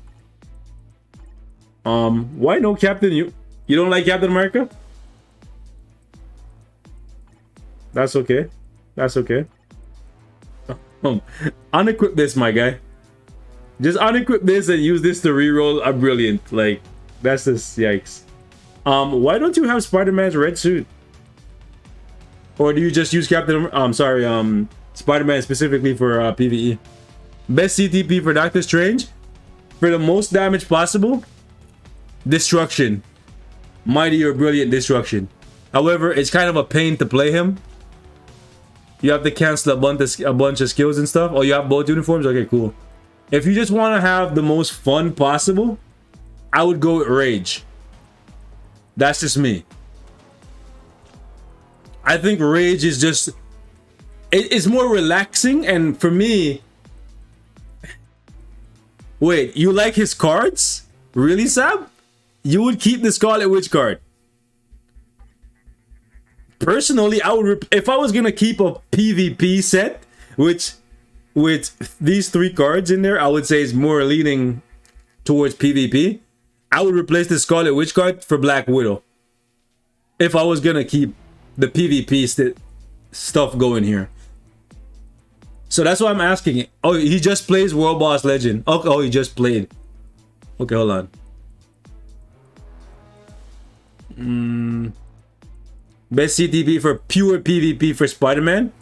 Why no Captain? You don't like Captain America? That's okay. That's okay. Unequip this, my guy. Just unequip this and use this to reroll a brilliant. Like, that's just yikes. Why don't you have Spider-Man's red suit? Or do you just use Spider-Man specifically for PvE? Best CTP for Doctor Strange? For the most damage possible? Destruction. Mighty or brilliant destruction. However, it's kind of a pain to play him. You have to cancel a bunch of skills and stuff. Oh, you have both uniforms? Okay, cool. If you just want to have the most fun possible, I would go with Rage. That's just me. I think Rage is just... It's more relaxing, and for me... Wait, you like his cards? Really, Sam? You would keep the Scarlet Witch card. Personally, I would... If I was gonna keep a PvP set, which with these 3 cards in there, I would say is more leaning towards PvP. I would replace the Scarlet Witch card for Black Widow. If I was gonna keep the PvP stuff going here. So that's why I'm asking it. Oh, he just plays World Boss Legend. Oh, he just played. Okay, hold on. Best CTP for pure PvP for Spider-Man.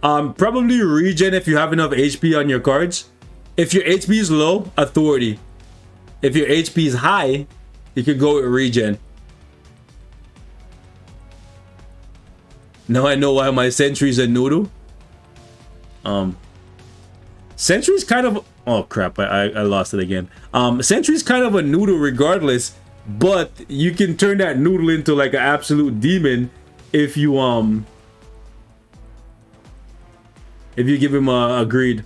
Probably regen if you have enough HP on your cards. If your HP is low, authority. If your HP is high, you could go with regen. Now I know why my Sentry's a noodle. Sentry's kind of... Oh crap, I lost it again. Sentry's kind of a noodle regardless, but you can turn that noodle into like an absolute demon if you give him a greed.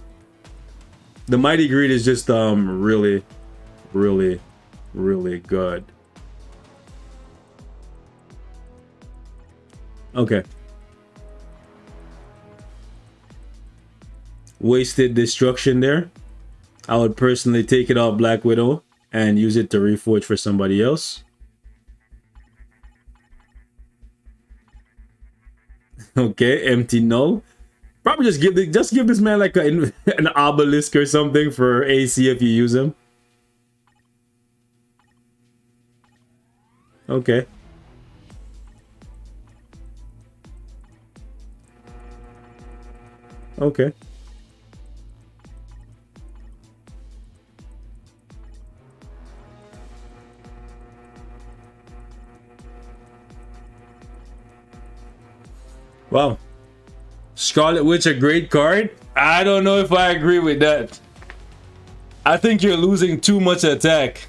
The mighty greed is just really good. Okay. Wasted destruction there. I would personally take it off Black Widow and use it to reforge for somebody else. Okay, empty null. Probably just give this man like an obelisk or something for AC if you use him. Okay. Okay. Wow. Scarlet Witch, a great card? I don't know if I agree with that. I think you're losing too much attack.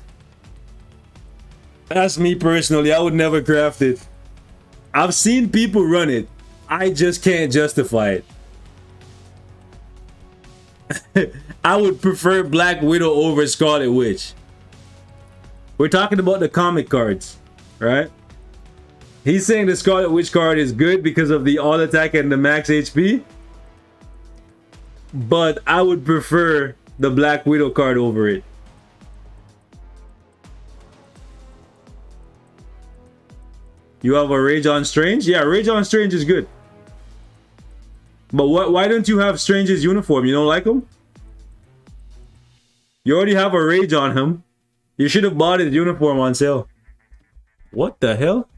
That's me personally. I would never craft it. I've seen people run it. I just can't justify it. I would prefer Black Widow over Scarlet Witch. We're talking about the comic cards, right? He's saying the Scarlet Witch card is good because of the all attack and the max HP. But I would prefer the Black Widow card over it. You have a Rage on Strange? Yeah, Rage on Strange is good. But why don't you have Strange's uniform? You don't like him? You already have a Rage on him. You should have bought his uniform on sale. What the hell?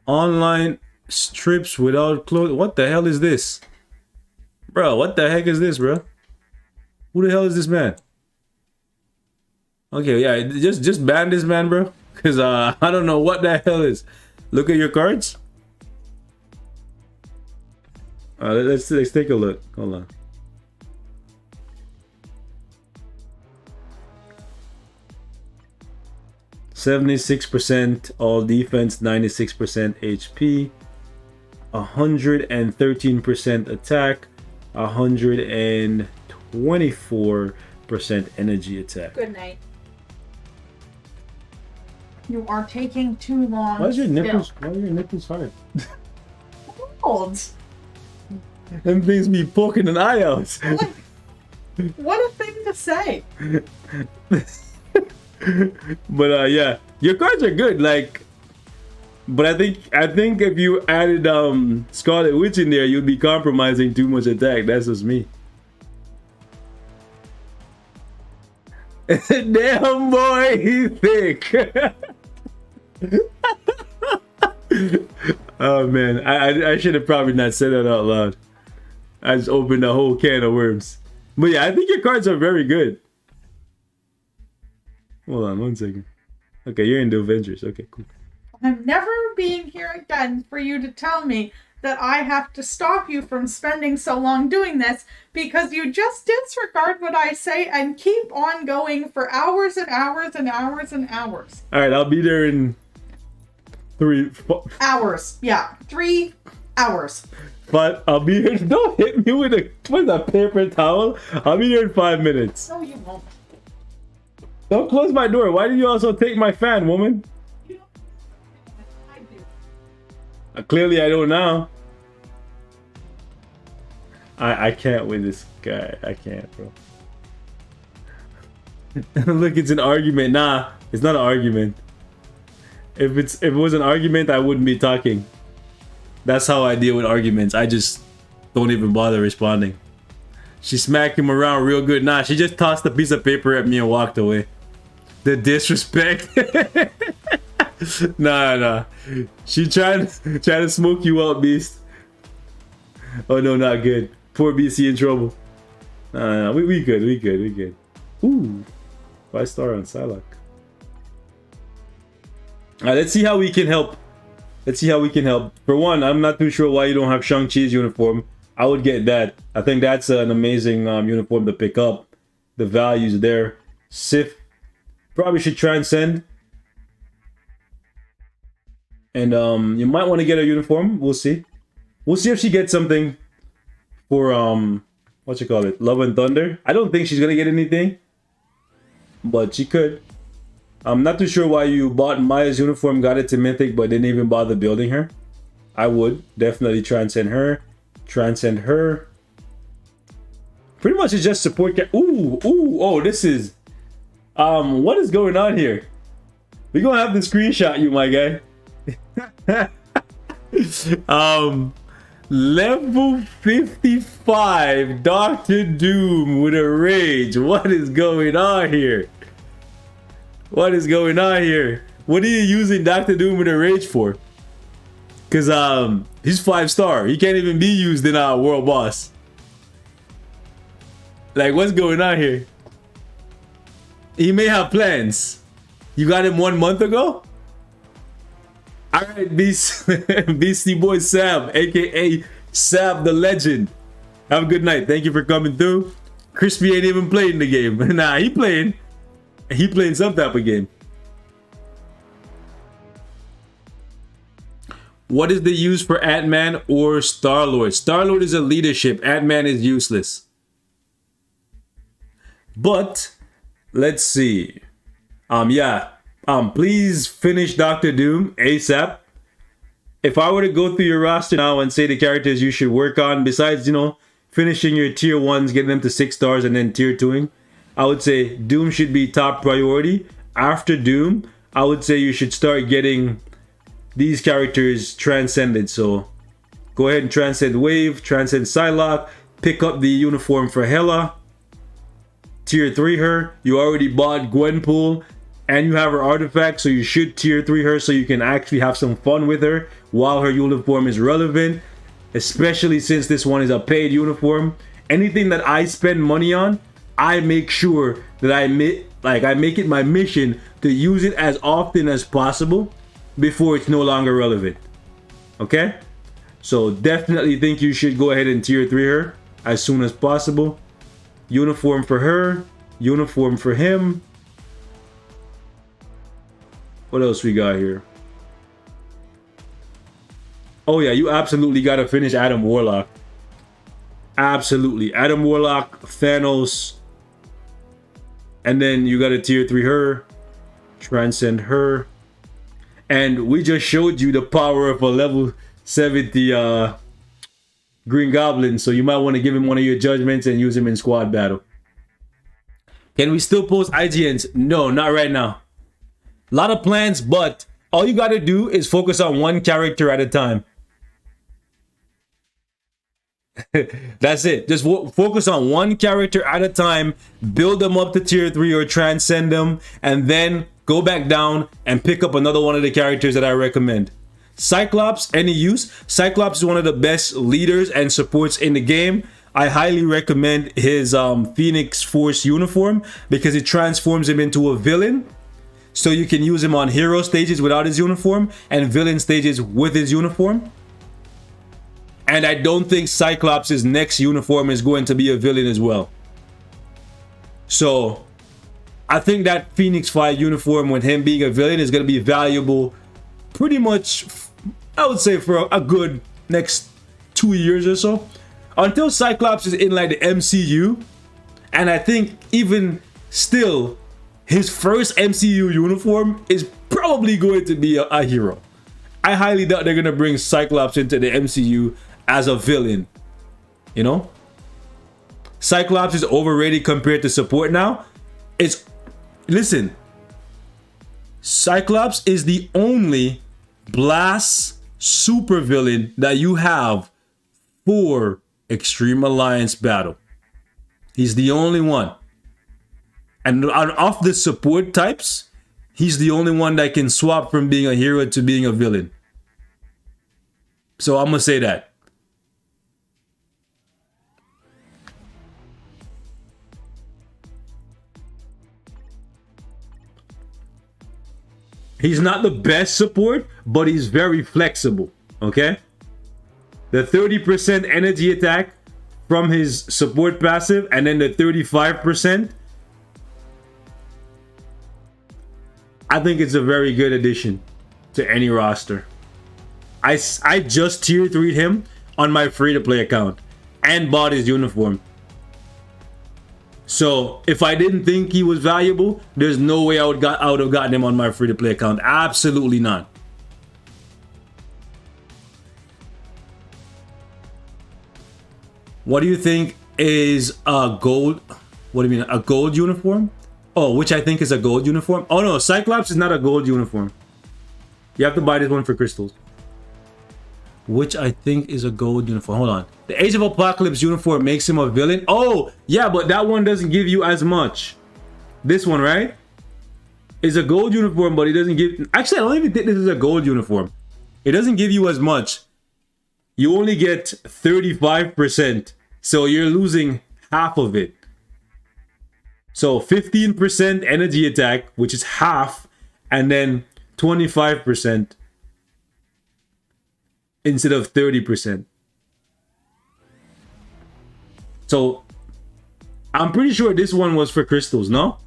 Online strips without clothes. What the hell is this? Bro, what the heck is this, bro? Who the hell is this man? Okay, yeah, just ban this man, bro. Cause I don't know what the hell is. Look at your cards. Let's take a look. Hold on. %76% all defense, 96% HP, 113% attack, 124% energy attack. Good night. You are taking too long. Why are your nipples hard? Old. Them things be poking an eye out. What a thing to say. But yeah, your cards are good. Like, but I think if you added Scarlet Witch in there, you'd be compromising too much attack. That's just me. Damn boy, he's thick. Oh man, I should have probably not said that out loud. I just opened a whole can of worms. But yeah, I think your cards are very good. Hold on 1 second. Okay, you're into Avengers. Okay, cool. I'm never being here again for you to tell me that I have to stop you from spending so long doing this because you just disregard what I say and keep on going for hours and hours and hours and hours. All right, I'll be there in 3 hours. Yeah, 3 hours. But I'll be here. Don't hit me with a paper towel. I'll be there in 5 minutes. No, you won't. Don't close my door. Why did you also take my fan, woman? You don't. I do. Clearly, I don't now. I can't with this guy. I can't, bro. Look, it's an argument. Nah, it's not an argument. If it was an argument, I wouldn't be talking. That's how I deal with arguments. I just don't even bother responding. She smacked him around real good. Nah, she just tossed a piece of paper at me and walked away. The disrespect. Nah. She tried to smoke you out, Beast. Oh no, not good. Poor BC in trouble. Nah, we good. Ooh, 5-star on Psylocke. Alright, let's see how we can help. For one, I'm not too sure why you don't have Shang-Chi's uniform. I would get that. I think that's an amazing uniform to pick up. The value's there. Sif probably should transcend. And you might want to get a uniform. We'll see. We'll see if she gets something for what you call it? Love and Thunder. I don't think she's gonna get anything. But she could. I'm not too sure why you bought Maya's uniform, got it to Mythic, but didn't even bother building her. I would definitely transcend her. Transcend her. Pretty much it's just support. Oh, this is what is going on here? We're gonna have to screenshot you, my guy. Level 55 Doctor Doom with a rage. What is going on here? What is going on here? What are you using Doctor Doom with a rage for? Cause he's 5-star. He can't even be used in our world boss. Like, what's going on here? He may have plans. You got him 1 month ago? Alright, Beastie Boy Sam, aka Sam the Legend. Have a good night. Thank you for coming through. Crispy ain't even playing the game. Nah, he playing some type of game. What is the use for Ant-Man or Star-Lord? Star-Lord is a leadership. Ant-Man is useless. But let's see. Please finish Doctor Doom ASAP. If I were to go through your roster now and say the characters you should work on, besides, finishing your tier 1s, getting them to 6 stars and then tier 2ing, I would say Doom should be top priority. After Doom, I would say you should start getting these characters transcended. So go ahead and transcend Wave, transcend Psylocke, pick up the uniform for Hela, tier 3 her. You already bought Gwenpool and you have her artifact, so you should tier 3 her so you can actually have some fun with her while her uniform is relevant, especially since this one is a paid uniform. Anything that I spend money on, I make sure that I make it my mission to use it as often as possible before it's no longer relevant. Okay? So definitely think you should go ahead and tier 3 her as soon as possible. Uniform for her, uniform for him. What else we got here? Oh yeah, you absolutely gotta finish Adam Warlock. Absolutely. Adam Warlock, Thanos. And then you gotta tier 3 her. Transcend her. And we just showed you the power of a level 70 Green Goblin. So you might want to give him one of your judgments and use him in squad battle. Can we still post IGNs? No, not right now. A lot of plans, but all you gotta do is focus on one character at a time. That's it. Just focus on one character at a time, build them up to tier 3 or transcend them, and then go back down and pick up another one of the characters that I recommend. Cyclops, any use? Cyclops is one of the best leaders and supports in the game. I highly recommend his Phoenix Force uniform because it transforms him into a villain. So you can use him on hero stages without his uniform and villain stages with his uniform. And I don't think Cyclops' next uniform is going to be a villain as well. So I think that Phoenix 5 uniform with him being a villain is going to be valuable pretty much, I would say, for a good next 2 years or so. Until Cyclops is in like the MCU. And I think even still, his first MCU uniform is probably going to be a hero. I highly doubt they're going to bring Cyclops into the MCU as a villain. You know? Cyclops is overrated compared to support now. Listen. Cyclops is the only Blast supervillain that you have for Extreme Alliance battle. He's the only one. And of the support types, he's the only one that can swap from being a hero to being a villain. So I'm gonna say that. He's not the best support, but he's very flexible, okay? The 30% energy attack from his support passive, and then the 35%, I think it's a very good addition to any roster. I just tier 3'd him on my free-to-play account and bought his uniform. So if I didn't think he was valuable, there's no way I would have gotten him on my free-to-play account. Absolutely not. What do you think is a gold? What do you mean, a gold uniform? Oh, which I think is a gold uniform. Oh no, Cyclops is not a gold uniform. You have to buy this one for crystals. Which I think is a gold uniform. Hold on. The Age of Apocalypse uniform makes him a villain. Oh, yeah, but that one doesn't give you as much. This one, right? Is a gold uniform, but it doesn't give... Actually, I don't even think this is a gold uniform. It doesn't give you as much. You only get 35%. So you're losing half of it. So 15% energy attack, which is half, and then 25% instead of 30%. So I'm pretty sure this one was for crystals, no?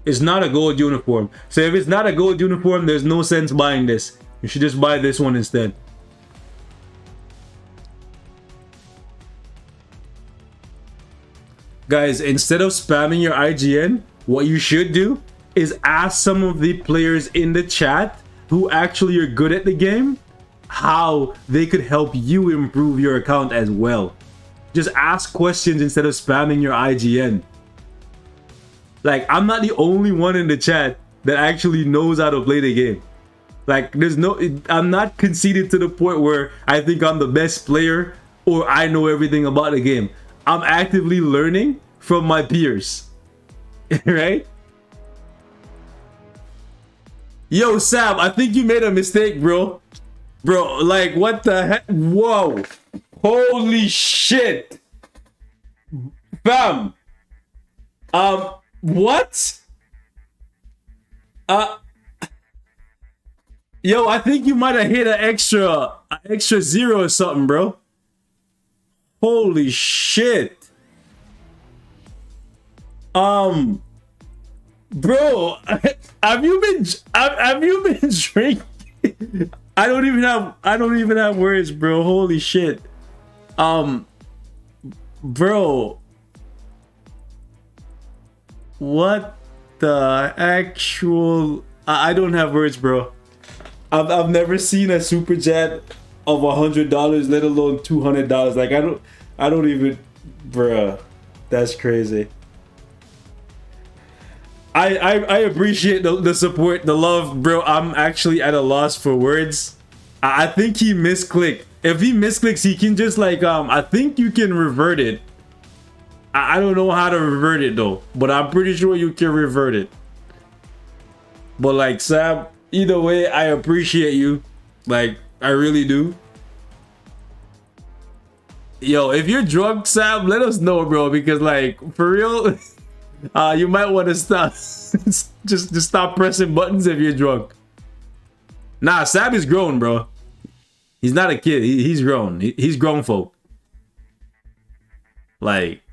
It's not a gold uniform. So if it's not a gold uniform, there's no sense buying this. You should just buy this one instead. Guys, instead of spamming your IGN, what you should do is ask some of the players in the chat who actually are good at the game how they could help you improve your account as well. Just ask questions instead of spamming your IGN. Like, I'm not the only one in the chat that actually knows how to play the game. Like, I'm not conceited to the point where I think I'm the best player or I know everything about the game. I'm actively learning from my peers. Right? Yo, Sam, I think you made a mistake, bro. Bro, like, what the heck? Whoa. Holy shit. Fam. What? Yo, I think you might have hit an extra zero or something, bro. Holy shit. Bro, have you been drinking? I don't even have words, bro. Holy shit. Bro. What the actual I don't have words, bro. I've never seen a super chat of $100, let alone $200. Like I don't even, bruh. That's crazy. I appreciate the support, the love, bro. I'm actually at a loss for words. I think he misclicked. If he misclicks, he can just like I think you can revert it. I don't know how to revert it though, but I'm pretty sure you can revert it. But like Sam, either way, I appreciate you. Like I really do. Yo, if you're drunk, Sam, let us know, bro, because like for real. You might want to stop. just stop pressing buttons if you're drunk. Nah, Sam is grown, bro. He's not a kid. He's grown. He's grown folk. Like.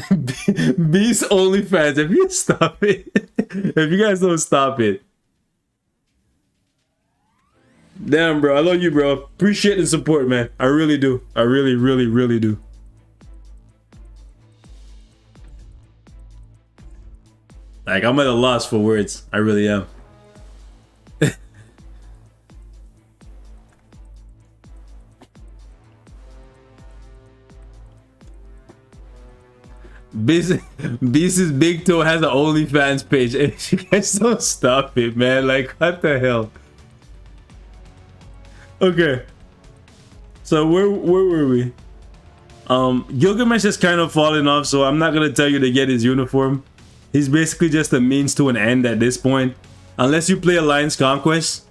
Beast OnlyFans. If you stop it. If you guys don't stop it. Damn, bro. I love you, bro. Appreciate the support, man. I really do. I really, really, really do. Like, I'm at a loss for words. I really am. Beast's Big Toe has an OnlyFans page. You guys don't stop it, man. Like, what the hell? Okay, so where were we? Gilgamesh has kind of fallen off, so I'm not gonna tell you to get his uniform. He's basically just a means to an end at this point, unless you play Alliance Conquest.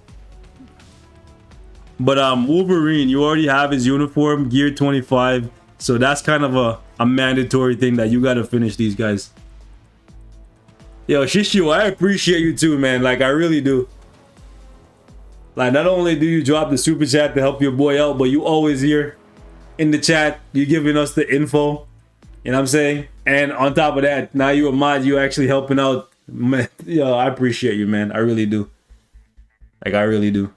But Wolverine, you already have his uniform, gear 25, so that's kind of a mandatory thing that you gotta finish these guys. Yo, Shishu, I appreciate you too, man. Like I really do. Like, not only do you drop the super chat to help your boy out, but you always here in the chat. You giving us the info. You know what I'm saying? And on top of that, now you a mod, you actually helping out. Man, yo, I appreciate you, man. I really do. Like, I really do.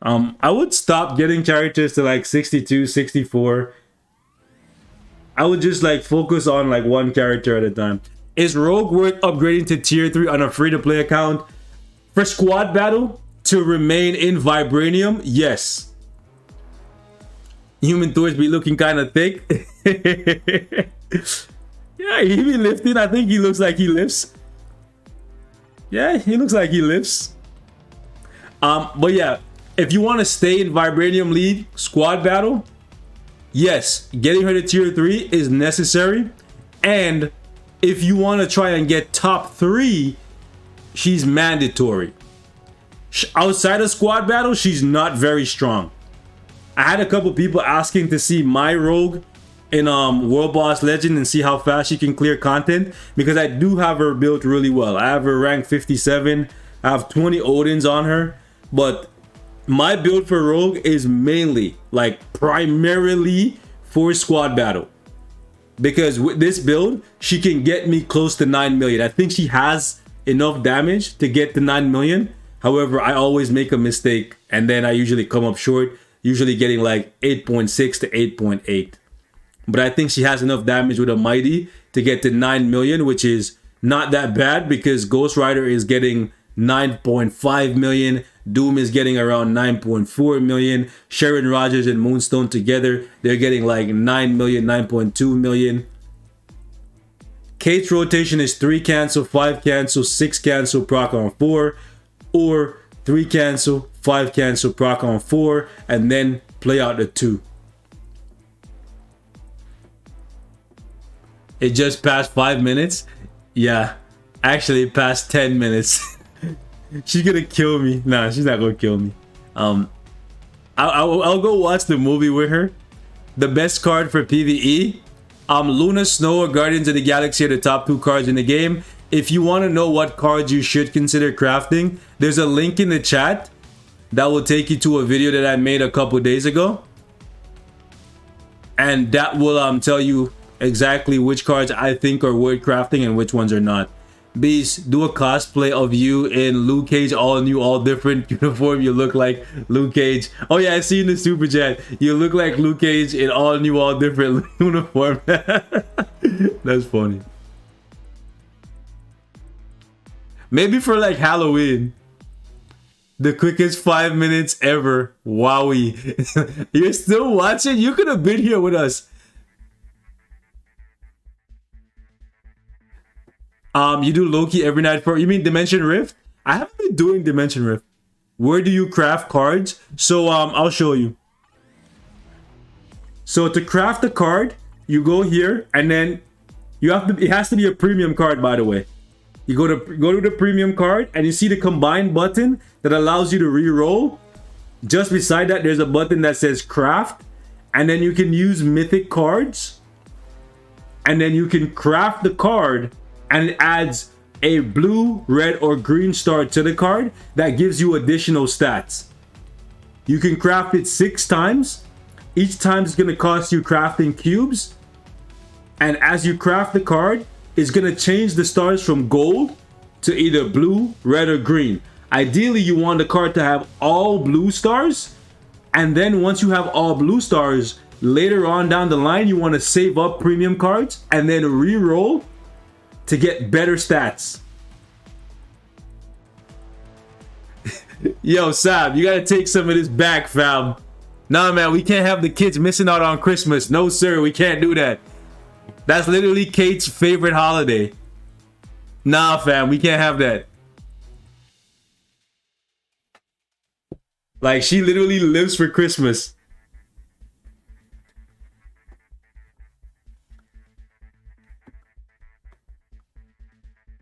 I would stop getting characters to like 62, 64. I would just like focus on like one character at a time. Is Rogue worth upgrading to tier 3 on a free-to-play account? For squad battle, to remain in Vibranium, yes. Human Torch be looking kind of thick. Yeah, he be lifting. I think he looks like he lifts. Yeah, he looks like he lifts. But yeah, if you want to stay in Vibranium League squad battle, yes, getting her to tier 3 is necessary. And if you want to try and get top 3, she's mandatory. Outside of squad battle, she's not very strong. I had a couple people asking to see my Rogue in World Boss Legend and see how fast she can clear content, because I do have her built really well. I have her ranked 57. I have 20 Odins on her, but my build for Rogue is mainly, like, primarily for squad battle. Because with this build, she can get me close to 9 million. I think she has enough damage to get to 9 million. However, I always make a mistake and then I usually come up short, usually getting like 8.6 to 8.8. But I think she has enough damage with a Mighty to get to 9 million, which is not that bad because Ghost Rider is getting 9.5 million. Doom is getting around 9.4 million. Sharon Rogers and Moonstone together, they're getting like 9 million, 9.2 million. Kate's rotation is 3 cancel, 5 cancel, 6 cancel, proc on 4, or 3 cancel, 5 cancel, proc on 4, and then play out the 2. It just passed 5 minutes. Yeah, actually it passed 10 minutes. She's gonna kill me. Nah, she's not gonna kill me. I'll go watch the movie with her. The best card for PvE, Luna, Snow, or Guardians of the Galaxy are the top 2 cards in the game. If you want to know what cards you should consider crafting, there's a link in the chat that will take you to a video that I made a couple days ago, and that will tell you exactly which cards I think are worth crafting and which ones are not. Beast, do a cosplay of you in Luke Cage, all new, all different uniform. You look like Luke Cage. Oh yeah, I see in the super chat. You look like Luke Cage in all new, all different uniform. That's funny. Maybe for like Halloween. The quickest 5 minutes ever. Wowie. You're still watching? You could have been here with us. You do Loki every night for, you mean Dimension Rift? I haven't been doing Dimension Rift. Where do you craft cards? So I'll show you. So to craft a card, you go here and then you have to, it has to be a premium card, by the way. You go to the premium card and you see the combine button that allows you to re-roll. Just beside that, there's a button that says craft, and then you can use mythic cards, and then you can craft the card, and it adds a blue, red, or green star to the card that gives you additional stats. You can craft it 6 times. Each time is going to cost you crafting cubes, and as you craft the card, it's going to change the stars from gold to either blue, red, or green. Ideally, you want the card to have all blue stars, and then once you have all blue stars, later on down the line, you want to save up premium cards and then re-roll to get better stats. Yo, Sam, you gotta take some of this back, fam. Nah, man, we can't have the kids missing out on Christmas. No, sir, we can't do that. That's literally Kate's favorite holiday. Nah, fam, we can't have that. Like, she literally lives for Christmas.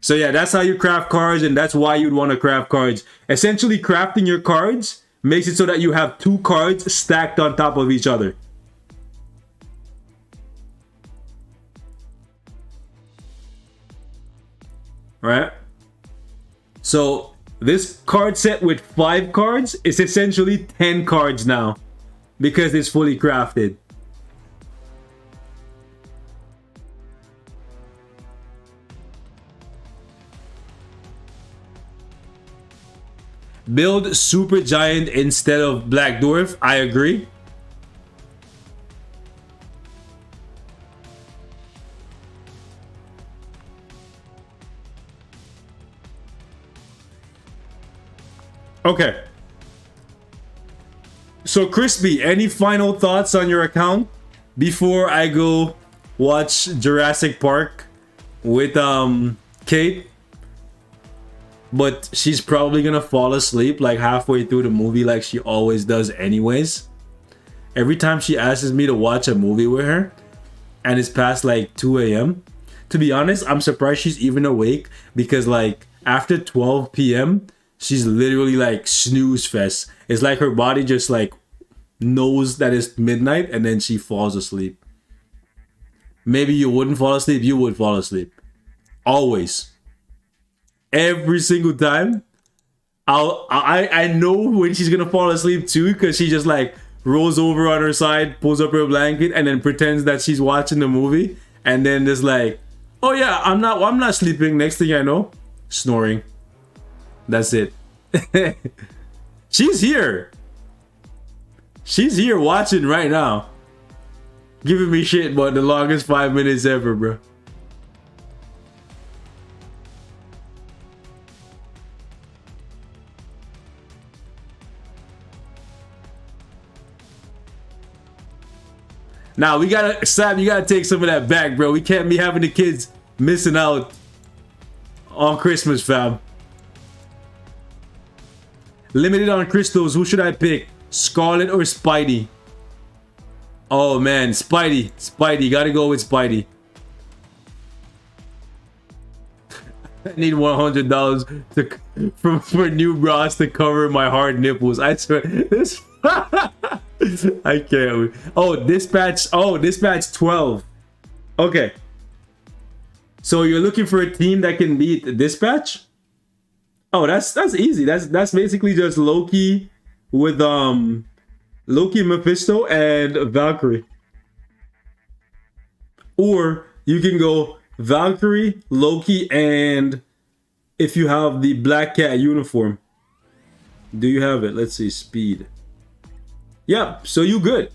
So yeah, that's how you craft cards, and that's why you'd want to craft cards. Essentially, crafting your cards makes it so that you have 2 cards stacked on top of each other. Right? So this card set with 5 cards is essentially 10 cards now because it's fully crafted. Build Super Giant instead of Black Dwarf. I agree. Okay. So Crispy, any final thoughts on your account before I go watch Jurassic Park with Kate? But she's probably gonna fall asleep like halfway through the movie like she always does anyways. Every time she asks me to watch a movie with her and it's past like 2 a.m. To be honest, I'm surprised she's even awake because like after 12 p.m. she's literally like snooze fest. It's like her body just like knows that it's midnight and then she falls asleep. Maybe you wouldn't fall asleep, you would fall asleep. Always. Every single time. I know when she's gonna fall asleep too, because she just like rolls over on her side, pulls up her blanket, and then pretends that she's watching the movie, and then just like, oh yeah, I'm not sleeping. Next thing I know, snoring. That's it. She's here. She's here watching right now. Giving me shit about the longest 5 minutes ever, bro. Now we gotta, Sam, you gotta take some of that back, bro. We can't be having the kids missing out on Christmas, fam. Limited on crystals. Who should I pick? Scarlet or Spidey? Oh man, Spidey. Spidey. Gotta go with Spidey. I need $100 for new bras to cover my hard nipples. I swear. This I can't wait. Oh, dispatch. Oh, dispatch 12. Okay. So you're looking for a team that can beat the dispatch? Oh, that's easy. That's basically just Loki with Loki, Mephisto, and Valkyrie. Or you can go Valkyrie, Loki, and if you have the Black Cat uniform. Do you have it? Let's see, speed. Yep, so you good.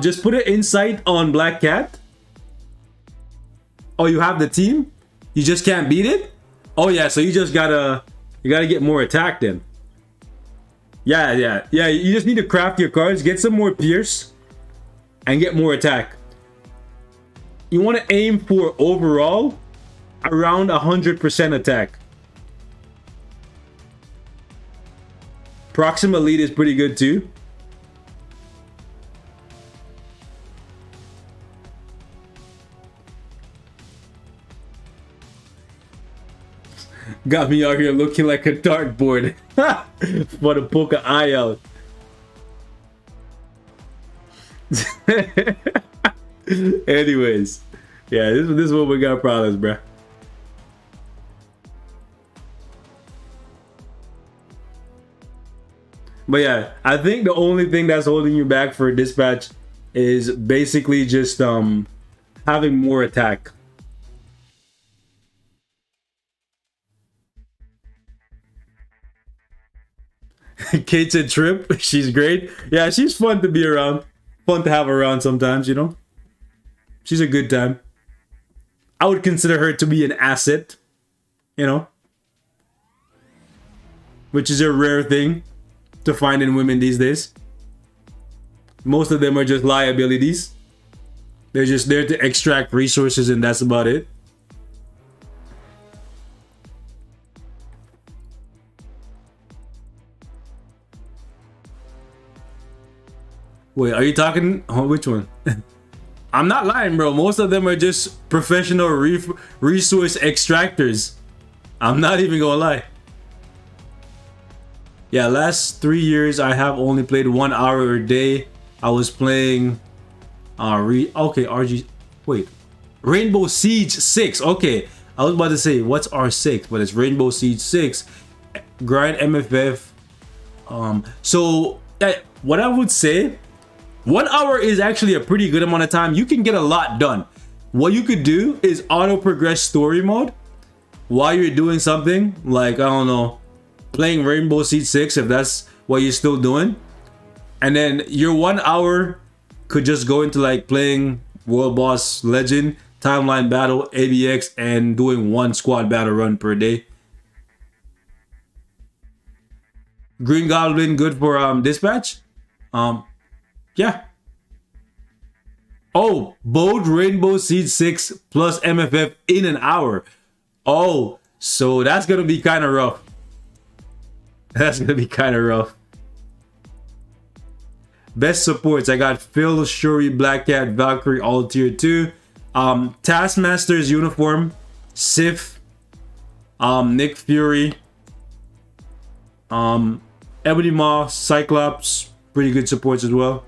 Just put an insight on Black Cat. Oh, you have the team? You just can't beat it? Oh yeah, so you gotta get more attack then. Yeah, you just need to craft your cards, get some more Pierce, and get more attack. You want to aim for overall around 100% attack. Proxima Elite is pretty good too. Got me out here looking like a dartboard. For to poke an eye out. Anyways, yeah, this is what we got problems, bruh. But yeah, I think the only thing that's holding you back for dispatch is basically just having more attack. Kate's a trip. She's great. Yeah, she's fun to be around. Fun to have around sometimes, you know. She's a good time. I would consider her to be an asset, you know. Which is a rare thing to find in women these days. Most of them are just liabilities. They're just there to extract resources and that's about it. Wait, are you talking? Oh, which one? I'm not lying, bro. Most of them are just professional resource extractors. I'm not even gonna lie. Yeah, last 3 years I have only played 1 hour a day. I was playing RG. Wait, Rainbow Siege 6. Okay, I was about to say what's R6, but it's Rainbow Siege 6. Grind MFF. So what I would say. 1 hour is actually a pretty good amount of time. You can get a lot done. What you could do is auto progress story mode while you're doing something like, I don't know, playing Rainbow Siege 6 if that's what you're still doing. And then your 1 hour could just go into like playing World Boss Legend, Timeline Battle, ABX, and doing 1 squad battle run per day. Green Goblin good for dispatch. Yeah. Oh, bold Rainbow Siege 6 plus MFF in an hour. Oh, so that's gonna be kind of rough. That's gonna be kind of rough. Best supports, I got Phil, Shuri, Black Cat, Valkyrie, all tier 2. Taskmaster's uniform, Sif, Nick Fury, Ebony Maw, Cyclops, pretty good supports as well.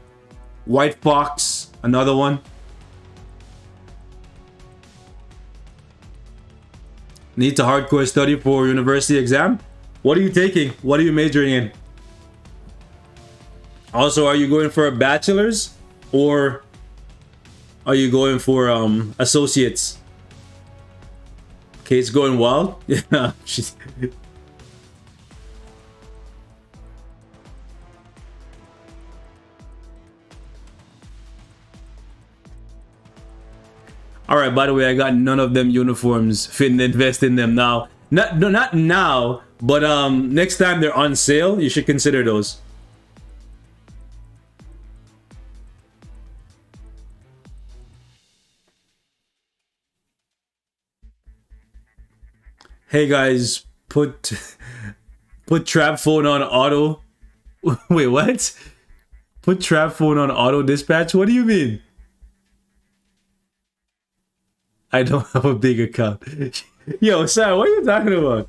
White Fox, another one. Need to hardcore study for university exam. What are you taking? What are you majoring in? Also, are you going for a bachelor's or are you going for associates? Kate's going wild. Yeah, she's. All right, by the way, I got none of them uniforms. Finna invest in them now. Not now, but next time they're on sale, you should consider those. Hey guys, put Put trap phone on auto. Wait, what? Put trap phone on auto dispatch? What do you mean? I don't have a big account. Yo, Sam, what are you talking about?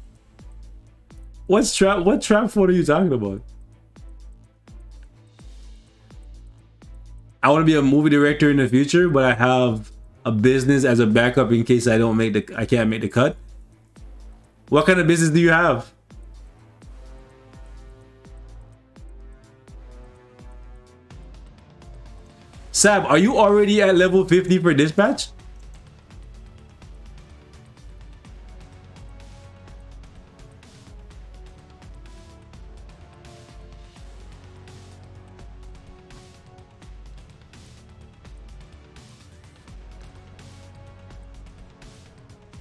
What trap phone are you talking about? I want to be a movie director in the future, but I have a business as a backup in case I can't make the cut. What kind of business do you have? Sab, are you already at level 50 for dispatch?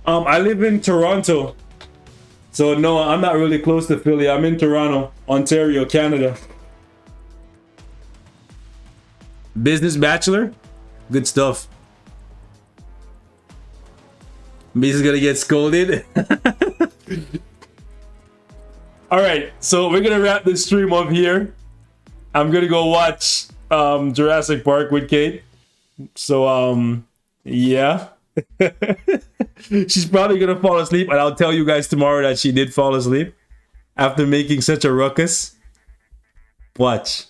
I live in Toronto. So no, I'm not really close to Philly. I'm in Toronto, Ontario, Canada. Business bachelor? Good stuff. Me's gonna get scolded. Alright, so we're gonna wrap this stream up here. I'm gonna go watch Jurassic Park with Kate. So yeah. She's probably gonna fall asleep, and I'll tell you guys tomorrow that she did fall asleep after making such a ruckus. Watch.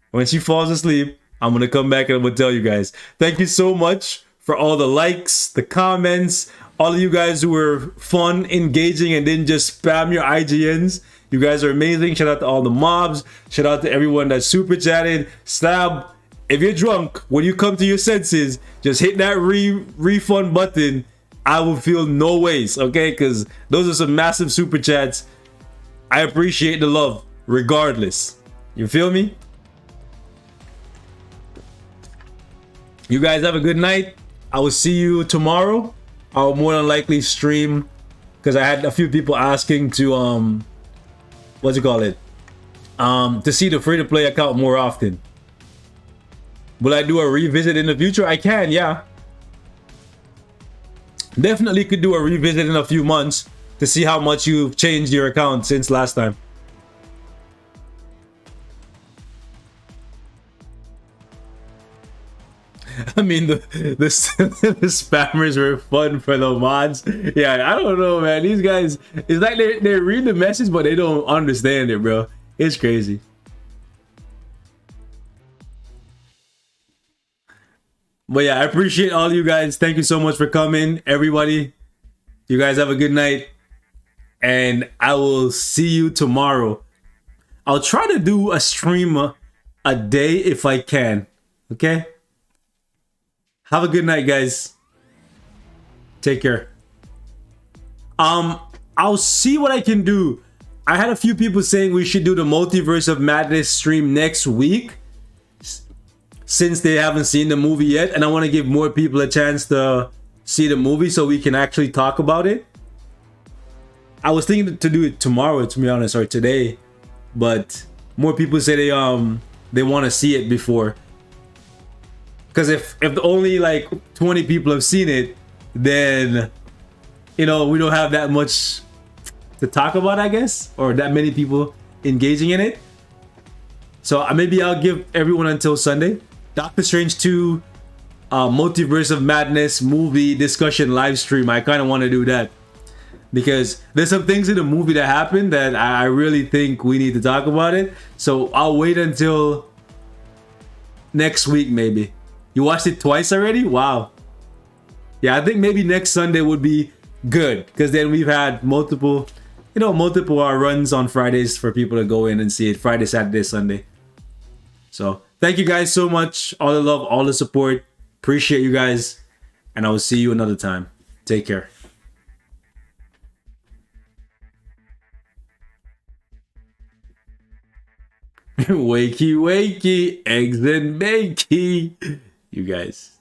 When she falls asleep, I'm gonna come back and I'm gonna tell you guys. Thank you so much for all the likes, the comments, all of you guys who were fun, engaging, and didn't just spam your IGNs. You guys are amazing. Shout out to all the mobs. Shout out to everyone that super chatted. Stab. If you're drunk, when you come to your senses, just hit that refund button. I will feel no ways, okay? Because those are some massive super chats. I appreciate the love, regardless. You feel me? You guys have a good night. I will see you tomorrow. I will more than likely stream, because I had a few people asking to what's it called, to see the free-to-play account more often. Will I do a revisit in the future? I can, yeah. Definitely could do a revisit in a few months to see how much you've changed your account since last time. I mean, the spammers were fun for the mods. Yeah, I don't know, man. These guys, it's like they read the message, but they don't understand it, bro. It's crazy. But yeah, I appreciate all you guys. Thank you so much for coming, everybody. You guys have a good night. And I will see you tomorrow. I'll try to do a stream a day if I can. Okay? Have a good night, guys. Take care. I'll see what I can do. I had a few people saying we should do the Multiverse of Madness stream next week, since they haven't seen the movie yet, and I want to give more people a chance to see the movie so we can actually talk about it. I was thinking to do it tomorrow, to be honest, or today, but more people say they want to see it before. Because if only like 20 people have seen it, then we don't have that much to talk about, I guess, or that many people engaging in it. So maybe I'll give everyone until Sunday. Doctor Strange 2 Multiverse of Madness movie discussion live stream. I kind of want to do that because there's some things in the movie that happened that I really think we need to talk about it. So I'll wait until next week maybe. You watched it twice already? Wow. Yeah, I think maybe next Sunday would be good because then we've had multiple runs on Fridays for people to go in and see it. Friday, Saturday, Sunday. So thank you guys so much. All the love, all the support. Appreciate you guys. And I will see you another time. Take care. Wakey, wakey, eggs and bakey. You guys.